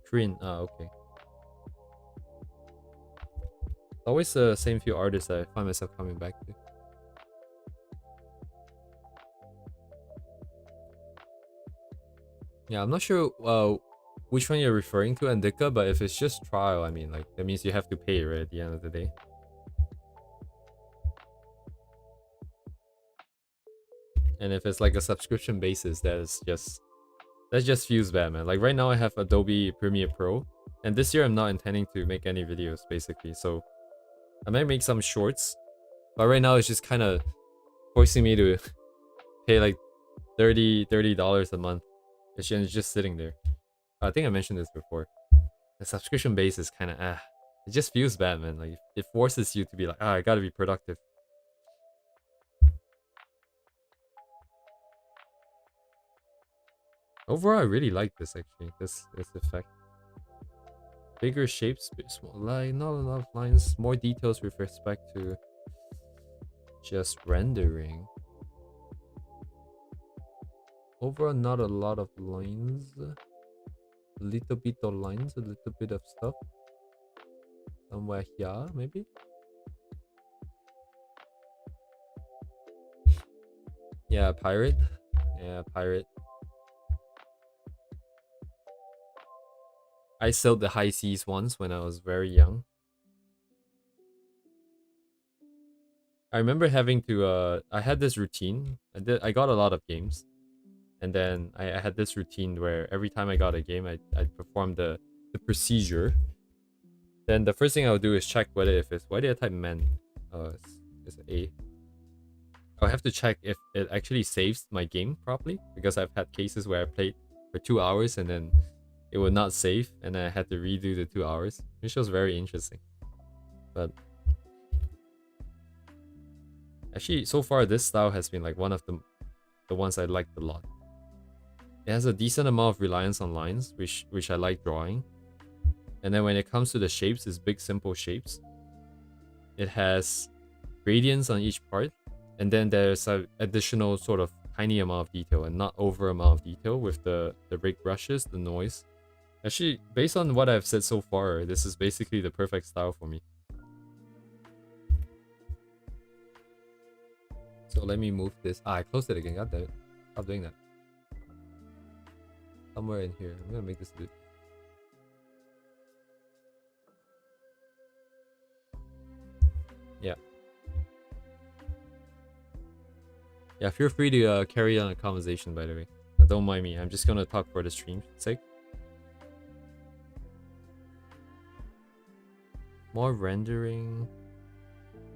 Korean. Ah, okay. Always the same few artists that I find myself coming back to. Yeah, I'm not sure which one you're referring to, Andika, but if it's just trial, I mean, like, that means you have to pay, right, at the end of the day. And if it's like a subscription basis, that just feels bad, man. Like right now I have Adobe Premiere Pro, and this year I'm not intending to make any videos, basically. So I might make some shorts, but right now it's just kind of forcing me to pay like $30 a month. It's just sitting there. I think I mentioned this before. The subscription base is kind of it just feels bad, man. Like it forces you to be like, I gotta be productive. Overall, I really like this, actually. This effect. Bigger shapes, bit small line, not a lot of lines, more details with respect to just rendering. Overall, not a lot of lines. A little bit of lines, a little bit of stuff. Somewhere here, maybe? Yeah, pirate. Yeah, pirate. I sailed the high seas once when I was very young. I remember having to I had this routine. I got a lot of games. And then I had this routine where every time I got a game, I'd perform the procedure. Then the first thing I would do is check whether if it's, why did I type man? It's A. I'll have to check if it actually saves my game properly, because I've had cases where I played for 2 hours and then it would not save, and I had to redo the 2 hours, which was very interesting. But actually, so far this style has been like one of the ones I liked a lot. It has a decent amount of reliance on lines, which I like drawing. And then when it comes to the shapes, it's big, simple shapes. It has gradients on each part, and then there's an additional sort of tiny amount of detail and not over amount of detail with the rig brushes, the noise. Actually, based on what I've said so far, this is basically the perfect style for me. So let me move this. I closed it again. God damn it. Stop doing that. Somewhere in here. I'm gonna make this a bit. Yeah. Yeah, feel free to carry on a conversation, by the way. Don't mind me. I'm just gonna talk for the stream's sake. More rendering.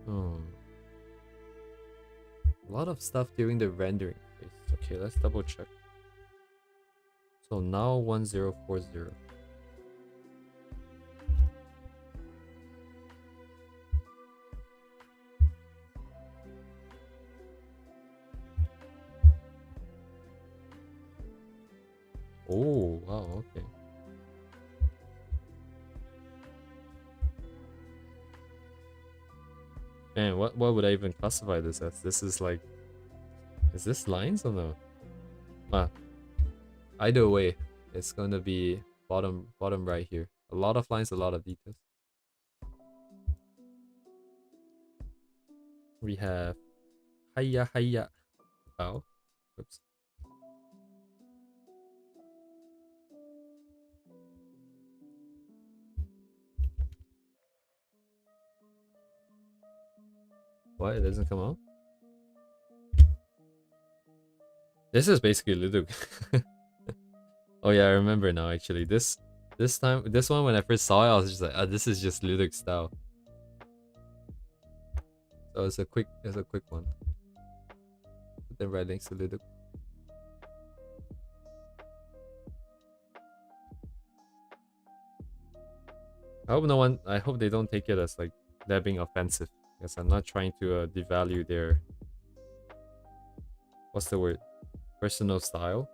A lot of stuff during the rendering phase. Okay, let's double check. So now 1040. Oh, wow, okay. Man, what would I even classify this as? This is like, is this lines or no? Either way, it's gonna be bottom right here. A lot of lines, a lot of details. We have Hiya Hiya. Oh, oops. What? It doesn't come out? This is basically Ludwig. Oh yeah, I remember now actually. This one when I first saw it, I was just like, this is just Ludwig style. So it's a quick one. Put them right next to Ludwig. I hope they don't take it as like that being offensive. Because I'm not trying to devalue their, what's the word? Personal style.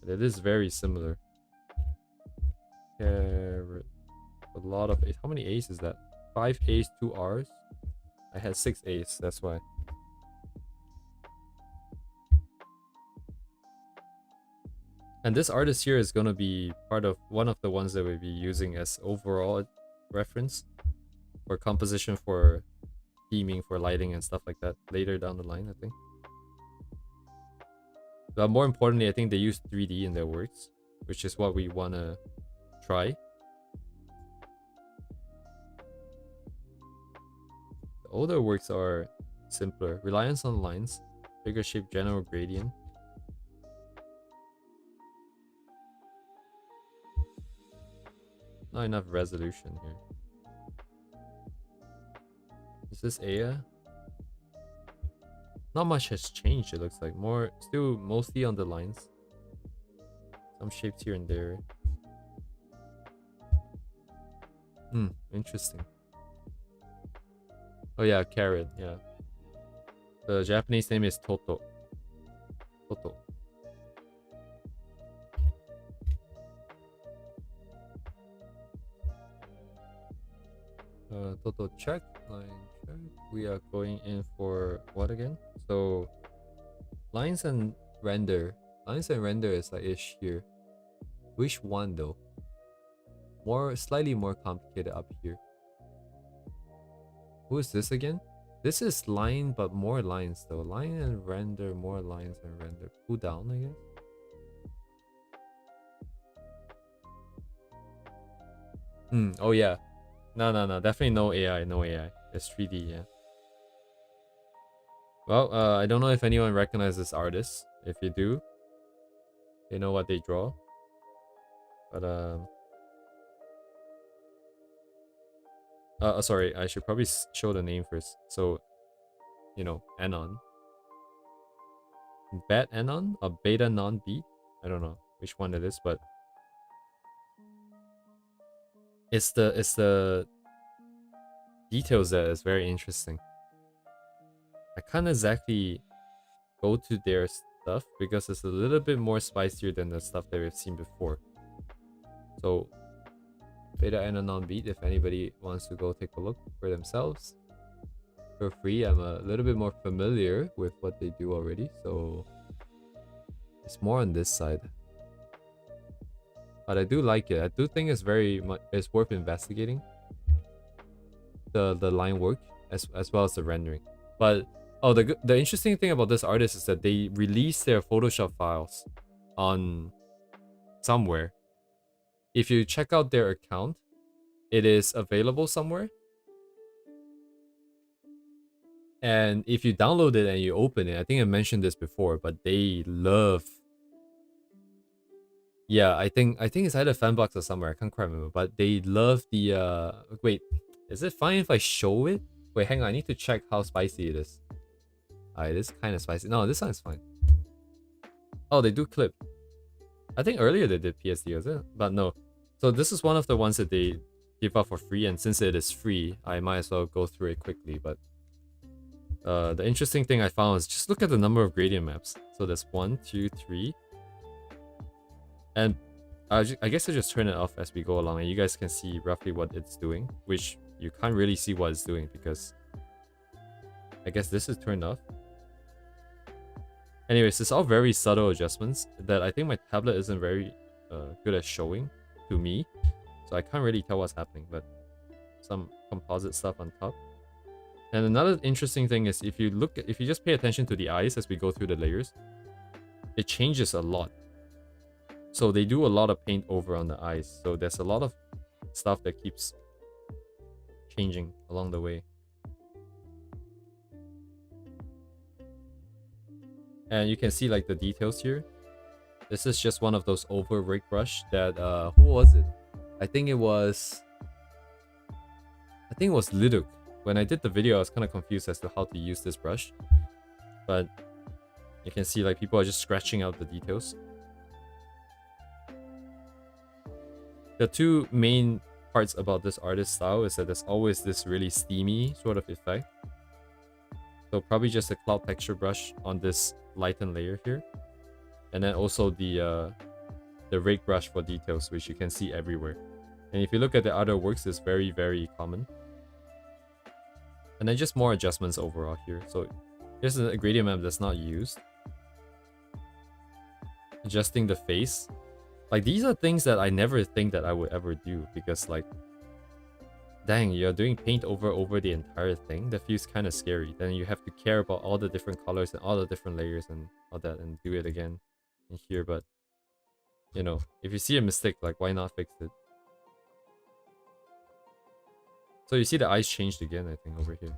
But it is very similar. Carrot. A lot of A's. How many A's is that? 5 A's, 2 R's? I had 6 A's, that's why. And this artist here is gonna be part of one of the ones that we'll be using as overall reference for composition, for theming, for lighting and stuff like that later down the line, I think. But more importantly, I think they use 3D in their works, which is what we wanna try. The older works are simpler. Reliance on lines, bigger shape, general gradient. Not enough resolution here. Is this Aya? Not much has changed, it looks like. More, still mostly on the lines. Some shapes here and there. Interesting. Oh yeah, carrot, yeah. The Japanese name is Toto. Toto. Toto check, line check. We are going in for what again? So lines and render. Lines and render is like ish here. Which one though? Slightly more complicated up here. Who is this again? This is line, but more lines though. Line and render, more lines and render. Pull down, I guess. Oh yeah. No. Definitely no AI. No AI. It's 3D, yeah. Well, I don't know if anyone recognizes artists. If you do, they know what they draw. But sorry, I should probably show the name first. So, you know, Anon. Bat Anon? A beta non-beat? I don't know which one it is, but it's the details that is very interesting. I can't exactly go to their stuff because it's a little bit more spicier than the stuff that we've seen before. So beta and a non-beat, if anybody wants to go take a look for themselves. for free. I'm a little bit more familiar with what they do already, so it's more on this side. But I do like it. I do think it's very much it's worth investigating. The line work as well as the rendering. But oh, the interesting thing about this artist is that they release their Photoshop files on somewhere. If you check out their account, it is available somewhere. And if you download it and you open it, I think I mentioned this before, but they love. Yeah, I think it's either Fanbox or somewhere. I can't quite remember, but they love the wait, is it fine if I show it? Wait, hang on, I need to check how spicy it is. It is kind of spicy. No, this one is fine. Oh, they do clip. I think earlier they did PSD, was it? But no. So this is one of the ones that they give out for free, and since it is free, I might as well go through it quickly. But the interesting thing I found is just look at the number of gradient maps. So there's 1, 2, 3. And I guess I just turn it off as we go along, and you guys can see roughly what it's doing, which you can't really see what it's doing because I guess this is turned off. Anyways, it's all very subtle adjustments that I think my tablet isn't very good at showing to me, so I can't really tell what's happening, but some composite stuff on top. And another interesting thing is if you just pay attention to the eyes as we go through the layers, it changes a lot. So they do a lot of paint over on the eyes. So there's a lot of stuff that keeps changing along the way. And you can see like the details here. This is just one of those over rig brush that who was it? I think it was Liduk. When I did the video, I was kind of confused as to how to use this brush. But you can see like people are just scratching out the details. The two main parts about this artist style is that there's always this really steamy sort of effect. So probably just a cloud texture brush on this lightened layer here. And then also the rake brush for details, which you can see everywhere. And if you look at the other works, it's very, very common. And then just more adjustments overall here. So here's a gradient map that's not used. Adjusting the face. Like, these are things that I never think that I would ever do, because like, dang, you're doing paint over the entire thing. That feels kind of scary. Then you have to care about all the different colors and all the different layers and all that, and do it again in here. But you know, if you see a mistake, like, why not fix it? So you see the eyes changed again, I think, over here.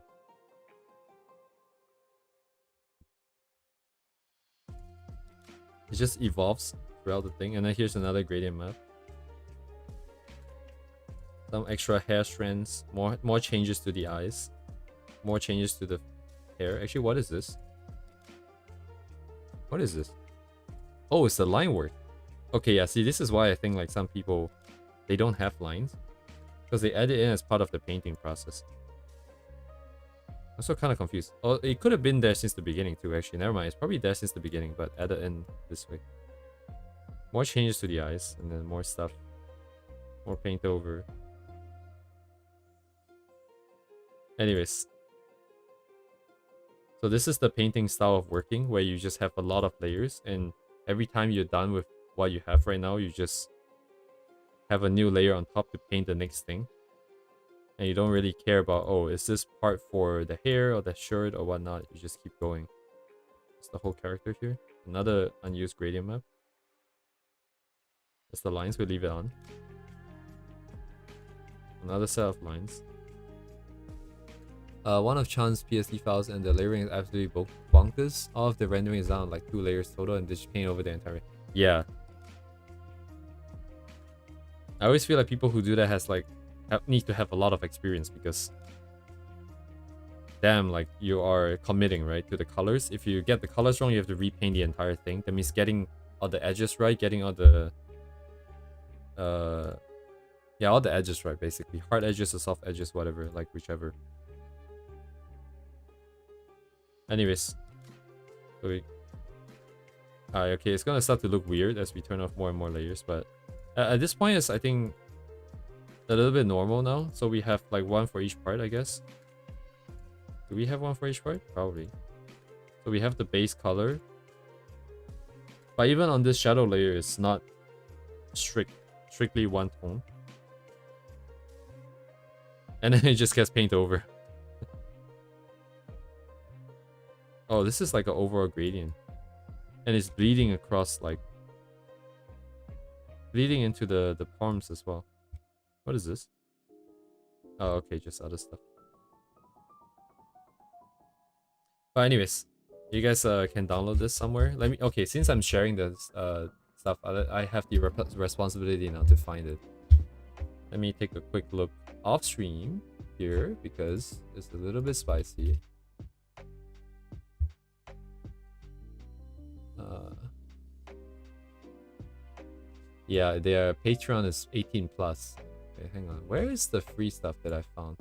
It just evolves throughout the thing. And then here's another gradient map. Some extra hair strands, more changes to the eyes, more changes to the hair. Actually, what is this? What is this? Oh, it's the line work. Okay, yeah, see, this is why I think like some people, they don't have lines, because they add it in as part of the painting process. I'm so kind of confused. Oh, it could have been there since the beginning too, actually. Never mind, it's probably there since the beginning, but added in this way. More changes to the eyes, and then more stuff. More paint over. Anyways. So this is the painting style of working, where you just have a lot of layers, and every time you're done with what you have right now, you just have a new layer on top to paint the next thing. And you don't really care about, oh, is this part for the hair or the shirt or whatnot. You just keep going. It's the whole character here. Another unused gradient map. That's the lines, we leave it on. Another set of lines. One of Chan's PSD files, and the layering is absolutely bonkers. All of the rendering is down like 2 layers total, and just paint over the entire. Yeah. I always feel like people who do that has like need to have a lot of experience, because damn, like, you are committing, right, to the colors. If you get the colors wrong, you have to repaint the entire thing. That means getting all the edges right, getting all the yeah, all the edges right, basically. Hard edges or soft edges, whatever, like whichever. Anyways, so okay, it's gonna start to look weird as we turn off more and more layers, but at this point, it's, I think, a little bit normal now. So we have like one for each part, I guess. Do we have one for each part? Probably. So we have the base color. But even on this shadow layer, it's not strictly one tone. And then it just gets painted over. Oh, this is like an overall gradient. And it's bleeding across, like... bleeding into the palms as well. What is this? Oh, okay, just other stuff. But anyways, you guys can download this somewhere. Let me... okay, since I'm sharing this stuff, I have the responsibility now to find it. Let me take a quick look off stream here because it's a little bit spicy. Yeah, their Patreon is 18 plus. Okay, hang on. Where is the free stuff that I found?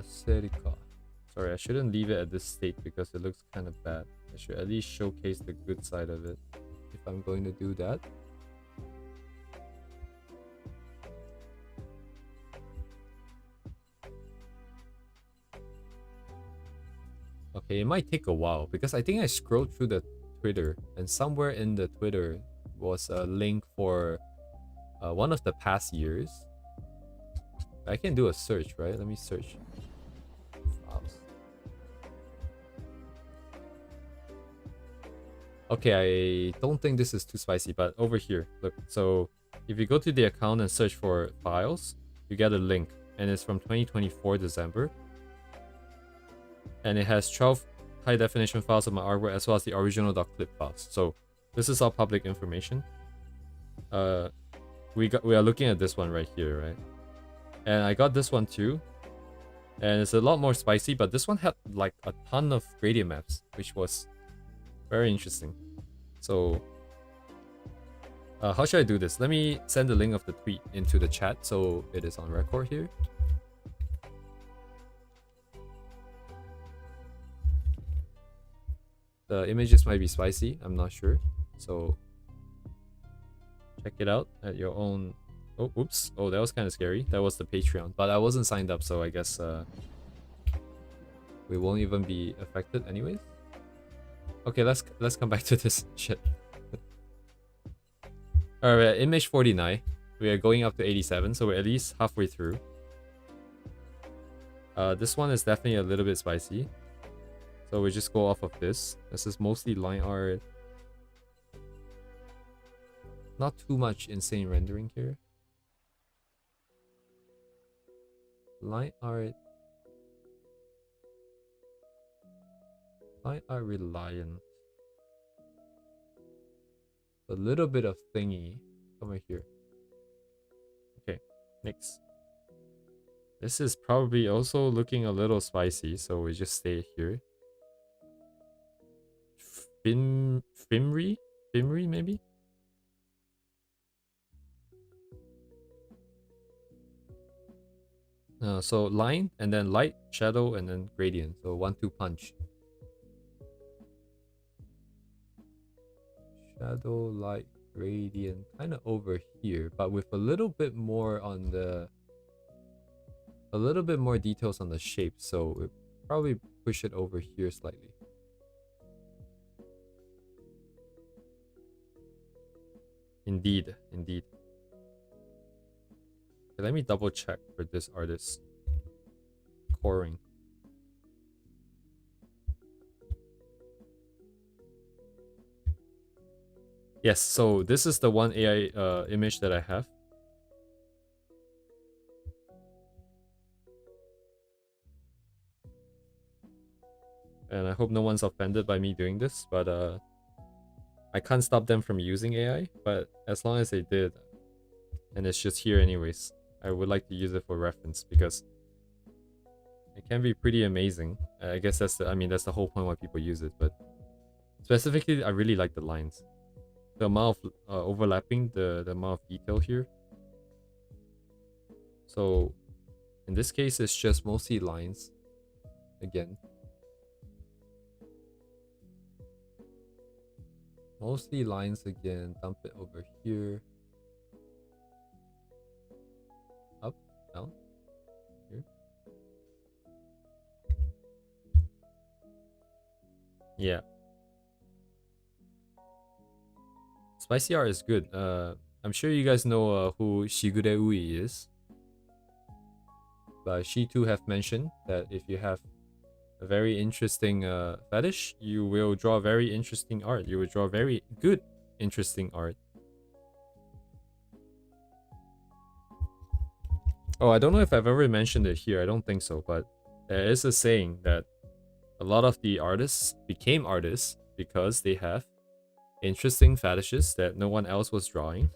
Serica. Sorry, I shouldn't leave it at this state because it looks kind of bad. I should at least showcase the good side of it if I'm going to do that. Okay, it might take a while because I think I scrolled through the Twitter and somewhere in the Twitter was a link for one of the past years. I can do a search, right? Let me search. Files. Okay, I don't think this is too spicy, but over here, look. So if you go to the account and search for files, you get a link, and it's from 2024 December. And it has 12 high definition files of my artwork as well as the original .clip files. So this is all public information. We are looking at this one right here, right? And I got this one too. And it's a lot more spicy, but this one had like a ton of gradient maps, which was very interesting. So how should I do this? Let me send the link of the tweet into the chat so it is on record here. The images might be spicy, I'm not sure. So check it out at your own. Oh, oops. Oh, that was kind of scary. That was the Patreon, but I wasn't signed up, so I guess we won't even be affected anyways. Okay, let's come back to this shit. Alright, image 49. We are going up to 87, so we're at least halfway through. This one is definitely a little bit spicy. So we just go off of this. This is mostly line art. Not too much insane rendering here. Line art. Line art reliant. A little bit of thingy. Over here. Okay, next. This is probably also looking a little spicy, so we just stay here. Fimri maybe? So line and then light, shadow, and then gradient. So 1-2 punch. Shadow, light, gradient, kind of over here, but with a little bit more on the, a little bit more details on the shape. So it probably push it over here slightly. Indeed, indeed. Okay, let me double check for this artist. Coring. Yes, so this is the one AI image that I have. And I hope no one's offended by me doing this, but I can't stop them from using AI, but as long as they did, and it's just here anyways, I would like to use it for reference because it can be pretty amazing. I guess that's the, I mean, that's the whole point why people use it, but specifically, I really like the lines. The amount of overlapping, the amount of detail here. So in this case, it's just mostly lines. Again. Mostly lines again. Dump it over here. Up, down, here. Yeah. Spicy art is good. I'm sure you guys know who Shigure Ui is. But she too have mentioned that if you have a very interesting fetish, you will draw very interesting art. You will draw very good, interesting art. Oh, I don't know if I've ever mentioned it here. I don't think so, but there is a saying that a lot of the artists became artists because they have interesting fetishes that no one else was drawing.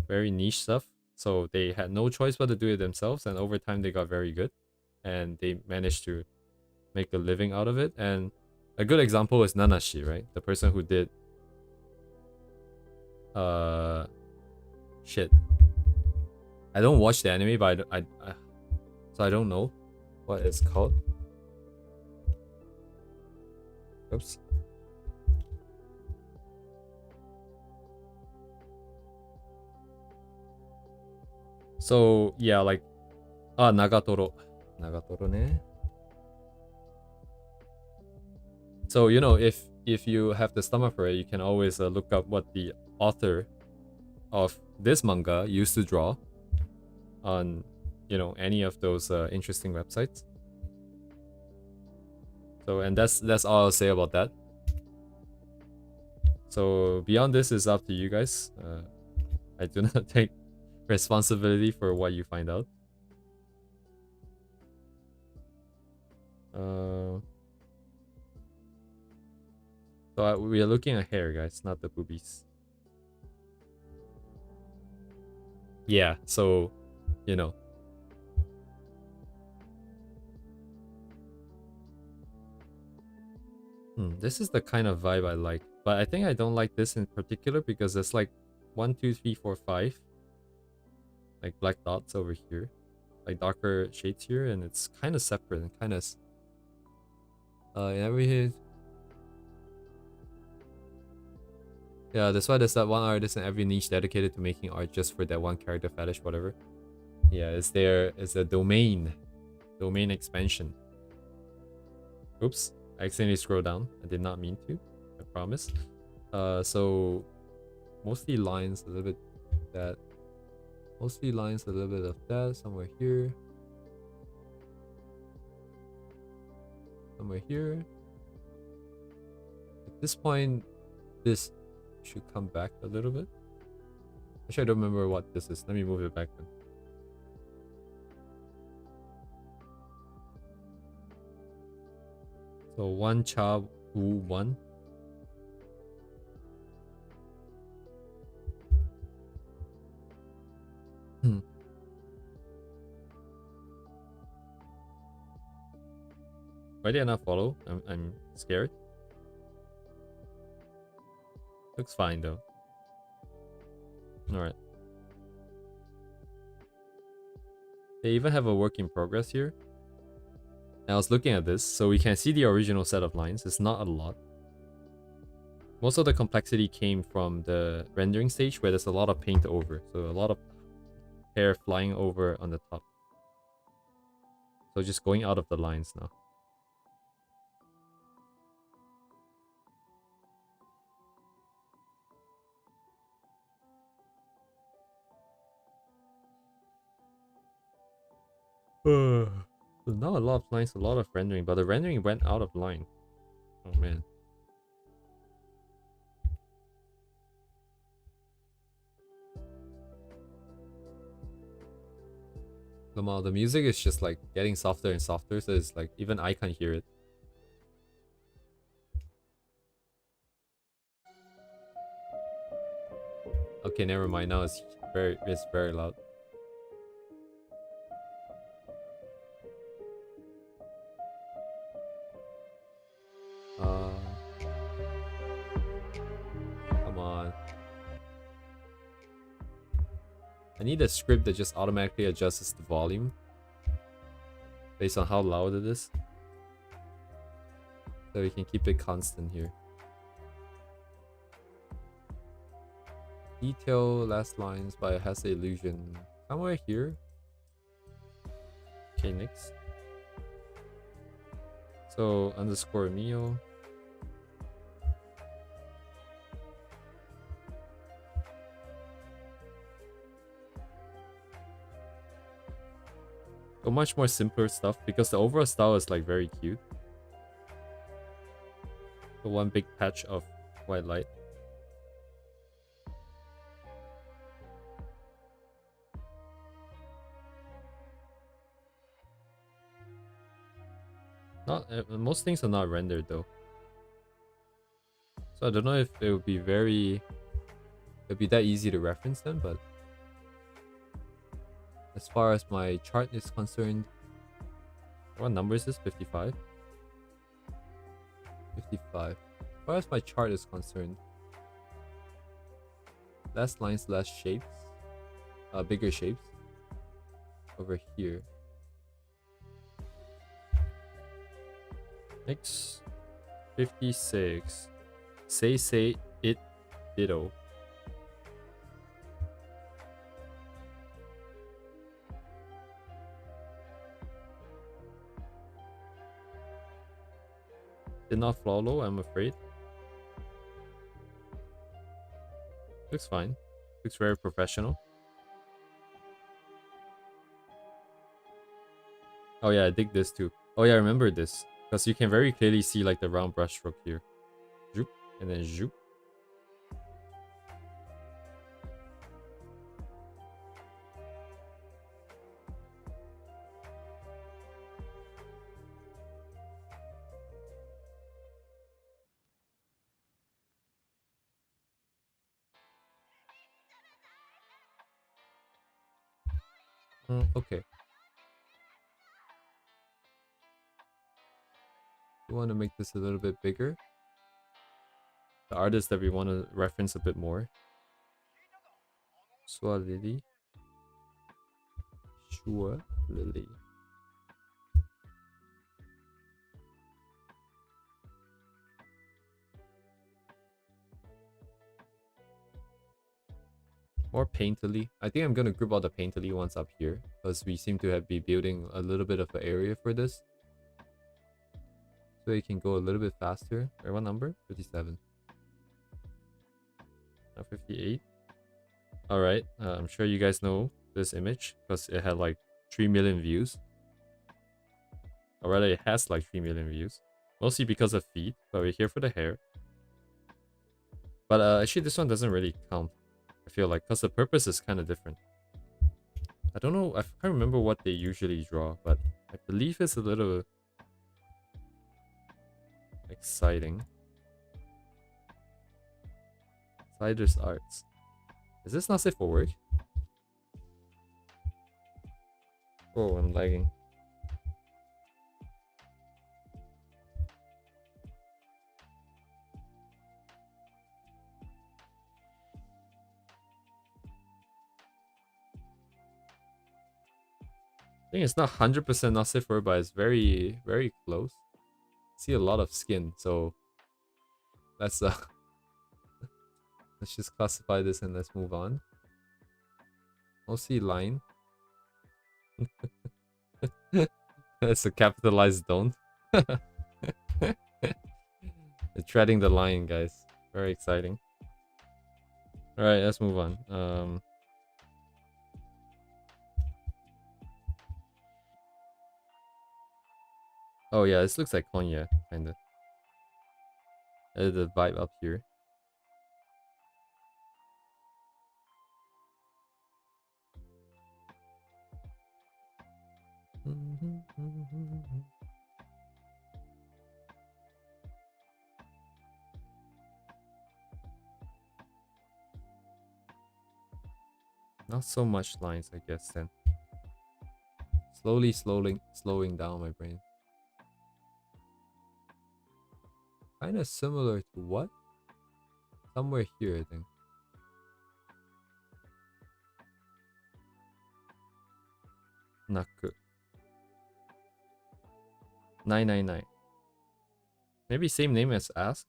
Very niche stuff. So they had no choice but to do it themselves, and over time they got very good. And they managed to make a living out of it. And a good example is Nanashi, right? The person who did shit. I don't watch the anime, but so I don't know what it's called. Oops. So yeah, like Nagatoro ne. So you know, if you have the stomach for it, you can always look up what the author of this manga used to draw on, you know, any of those interesting websites. So, and that's all I'll say about that. So beyond this is up to you guys. I do not take responsibility for what you find out. So we are looking at hair, guys, not the boobies. Yeah, so, you know. This is the kind of vibe I like. But I think I don't like this in particular because there's like 1, 2, 3, 4, 5. Like black dots over here. Like darker shades here, and it's kind of separate and kind of... in every... Yeah, that's why there's that one artist in every niche dedicated to making art just for that one character fetish, whatever. Yeah, it's a domain expansion. Oops, I accidentally scrolled down. I did not mean to, I promise. So mostly lines, a little bit that. Mostly lines, a little bit of that, somewhere here. Somewhere here. At this point, this should come back a little bit. Actually, I don't remember what this is. Let me move it back then. So 1 cha wu 1. Why did I not follow? I'm scared. Looks fine though. Alright. They even have a work in progress here. And I was looking at this, so we can see the original set of lines. It's not a lot. Most of the complexity came from the rendering stage where there's a lot of paint over. So a lot of hair flying over on the top. So just going out of the lines now. So not a lot of lines, a lot of rendering, but the rendering went out of line. Oh man. The music is just like getting softer and softer, so it's like even I can't hear it. Okay, never mind. Now it's very loud. Come on. I need a script that just automatically adjusts the volume based on how loud it is, so we can keep it constant here. Detail last lines, but it has the illusion somewhere here. Okay, next. So underscore Mio. So much more simpler stuff because the overall style is like very cute. So one big patch of white light. Not most things are not rendered though. So I don't know if it would be that easy to reference them, but as far as my chart is concerned, what number is this? 55? 55. As far as my chart is concerned, less lines, less shapes, bigger shapes over here. Next, 56. Say it ditto. Did not follow, I'm afraid. Looks fine. Looks very professional. Oh yeah, I dig this too. Oh yeah, I remember this. Because you can very clearly see like the round brush stroke here. Zoop, and then zoop. Okay. We want to make this a little bit bigger. The artist that we want to reference a bit more. Shua Lily. Shua Lily. More painterly. I think I'm gonna group all the painterly ones up here because we seem to be building a little bit of an area for this. So it can go a little bit faster. Wait, what number? 57. Now 58. Alright, I'm sure you guys know this image because it had like 3 million views. Or rather, it has like 3 million views. Mostly because of feet, but we're here for the hair. But actually, this one doesn't really count. I feel like, because the purpose is kind of different. I don't know, I can't remember what they usually draw, but I believe it's a little exciting. Sliders Arts. Is this not safe for work? Oh, I'm lagging. I think it's not 100% not safe for work, but it's very, very close. See a lot of skin, so let's let's just classify this and let's move on. Mostly line. That's a capitalized don't. Treading the line, guys. Very exciting. Alright, let's move on. Oh yeah, this looks like Konya, kinda. The vibe up here. Not so much lines, I guess, then. Slowing down my brain. Kinda similar to what? Somewhere here, I think. Naku. 999. Maybe same name as Ask?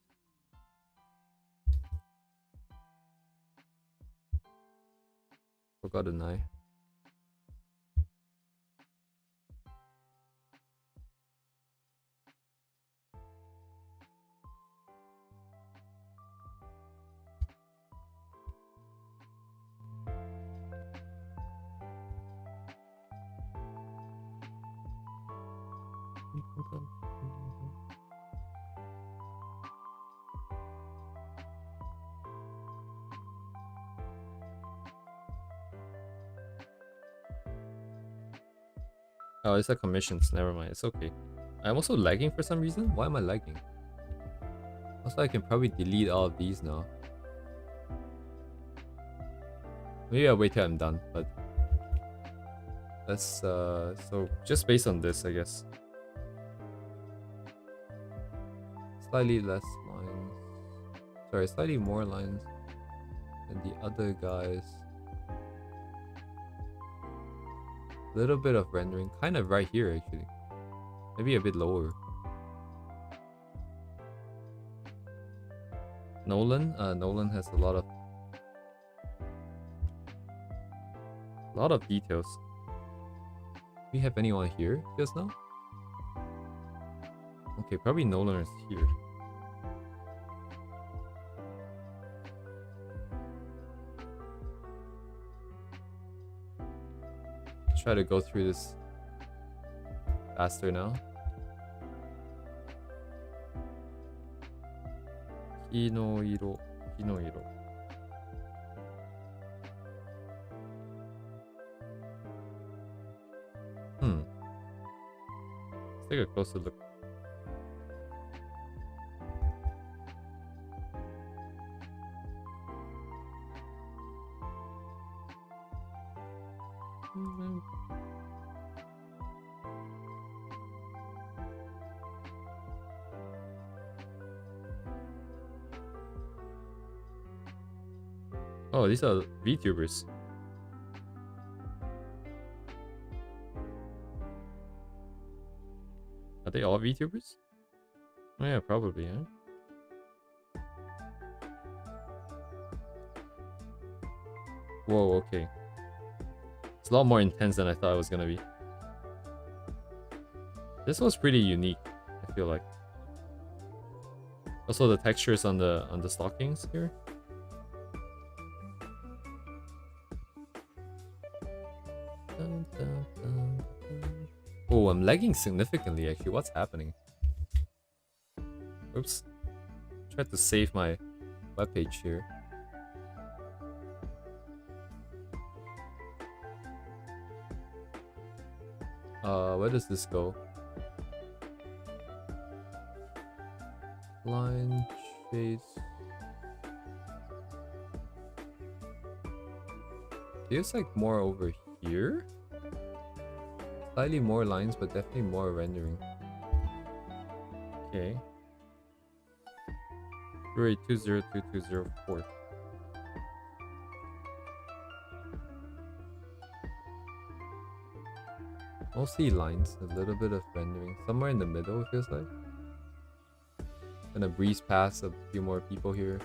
Forgot an eye. Oh, it's like commissions. Never mind. It's okay. I'm also lagging for some reason. Why am I lagging? Also, I can probably delete all of these now. Maybe I'll wait till I'm done, but that's so just based on this, I guess. Slightly less lines. Sorry, slightly more lines than the other guys. Little bit of rendering, kind of right here actually. Maybe a bit lower. Nolan has a lot of details. Do we have anyone here just now? Okay, probably Nolan is here. Try to go through this faster now. Hinoiro. Let's take a closer look. Oh, these are VTubers. Are they all VTubers? Oh, yeah, probably, huh? Whoa, okay. It's a lot more intense than I thought it was gonna be. This was pretty unique, I feel like. Also the textures on the stockings here. Oh, I'm lagging significantly actually. What's happening? Oops. Tried to save my webpage here. Where does this go? Line shades. Feels like more over here. Slightly more lines, but definitely more rendering. Okay. 2820224. Mostly lines, a little bit of rendering. Somewhere in the middle, it feels like. Gonna breeze past a few more people here.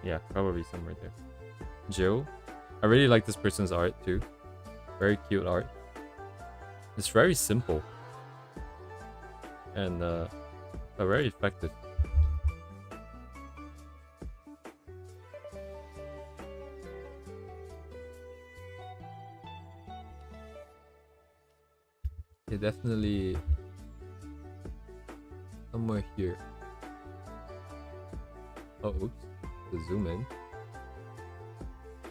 Yeah, probably somewhere there. Jill. I really like this person's art too. Very cute art. It's very simple. And very effective. Yeah, definitely somewhere here. Oh, oops. To zoom in.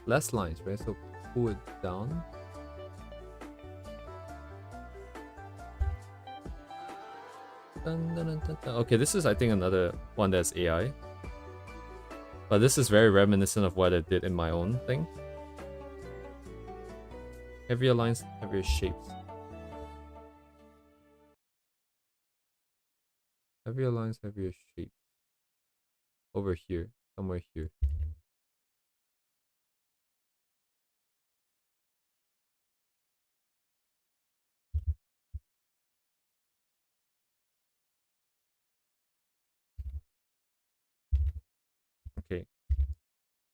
Less lines, right? So pull it down. Dun, dun, dun, dun, dun. Okay, this is I think another one that's AI. But this is very reminiscent of what I did in my own thing. Heavier lines, heavier shapes. Heavier lines, heavier shapes. Over here, somewhere here.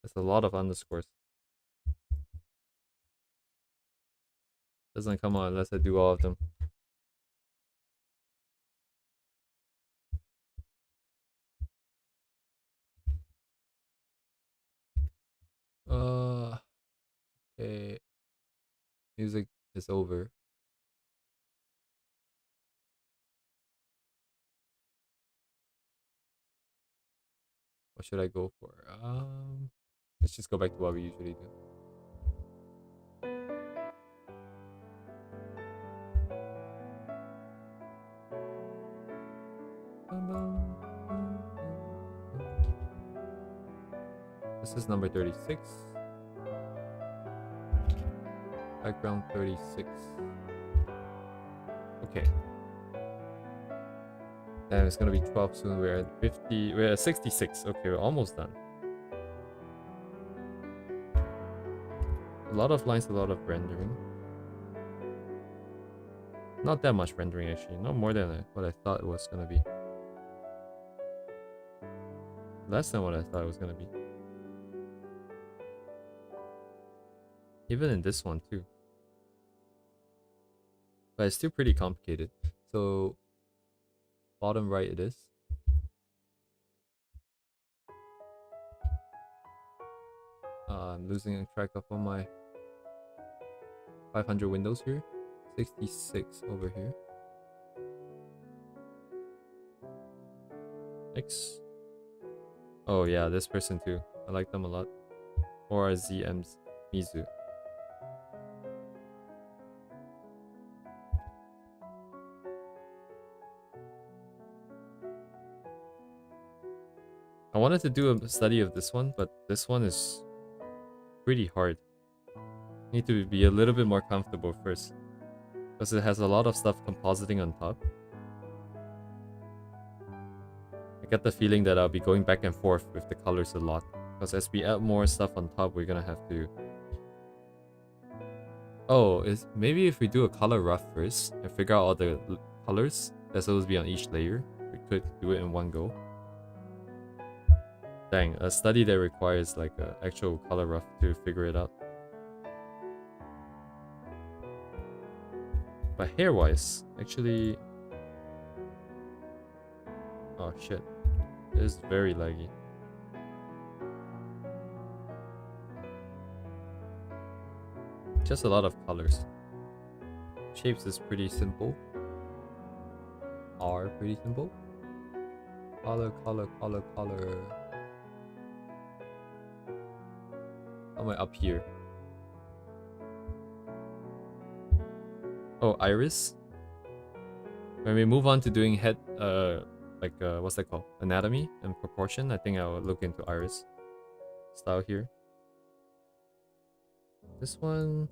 There's a lot of underscores. Doesn't come out unless I do all of them. Okay. Music is over. What should I go for? Let's just go back to what we usually do. This is number 36. Background 36. Okay. Damn, it's gonna be 12 soon. We're at 50. We're at 66. Okay, we're almost done. A lot of lines, a lot of rendering. Not that much rendering actually. Not more than what I thought it was gonna be. Less than what I thought it was gonna be. Even in this one too. But it's still pretty complicated. So bottom right it is. I'm losing track of all my 500 windows here. 66 over here. X. Oh yeah, this person too. I like them a lot. Or ZM's Mizu. I wanted to do a study of this one, but this one is pretty hard. Need to be a little bit more comfortable first, because it has a lot of stuff compositing on top. I get the feeling that I'll be going back and forth with the colors a lot, because as we add more stuff on top, we're gonna have to... Oh, maybe if we do a color rough first and figure out all the colors that's supposed to be on each layer, we could do it in one go. Dang, a study that requires like an actual color rough to figure it out. But hair-wise, actually... Oh shit, it is very laggy. Just a lot of colors. Shapes is pretty simple. Are pretty simple. Color, color, color, color. Somewhere up here. Oh, iris. When we move on to doing head, what's that called? Anatomy and proportion. I think I'll look into iris style here. This one.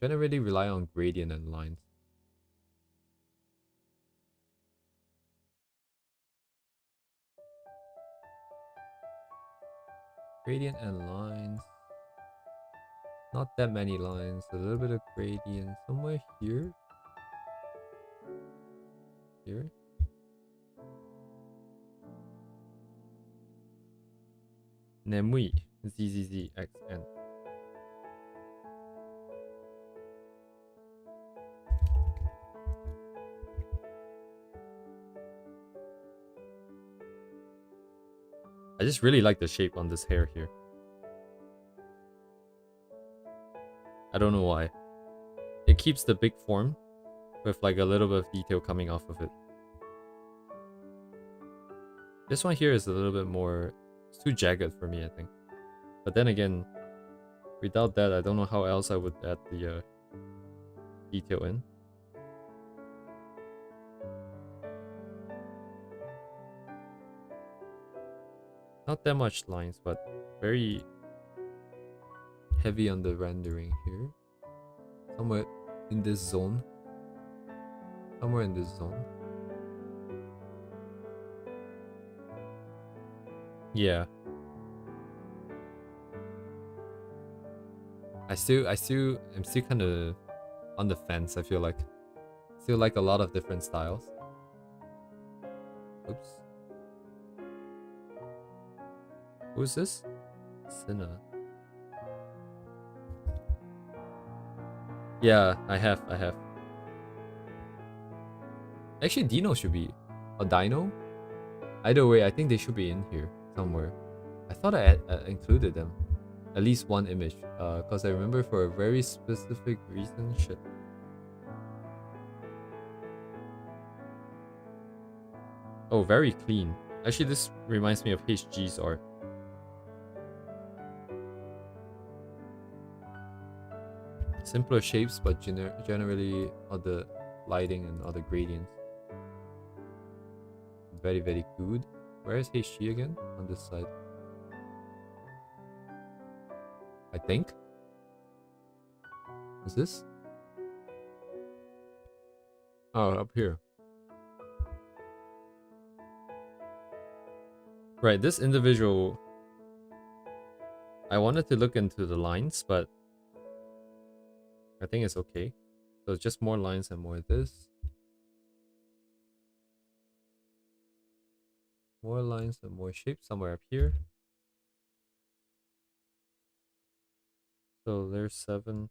Generally rely on gradient and lines. Gradient and lines. Not that many lines. A little bit of gradient somewhere here. Here. Nemui. ZZZXN. I just really like the shape on this hair here. I don't know why. It keeps the big form with like a little bit of detail coming off of it. This one here is a little bit more... It's too jagged for me, I think. But then again, without that, I don't know how else I would add the detail in. Not that much lines, but very heavy on the rendering here. Somewhere in this zone. Somewhere in this zone. Yeah. I'm still kind of on the fence, I feel like. Still like a lot of different styles. Oops. Who's this? Sinna. Yeah, I have. Actually, Dino should be a Dino. Either way, I think they should be in here somewhere. I thought I included them. At least one image. Because I remember for a very specific reason. Shit. Oh, very clean. Actually, this reminds me of HG's art. Simpler shapes, but generally other lighting and other gradients. Very, very good. Where is HG again? On this side. I think. Is this? Oh, up here. Right, this individual... I wanted to look into the lines, but... I think it's okay. So it's just more lines and more of this. More lines and more shapes somewhere up here. So there's 7.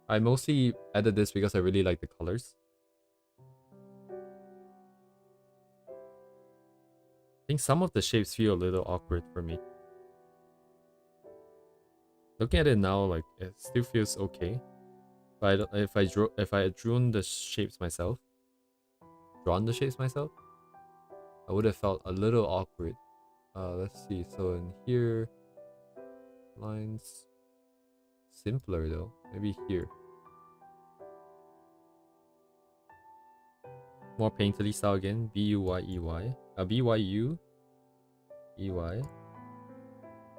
I mostly added this because I really like the colors. I think some of the shapes feel a little awkward for me. Looking at it now, like it still feels okay. But if I had drawn the shapes myself, I would have felt a little awkward. Let's see. So in here, lines simpler though. Maybe here. More painterly style again. B-U-Y-E-Y. B-Y-U-E-Y.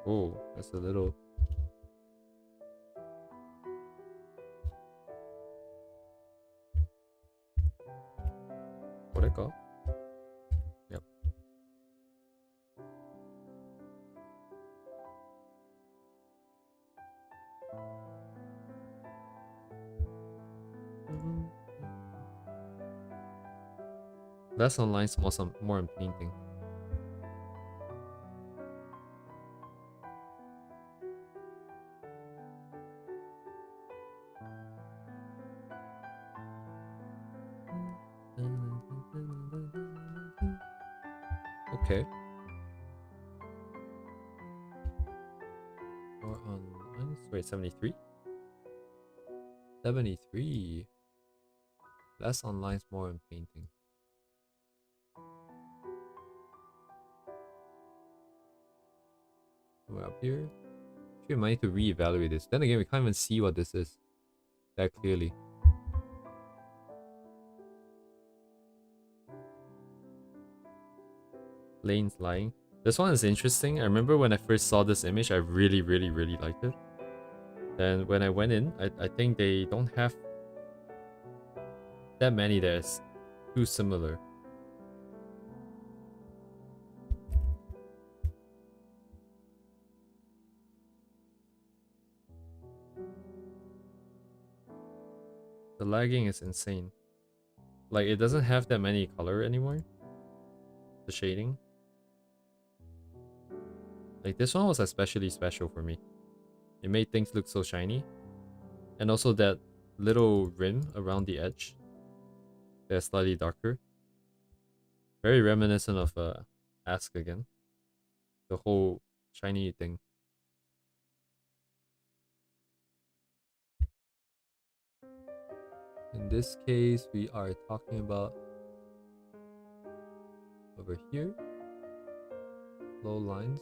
Oh, that's a little... What I call? Yep. Less on lines, more on painting. Okay. More on lines. Wait, 73? 73. Less on lines, more on painting. Somewhere up here. Actually, I might need to reevaluate this. Then again, we can't even see what this is that clearly. Lane's lying. This one is interesting. I remember when I first saw this image, I really liked it. Then when I went in, I think they don't have that many that's too similar. The lagging is insane. Like, it doesn't have that many color anymore. The shading. Like, this one was especially special for me. It made things look so shiny. And also that little rim around the edge. That's slightly darker. Very reminiscent of Ask again. The whole shiny thing. In this case, we are talking about over here. Low lines.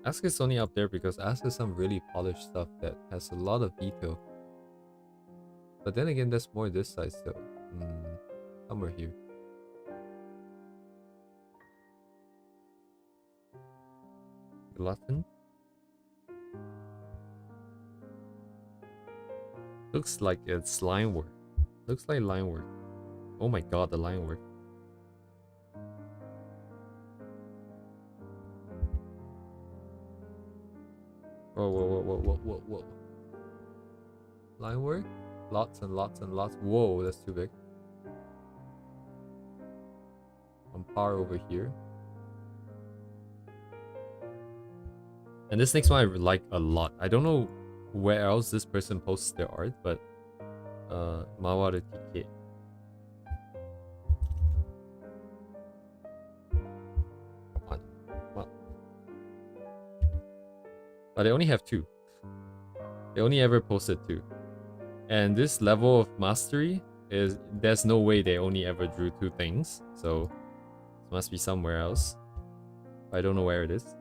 Ask is only up there because Ask is some really polished stuff that has a lot of detail. But then again, that's more this side still. Somewhere here. Glutton. Looks like it's line work. Looks like line work. Oh my god, the line work. Whoa. Line work? Lots and lots and lots. Whoa, that's too big. On car over here. And this next one I like a lot. I don't know where else this person posts their art, but Mawaru TK. Come on. Well. But they only have 2. They only ever posted 2. And this level of mastery is, there's no way they only ever drew 2 things. So it must be somewhere else. I don't know where it is.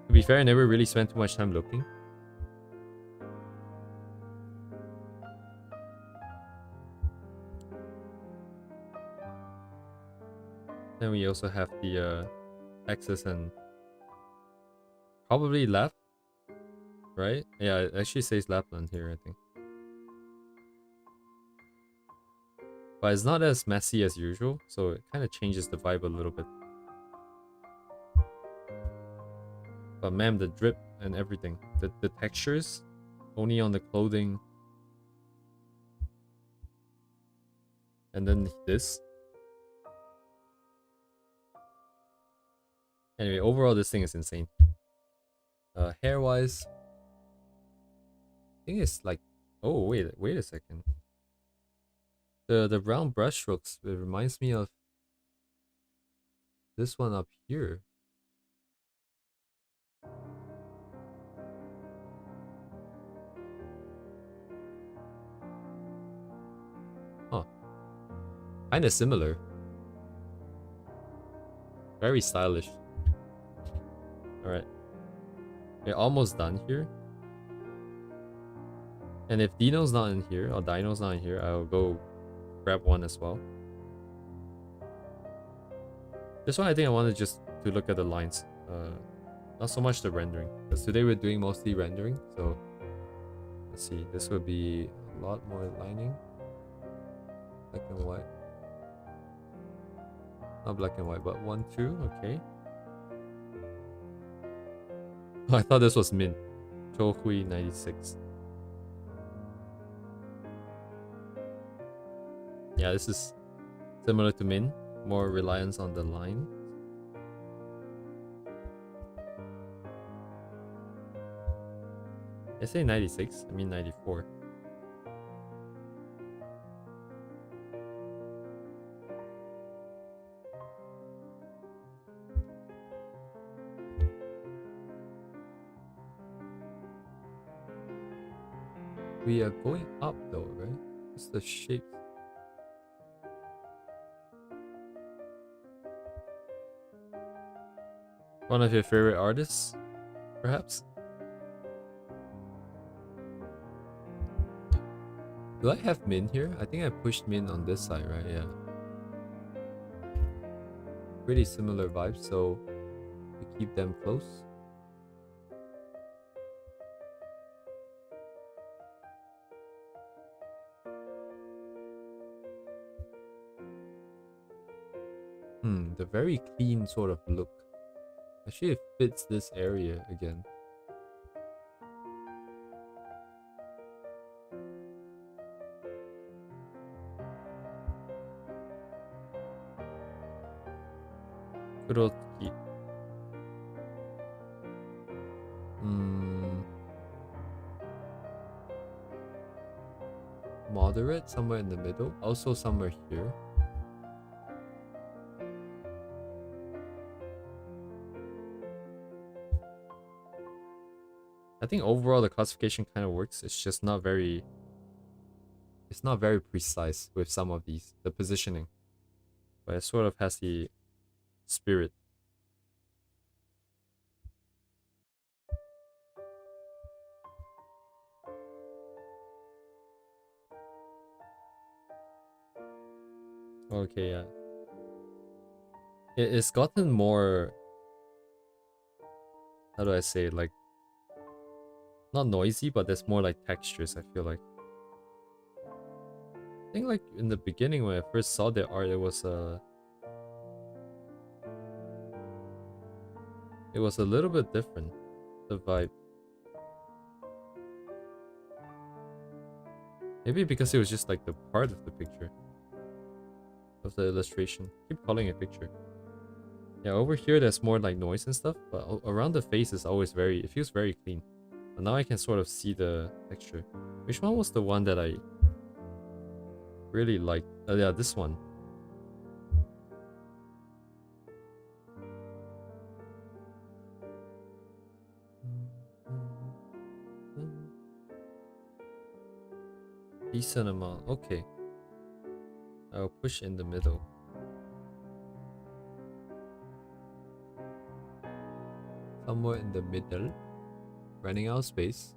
To be fair, I never really spent too much time looking. Then we also have the axis and probably left, right? Yeah, it actually says Lapland here, I think. But it's not as messy as usual, so it kind of changes the vibe a little bit. But man, the drip and everything, the textures, only on the clothing. And then this. Anyway, overall this thing is insane. Hair-wise, I think it's like, oh wait a second. The brown brush strokes, it reminds me of this one up here. Huh. Kinda similar. Very stylish. Alright. We're almost done here. And if Dino's not in here, or Dino's not in here, I'll go grab one as well. This one I think I wanted just to look at the lines. Not so much the rendering. Because today we're doing mostly rendering, so let's see. This would be a lot more lining. Black and white. Not black and white, but 1, 2, okay. Oh, I thought this was Min. Chohui 96. Yeah, this is similar to Min. More reliance on the line. I say 96, I mean 94. We are going up though, right? It's the shapes. One of your favorite artists, perhaps? Do I have Min here? I think I pushed Min on this side, right? Yeah. Pretty similar vibes, so we keep them close. The very clean sort of look. Actually, it fits this area again. Kuroki. Moderate, somewhere in the middle. Also somewhere here. I think overall the classification kind of works. It's just not very... It's not very precise with some of these, the positioning. But it sort of has the spirit. Okay, yeah. It's gotten more... How do I say it? Like... Not noisy, but there's more like textures, I feel like. I think like in the beginning when I first saw the art, it was a little bit different, the vibe. Maybe because it was just like the part of the picture. Of the illustration. Keep calling it picture. Yeah, over here there's more like noise and stuff, but around the face is always it feels very clean. But now I can sort of see the texture. Which one was the one that I really liked? Oh yeah, this one. Decent amount. Okay. I'll push in the middle. Somewhere in the middle. Running out of space.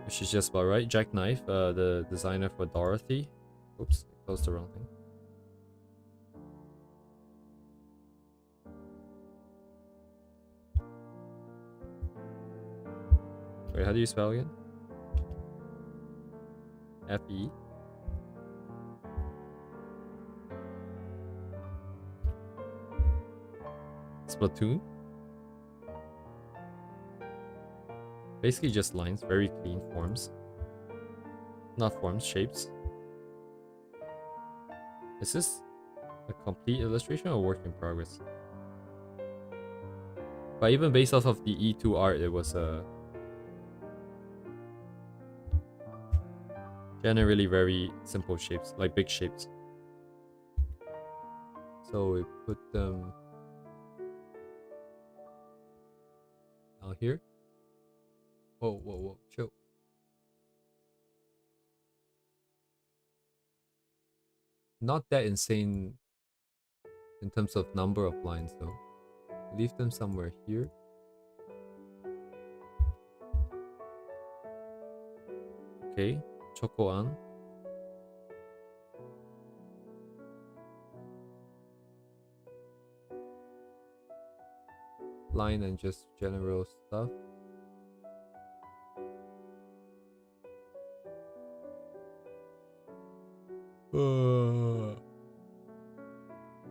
Which is just about right. Jackknife, the designer for Dorothy. Oops, I closed the wrong thing. Wait, how do you spell again? F-E? Splatoon? Basically just lines, very clean forms. Not forms, shapes. Is this a complete illustration or work in progress? But even based off of the E2 art, it was generally very simple shapes, like big shapes. So we put them down here. Whoa, whoa, whoa, chill. Not that insane in terms of number of lines though. Leave them somewhere here. Okay, Choco-an. Line and just general stuff.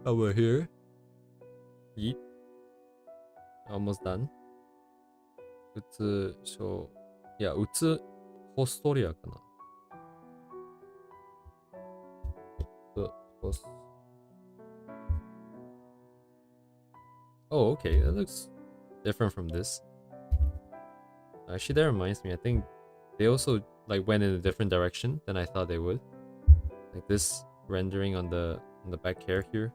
Over here. Yeet. Almost done. Utsu, so yeah, Utsu Hostoria kana. Oh, okay, that looks different from this. Actually, that reminds me, I think they also like went in a different direction than I thought they would. Like this rendering on the back hair here,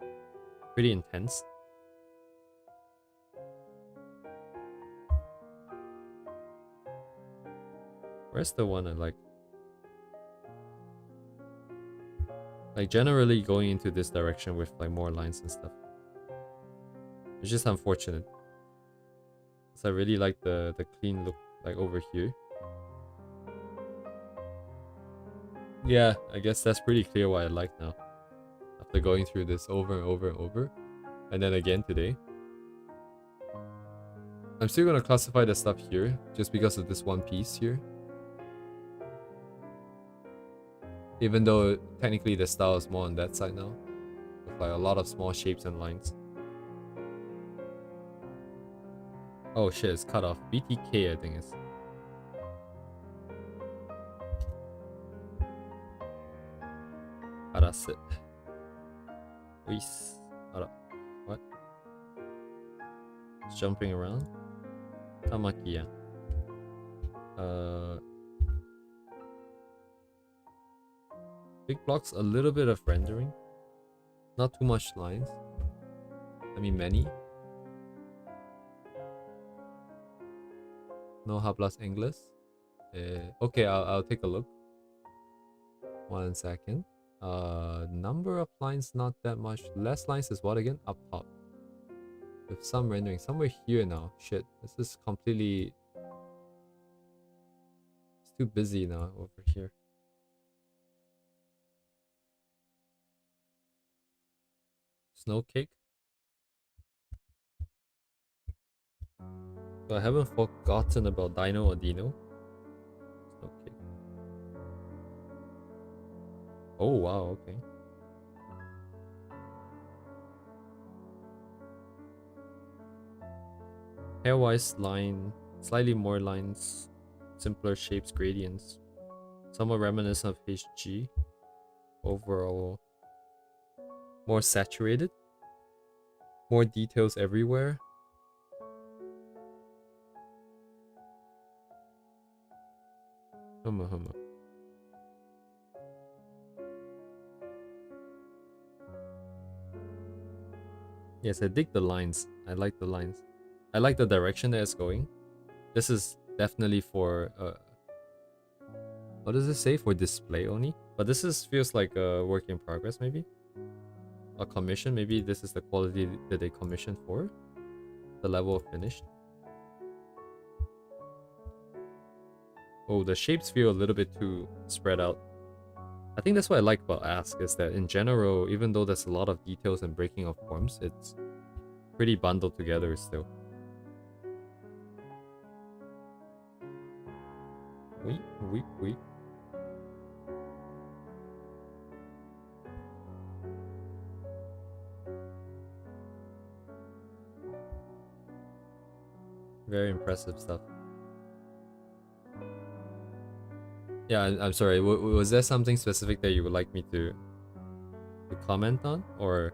pretty intense. Where's the one I like? Like generally going into this direction with like more lines and stuff. It's just unfortunate. Cause I really like the clean look like over here. Yeah, I guess that's pretty clear what I like now. After going through this over and over and over. And then again today. I'm still gonna classify the stuff here just because of this one piece here. Even though technically the style is more on that side now. With like a lot of small shapes and lines. Oh shit, it's cut off. BTK I think is. Arasu. Uis. Ara. What? It's jumping around. Tamakiya. Big blocks, a little bit of rendering. Not too much lines. I mean many. No hablas English. Okay, I'll take a look. 1 second. Number of lines not that much. Less lines is what again? Up top. With some rendering. Somewhere here now. Shit. This is completely... It's too busy now over here. Snow cake. So I haven't forgotten about Dino or Dino. Snow cake. Oh wow, okay. Hairwise line, slightly more lines, simpler shapes, gradients. Somewhat reminiscent of HG. Overall, more saturated, more details everywhere. Humma. Yes, I dig the lines. I like the lines. I like the direction that it's going. This is definitely for what does it say? For display only? But this feels like a work in progress, maybe? A commission, maybe this is the quality that they commissioned for? The level of finished? Oh, the shapes feel a little bit too spread out. I think that's what I like about Ask, is that in general, even though there's a lot of details and breaking of forms, it's pretty bundled together still. Weak. Very impressive stuff. Yeah, I'm sorry. Was there something specific that you would like me to comment on? Or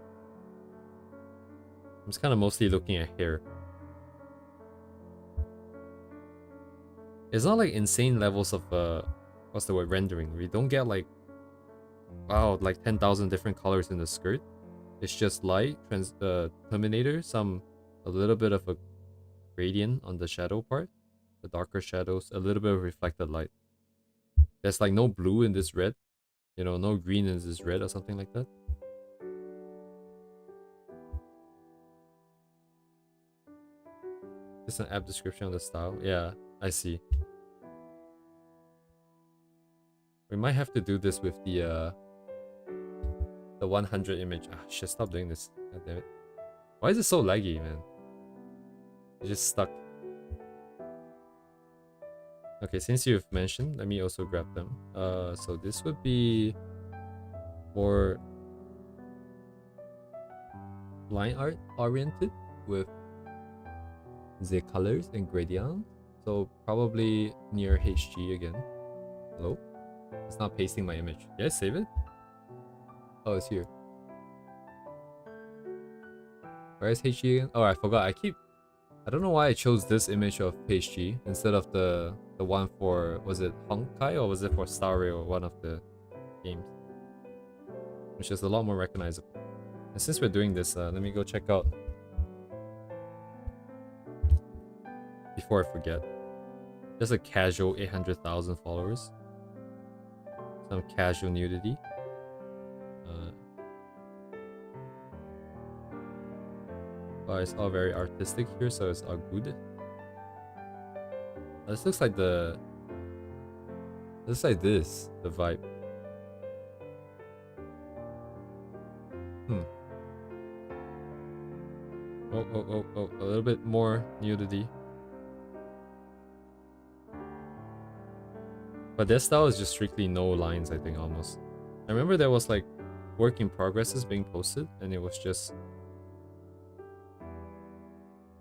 I'm just kind of mostly looking at hair. It's not like insane levels of what's the word, rendering. We don't get like, wow, like 10,000 different colors in the skirt. It's just light, Terminator, a little bit of a gradient on the shadow part, the darker shadows, a little bit of reflected light. There's like no blue in this red, you know, no green in this red or something like that. Just an app description of the style. Yeah, I see. We might have to do this with the 100 image. Ah, shit, stop doing this. God damn it. Why is it so laggy, man? It's just stuck. Okay, since you've mentioned, let me also grab them. So this would be more line art oriented with the colors and gradient. So probably near HG again. Hello? It's not pasting my image. Did I save it? Oh, it's here. Where is HG again? Oh, I forgot. I don't know why I chose this image of HG instead of the one for, was it Honkai or was it for Star Rail, one of the games? Which is a lot more recognizable. And since we're doing this, let me go check out before I forget. Just a casual 800,000 followers. Some casual nudity. But it's all very artistic here, so it's all good. This looks like the vibe. Oh, a little bit more nudity. But their style is just strictly no lines, I think, almost. I remember there was like work in progresses being posted, and it was just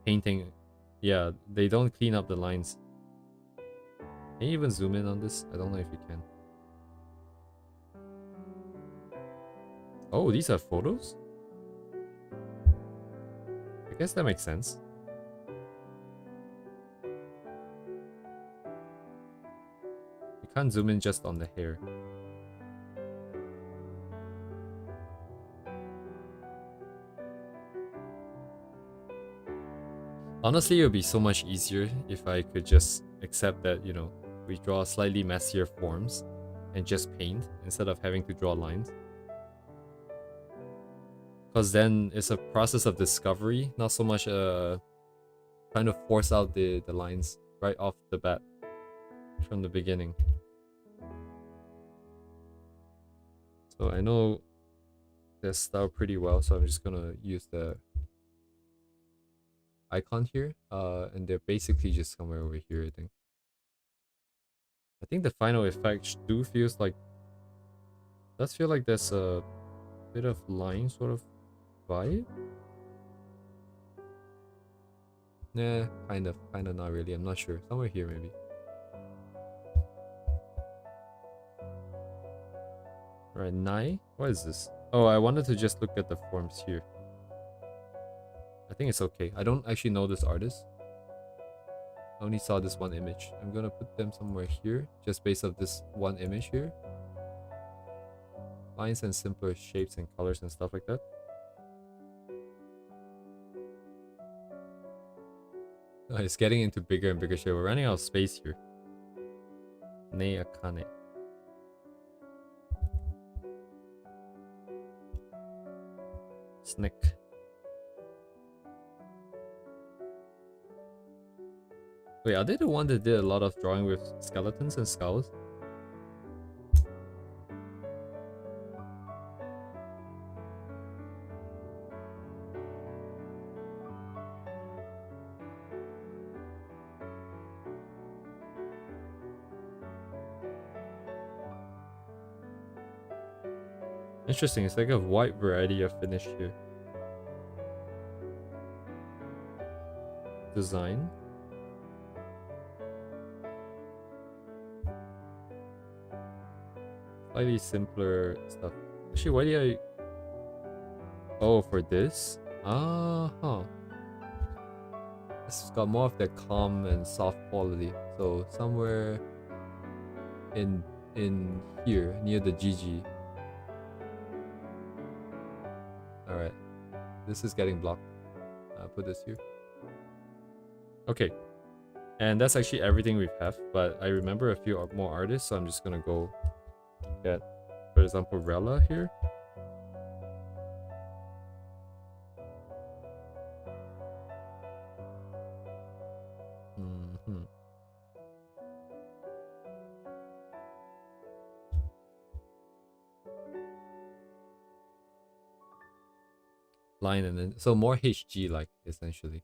painting. Yeah, they don't clean up the lines. Can you even zoom in on this? I don't know if you can. Oh, these are photos? I guess that makes sense. You can't zoom in just on the hair. Honestly, it would be so much easier if I could just accept that, you know, we draw slightly messier forms and just paint instead of having to draw lines. Because then it's a process of discovery, not so much trying to force out the lines right off the bat from the beginning. So I know this style pretty well, so I'm just gonna use the icon here, and they're basically just somewhere over here, I think. I think the final effect does feel like there's a bit of line sort of vibe. Nah, kind of not really. I'm not sure. Somewhere here maybe. Right, Nai? What is this? Oh, I wanted to just look at the forms here. I think it's okay. I don't actually know this artist. I only saw this one image. I'm gonna put them somewhere here, just based off this one image here. Lines and simpler shapes and colors and stuff like that. Oh, it's getting into bigger and bigger shape. We're running out of space here. Ne Akane. Snick. Wait, are they the one that did a lot of drawing with skeletons and skulls? Interesting, it's like a wide variety of finish here. Design. Slightly simpler stuff. Actually, why do I... Oh, for this? Huh. It's got more of that calm and soft quality. So somewhere in here, near the GG. Alright. This is getting blocked. I'll put this here. Okay. And that's actually everything we have, but I remember a few more artists, so I'm just gonna go get, for example, Rella here. Line and then, so more HG like, essentially.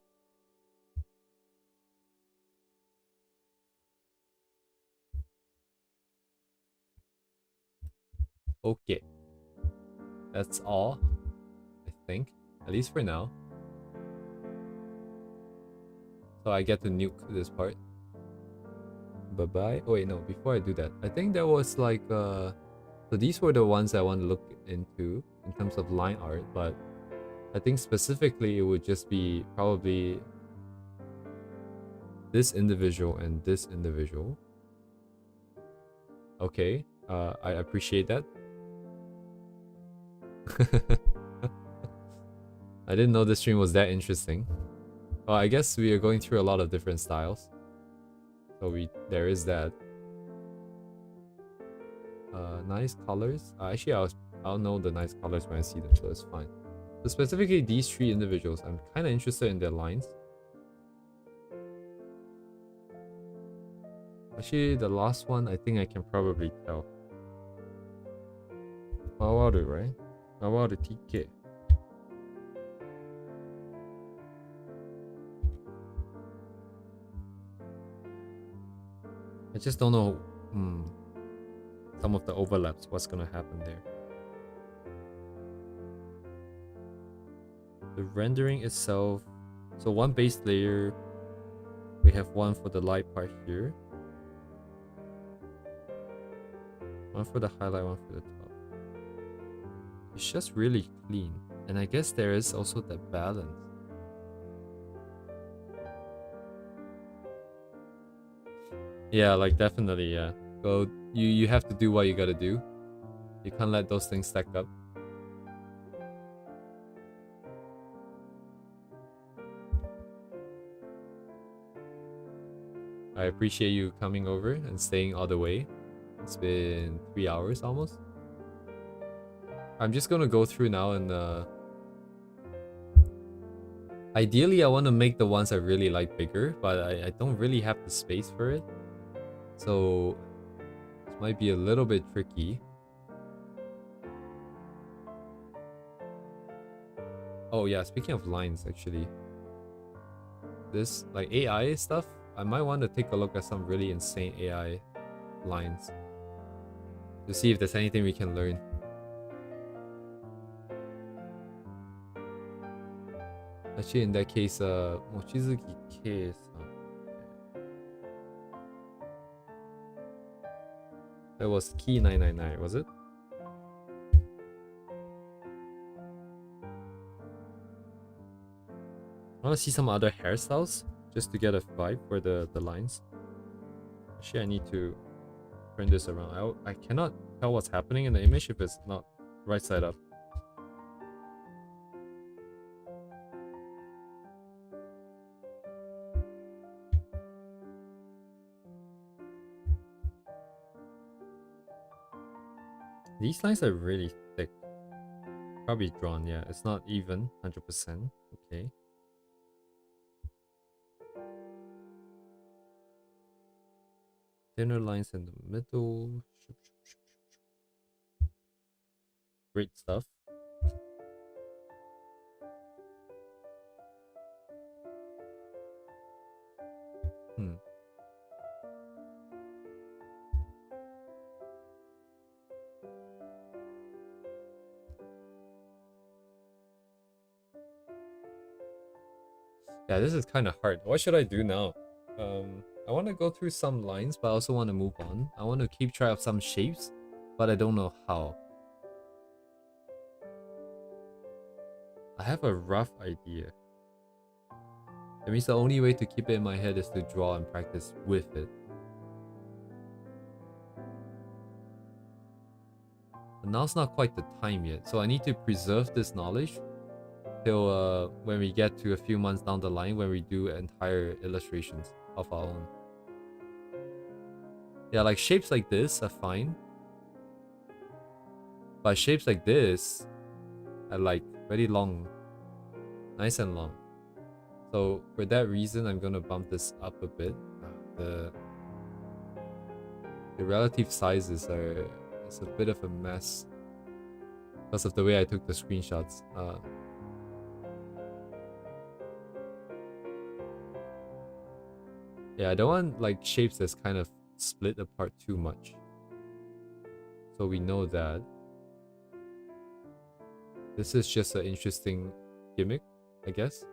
Okay. That's all, I think. At least for now. So I get to nuke this part. Bye-bye. Oh wait, no, before I do that, I think there was like so these were the ones I want to look into in terms of line art, but I think specifically it would just be probably this individual and this individual. Okay, I appreciate that. I didn't know this stream was that interesting. Well, I guess we are going through a lot of different styles. So there is that. Nice colors. Actually, I'll know the nice colors when I see them, so it's fine. So specifically these three individuals, I'm kind of interested in their lines. Actually, the last one, I think I can probably tell. Mawaru, right? Mawaru TK. I just don't know some of the overlaps, what's gonna happen there. The rendering itself, so one base layer, we have one for the light part here, one for the highlight, one for the top. It's just really clean, and I guess there is also that balance. Yeah, like definitely, yeah. Go, you have to do what you gotta do. You can't let those things stack up. I appreciate you coming over and staying all the way. It's been 3 hours almost. I'm just gonna go through now and ideally I want to make the ones I really like bigger, but I don't really have the space for it. So this might be a little bit tricky. Oh yeah, speaking of lines, actually, this like AI stuff, I might want to take a look at some really insane AI lines to see if there's anything we can learn. Actually, in that case, Mochizuki K-san. That was Key 999, was it? I want to see some other hairstyles just to get a vibe for the lines. Actually, I need to turn this around. I cannot tell what's happening in the image if it's not right side up. These lines are really thick. Probably drawn, yeah. It's not even 100%. Okay. Thinner lines in the middle. Great stuff. Hmm. Yeah, this is kind of hard. What should I do now? I want to go through some lines, but I also want to move on. I want to keep track of some shapes, but I don't know how. I have a rough idea. That means the only way to keep it in my head is to draw and practice with it. But now's not quite the time yet, so I need to preserve this knowledge till when we get to a few months down the line when we do entire illustrations of our own. Yeah, like shapes like this are fine. But shapes like this are like very long. Nice and long. So for that reason, I'm gonna bump this up a bit. The relative sizes are it's a bit of a mess because of the way I took the screenshots. Yeah, I don't want like shapes that's kind of split apart too much. So we know that. This is just an interesting gimmick, I guess.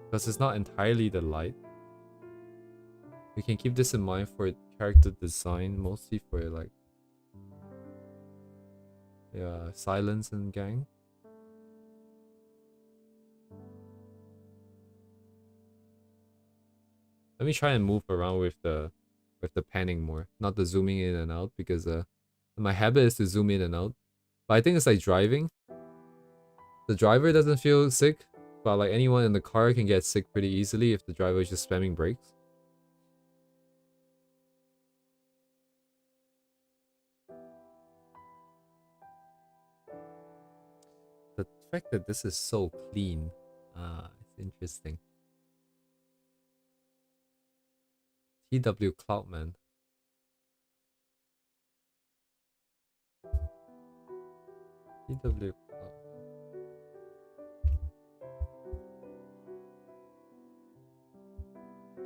Because it's not entirely the light. We can keep this in mind for character design, mostly for like silence and gang. Let me try and move around with the panning more, not the zooming in and out, because my habit is to zoom in and out. But I think it's like driving. The driver doesn't feel sick, but like anyone in the car can get sick pretty easily if the driver is just spamming brakes. The fact that this is so clean, it's interesting. TW Cloudman. TW Cloudman.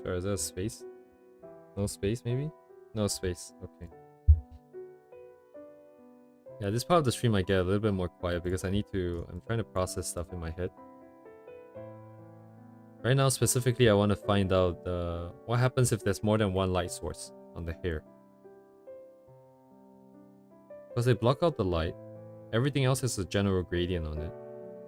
Sure, is there a space? No space, maybe? No space, okay. Yeah, this part of the stream might get a little bit more quiet because I'm trying to process stuff in my head. Right now, specifically, I want to find out what happens if there's more than one light source on the hair. Because they block out the light, everything else has a general gradient on it.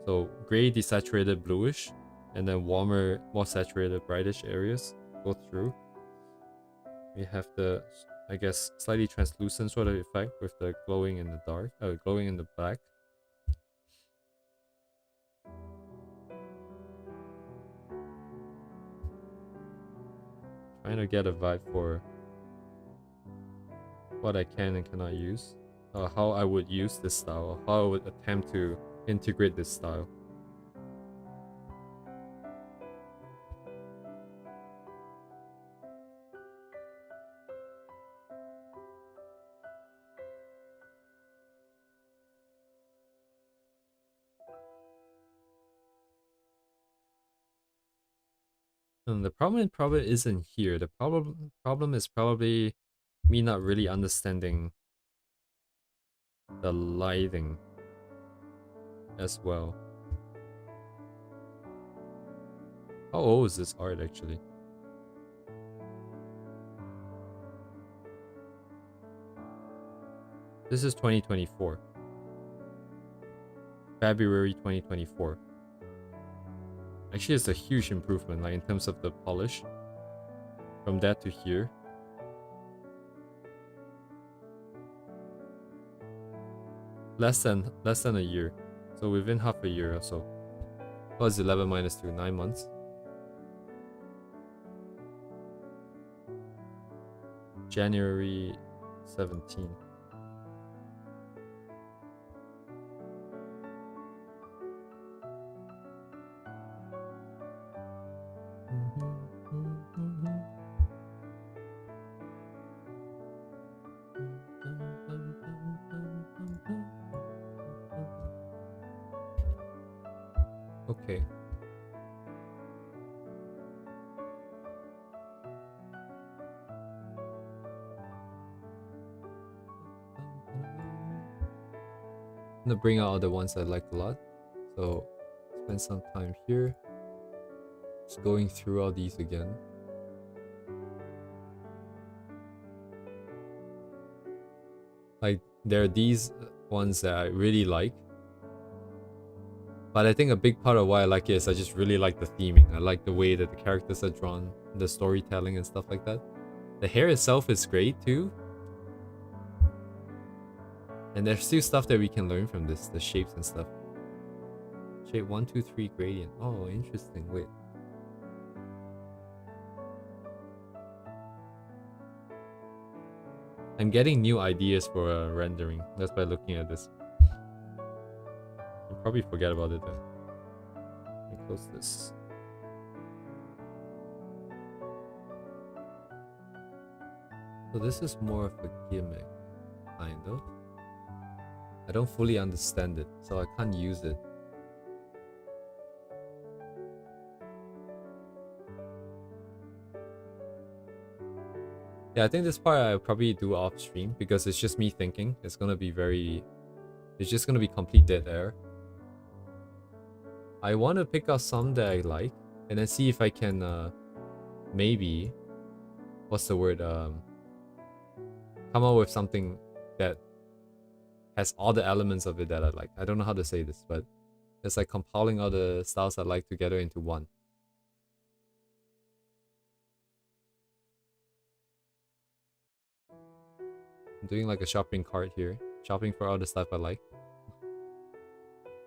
So gray, desaturated, bluish, and then warmer, more saturated, brightish areas go through. We have the, I guess, slightly translucent sort of effect with the glowing in the dark, glowing in the black. Trying to get a vibe for what I can and cannot use. How I would use this style, how I would attempt to integrate this style. And the problem probably isn't here. The problem is probably me not really understanding the lighting as well. How old is this art actually? This is 2024. February 2024. Actually, it's a huge improvement, like in terms of the polish. From that to here. Less than a year. So within half a year or so. What's 11 minus 2? 9 months. January 17. Okay. I'm gonna bring out all the ones I like a lot. So spend some time here. Just going through all these again. Like there are these ones that I really like. But I think a big part of why I like it is I just really like the theming. I like the way that the characters are drawn, the storytelling and stuff like that. The hair itself is great too. And there's still stuff that we can learn from this, the shapes and stuff. Shape 1, 2, 3 gradient. Oh, interesting. Wait. I'm getting new ideas for rendering just by looking at this. I'll probably forget about it though. Let me close this. So this is more of a gimmick, kind of. I don't fully understand it, so I can't use it. Yeah, I think this part I'll probably do off stream because it's just me thinking. It's gonna be it's just gonna be complete dead air. I want to pick out some that I like and then see if I can maybe, what's the word, come up with something that has all the elements of it that I like. I don't know how to say this, but it's like compiling all the styles I like together into one. I'm doing like a shopping cart here, shopping for all the stuff I like.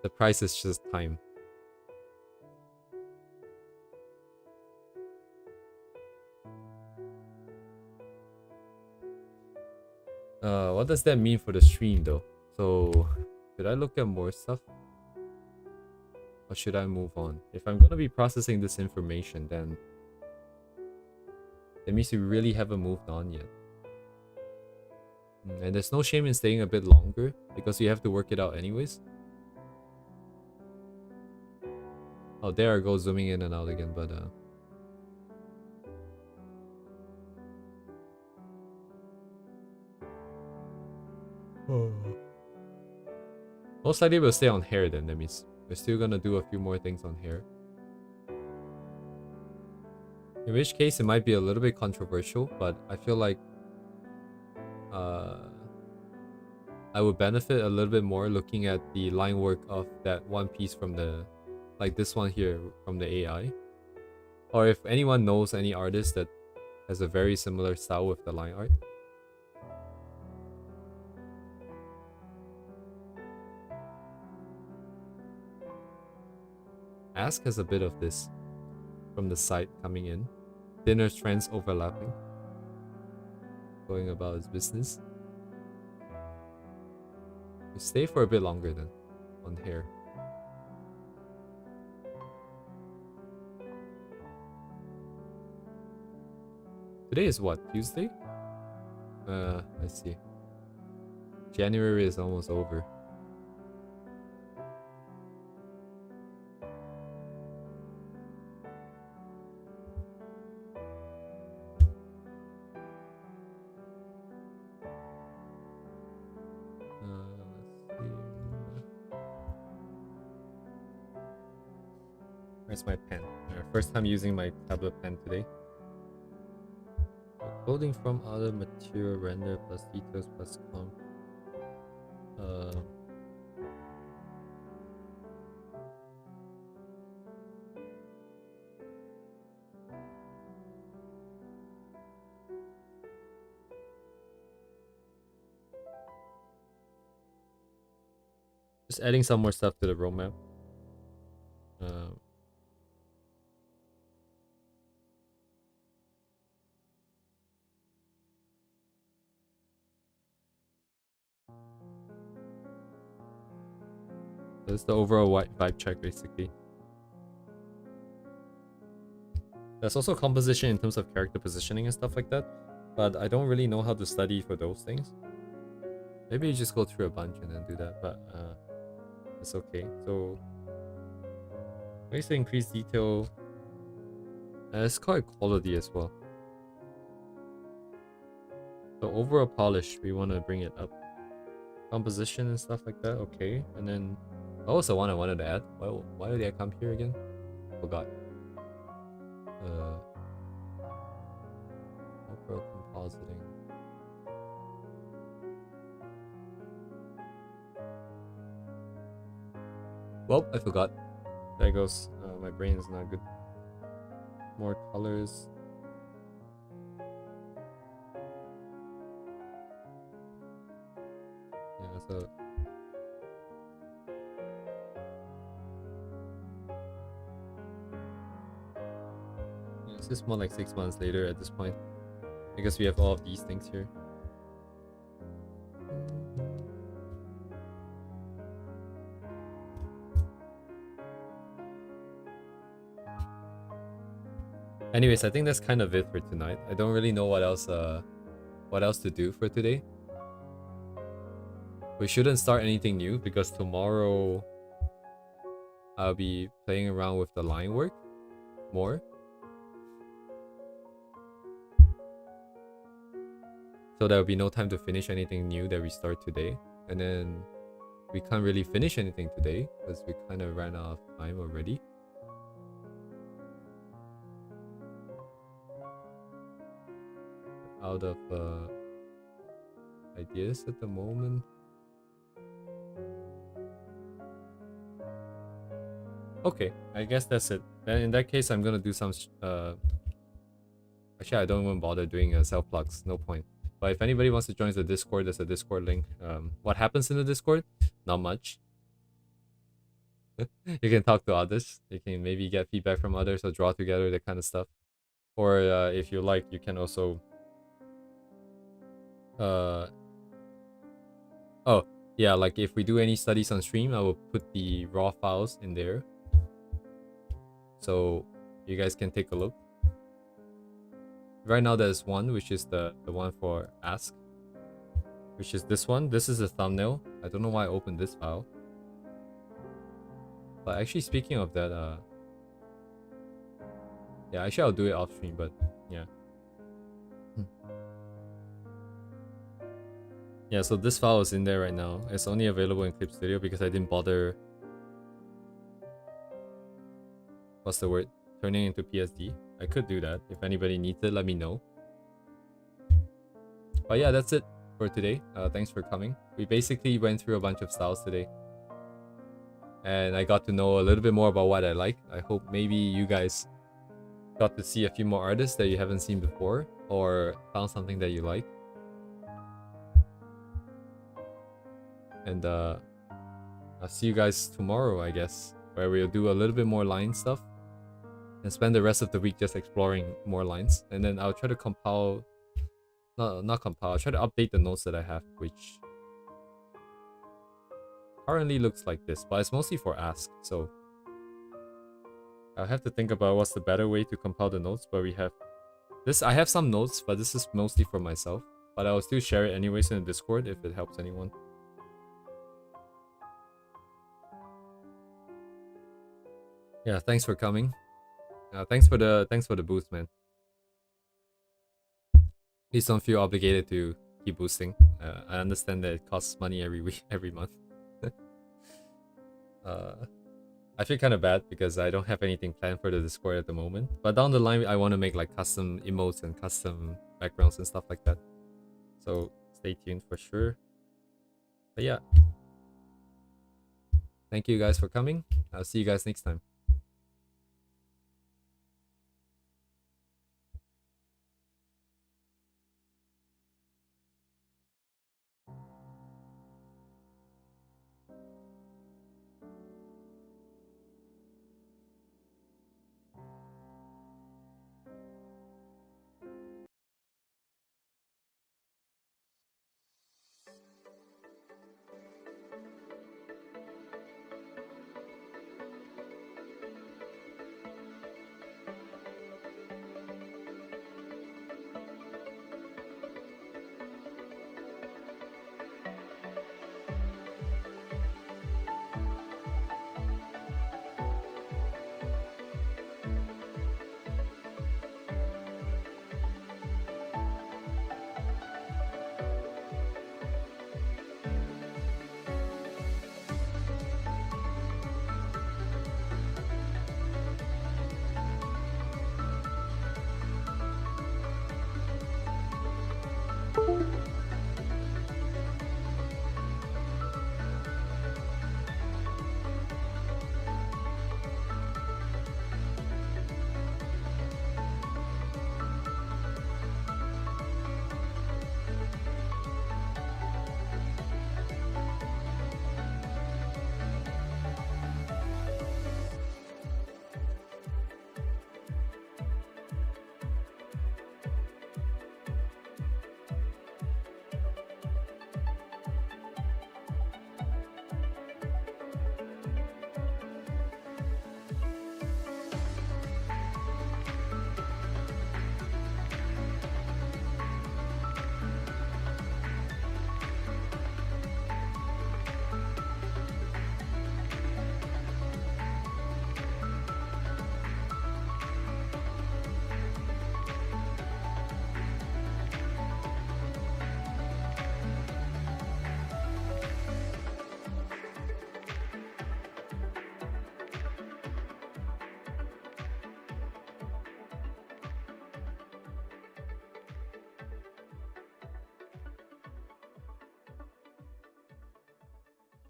The price is just time. What does that mean for the stream though? So, should I look at more stuff? Or should I move on? If I'm gonna be processing this information, then that means we really haven't moved on yet. And there's no shame in staying a bit longer, because you have to work it out anyways. Oh, there I go, zooming in and out again, but most likely we'll stay on hair then. That means we're still gonna do a few more things on hair. In which case it might be a little bit controversial, but I feel like I would benefit a little bit more looking at the line work of that one piece from the, like this one here from the AI. Or if anyone knows any artist that has a very similar style with the line art. Ask has a bit of this from the side coming in. Thinner strands overlapping. Going about his business. We stay for a bit longer then on hair. Today is what? Tuesday? I see. January is almost over. Let's see. Where's my pen? First time using my tablet pen today. Clothing from other material, render plus details plus comp. Just adding some more stuff to the roadmap. That's the overall vibe check, basically. There's also composition in terms of character positioning and stuff like that, but I don't really know how to study for those things. Maybe you just go through a bunch and then do that, but it's okay. So, ways to increase detail. It's quite quality as well. So overall polish, we want to bring it up. Composition and stuff like that, okay. And then, what was the one I wanted to add? Why did I come here again? Forgot. Overall compositing. Well, I forgot. There goes. My brain is not good. More colors. Yeah, so yeah, this is more like 6 months later at this point, because we have all of these things here. Anyways, I think that's kind of it for tonight. I don't really know what else to do for today. We shouldn't start anything new because tomorrow I'll be playing around with the line work more. So there will be no time to finish anything new that we start today. And then we can't really finish anything today because we kind of ran out of time already. Out of ideas at the moment. Okay, I guess that's it. Then in that case, I'm gonna do some. Actually, I don't even bother doing self plugs. No point. But if anybody wants to join the Discord, there's a Discord link. What happens in the Discord? Not much. You can talk to others. You can maybe get feedback from others or draw together, that kind of stuff. Or if you like, you can also oh yeah, like if we do any studies on stream, I will put the raw files in there so you guys can take a look. Right now there's one, which is the one for ask, which is this one. This is a thumbnail. I don't know why I opened this file, but actually speaking of that, yeah, actually I'll do it off stream, but yeah. Yeah, so this file is in there right now. It's only available in Clip Studio because I didn't bother, what's the word, turning into PSD. I could do that. If anybody needs it, let me know. But yeah, that's it for today. Thanks for coming. We basically went through a bunch of styles today, and I got to know a little bit more about what I like. I hope maybe you guys got to see a few more artists that you haven't seen before, or found something that you like. And I'll see you guys tomorrow, I guess, where we'll do a little bit more line stuff and spend the rest of the week just exploring more lines. And then I'll try to compile, not compile, I'll try to update the notes that I have, which currently looks like this, but it's mostly for ask. So I'll have to think about what's the better way to compile the notes. But we have this, I have some notes, but this is mostly for myself, but I'll still share it anyways in the Discord if it helps anyone. Yeah, thanks for coming. Thanks for the boost, man. Please don't feel obligated to keep boosting. I understand that it costs money every week, every month. I feel kind of bad because I don't have anything planned for the Discord at the moment. But down the line, I want to make like custom emotes and custom backgrounds and stuff like that. So stay tuned for sure. But yeah, thank you guys for coming. I'll see you guys next time.